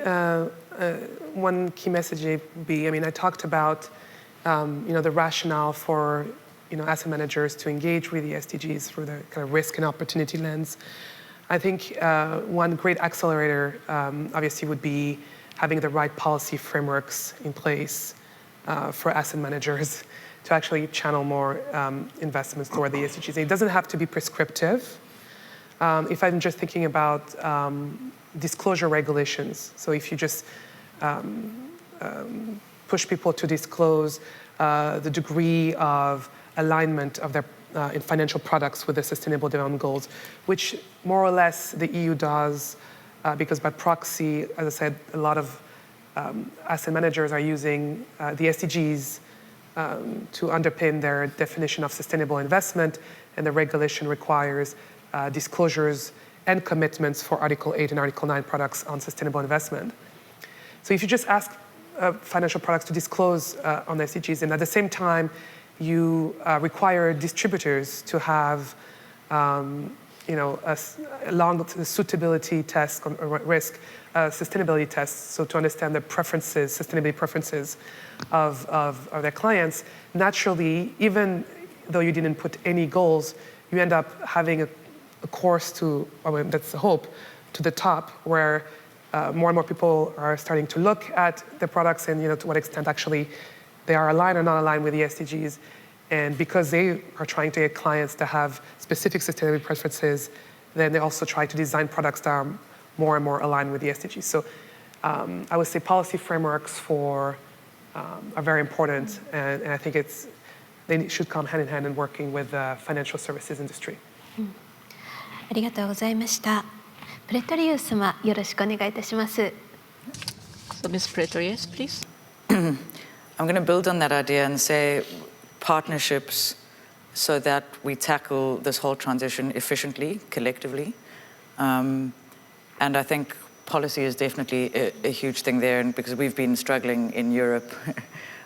one key message would be, I talked about the rationale for asset managers to engage with the SDGs through the kind of risk and opportunity lens. I think one great accelerator obviously would be having the right policy frameworks in place for asset managers to actually channel more investments toward the SDGs. It doesn't have to be prescriptive. If I'm just thinking about disclosure regulations, so if you just push people to disclose the degree of alignment of their in financial products with the Sustainable Development Goals, which more or less the EU does, because by proxy, as I said, a lot of asset managers are using the SDGs to underpin their definition of sustainable investment, and the regulation requires disclosures and commitments for Article 8 and Article 9 products on sustainable investment. So if you just ask financial products to disclose on SDGs, and at the same time, you require distributors to have, a long suitability test on risk, sustainability tests, so to understand the preferences, sustainability preferences of their clients. Naturally, even though you didn't put any goals, you end up having a course to, that's the hope, to the top, where more and more people are starting to look at the products and to what extent actually they are aligned or not aligned with the SDGs. And because they are trying to get clients to have specific sustainability preferences, then they also try to design products that are more and more aligned with the SDGs. So I would say policy frameworks are very important, and I think they should come hand in hand in working with the financial services industry. ありがとうございました。プレトリウス様、よろしくお願いいたします。So Ms. Pretorius, please. I'm going to build on that idea and say partnerships so that we tackle this whole transition efficiently, collectively. And I think policy is definitely a huge thing there, and because we've been struggling in Europe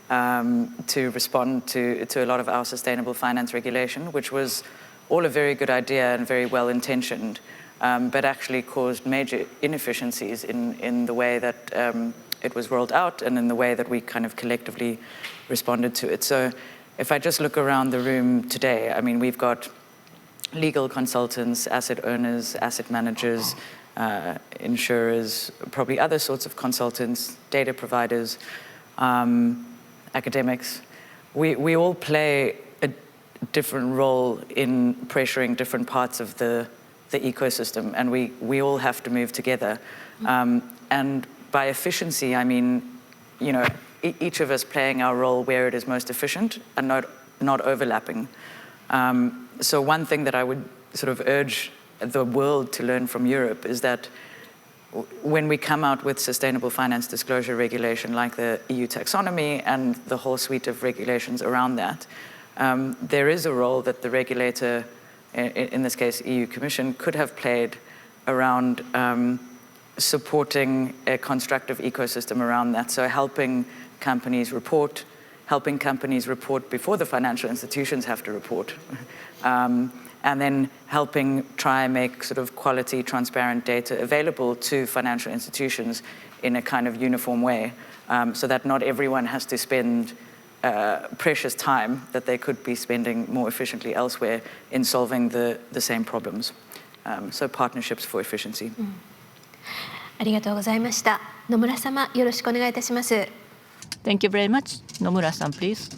to respond to a lot of our sustainable finance regulation, which was all a very good idea and very well intentioned, but actually caused major inefficiencies in the way that it was rolled out and in the way that we kind of collectively responded to it. So if I just look around the room today, I mean, we've got legal consultants, asset owners, asset managers, insurers, probably other sorts of consultants, data providers, academics. We all play a different role in pressuring different parts of the the ecosystem, and we all have to move together. And by efficiency, I mean, each of us playing our role where it is most efficient and not overlapping. So one thing that I would sort of urge the world to learn from Europe is that when we come out with sustainable finance disclosure regulation like the EU taxonomy and the whole suite of regulations around that, there is a role that the regulator, in this case EU Commission, could have played around supporting a constructive ecosystem around that. So helping companies report before the financial institutions have to report. And then helping try and make sort of quality, transparent data available to financial institutions in a kind of uniform way, so that not everyone has to spend precious time that they could be spending more efficiently elsewhere in solving the same problems. So partnerships for efficiency. ありがとうございました。野村様、よろしくお願いいたします。Thank you very much. Nomura-san, please.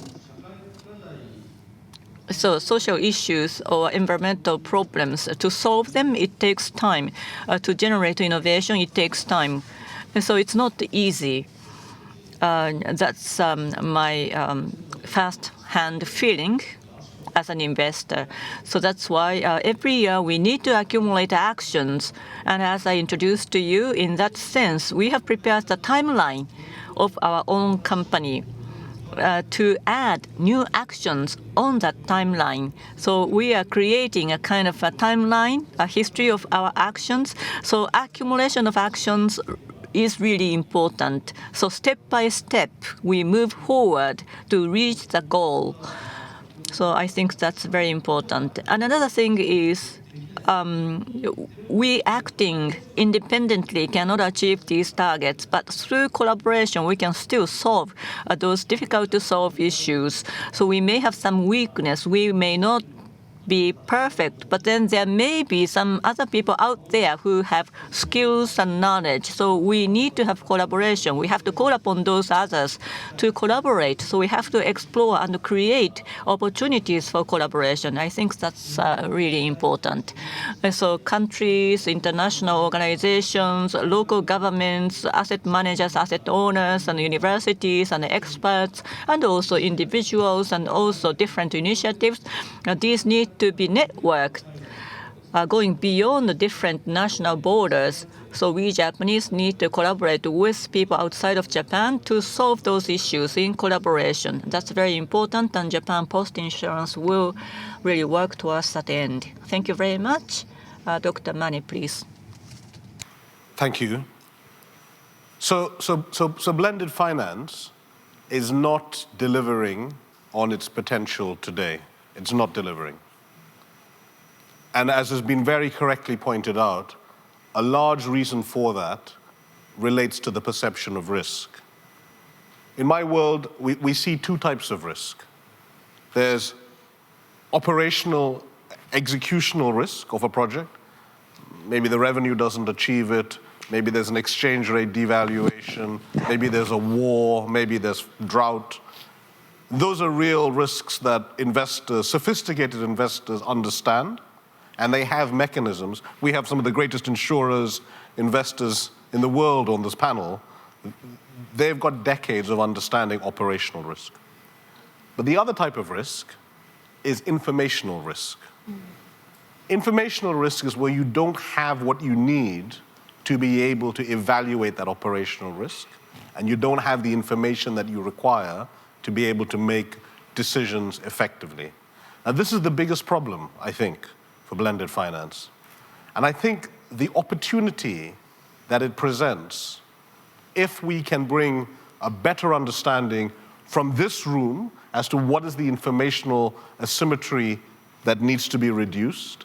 So social issues or environmental problems, to solve them, it takes time. To generate innovation, it takes time. And so it's not easy. That's my first-hand feeling as an investor. So that's why every year we need to accumulate actions. And as I introduced to you, in that sense, we have prepared the timeline of our own company to add new actions on that timeline. So we are creating a kind of a timeline, a history of our actions. So accumulation of actions is really important. So step by step, we move forward to reach the goal. So I think that's very important. And another thing is we acting independently cannot achieve these targets, but through collaboration we can still solve those difficult to solve issues. So we may have some weakness, we may not be perfect, but then there may be some other people out there who have skills and knowledge. So we need to have collaboration. We have to call upon those others to collaborate. So we have to explore and create opportunities for collaboration. I think that's really important. So countries, international organizations, local governments, asset managers, asset owners, and universities and experts, and also individuals, and also different initiatives. These need to be networked, going beyond the different national borders. So we Japanese need to collaborate with people outside of Japan to solve those issues in collaboration. That's very important, and Japan Post Insurance will really work towards that end. Thank you very much. Dr. Mani, please. Thank you. So blended finance is not delivering on its potential today. It's not delivering. And as has been very correctly pointed out, a large reason for that relates to the perception of risk. In my world, we see two types of risk. There's operational, executional risk of a project. Maybe the revenue doesn't achieve it. Maybe there's an exchange rate devaluation. Maybe there's a war. Maybe there's drought. Those are real risks that investors, sophisticated investors, understand. And they have mechanisms. We have some of the greatest insurers, investors in the world on this panel. They've got decades of understanding operational risk. But the other type of risk is informational risk. Informational risk is where you don't have what you need to be able to evaluate that operational risk, and you don't have the information that you require to be able to make decisions effectively. Now, this is the biggest problem, I think, for blended finance. And I think the opportunity that it presents, if we can bring a better understanding from this room as to what is the informational asymmetry that needs to be reduced,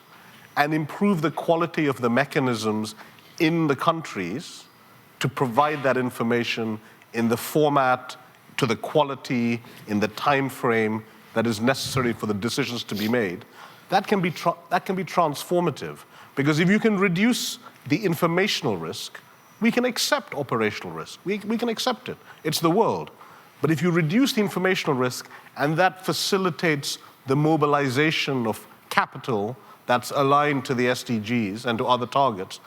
and improve the quality of the mechanisms in the countries to provide that information in the format, to the quality, in the time frame that is necessary for the decisions to be made, that can be transformative. Because if you can reduce the informational risk, we can accept operational risk. We can accept it. It's the world. But if you reduce the informational risk, and that facilitates the mobilization of capital that's aligned to the SDGs and to other targets,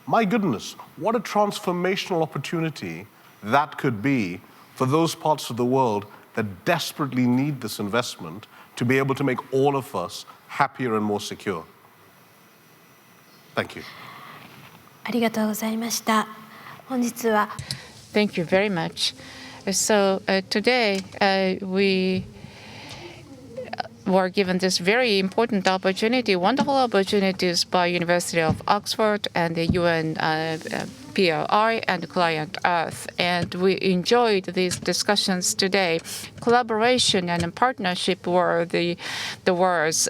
my goodness, what a transformational opportunity that could be for those parts of the world that desperately need this investment to be able to make all of us happier and more secure. Thank you. ありがとうございました。本日は Thank you very much. So today we were given this very important opportunity, wonderful opportunities by University of Oxford and the UN PRI and Client Earth. And we enjoyed these discussions today. Collaboration and partnership were the words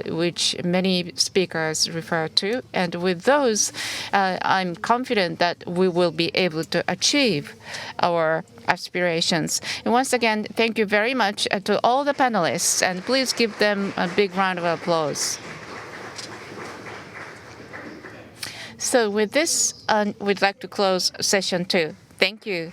which many speakers refer to. And with those, I'm confident that we will be able to achieve our aspirations. And once again, thank you very much to all the panelists, and please give them a big round of applause. So with this, we'd like to close session 2. Thank you.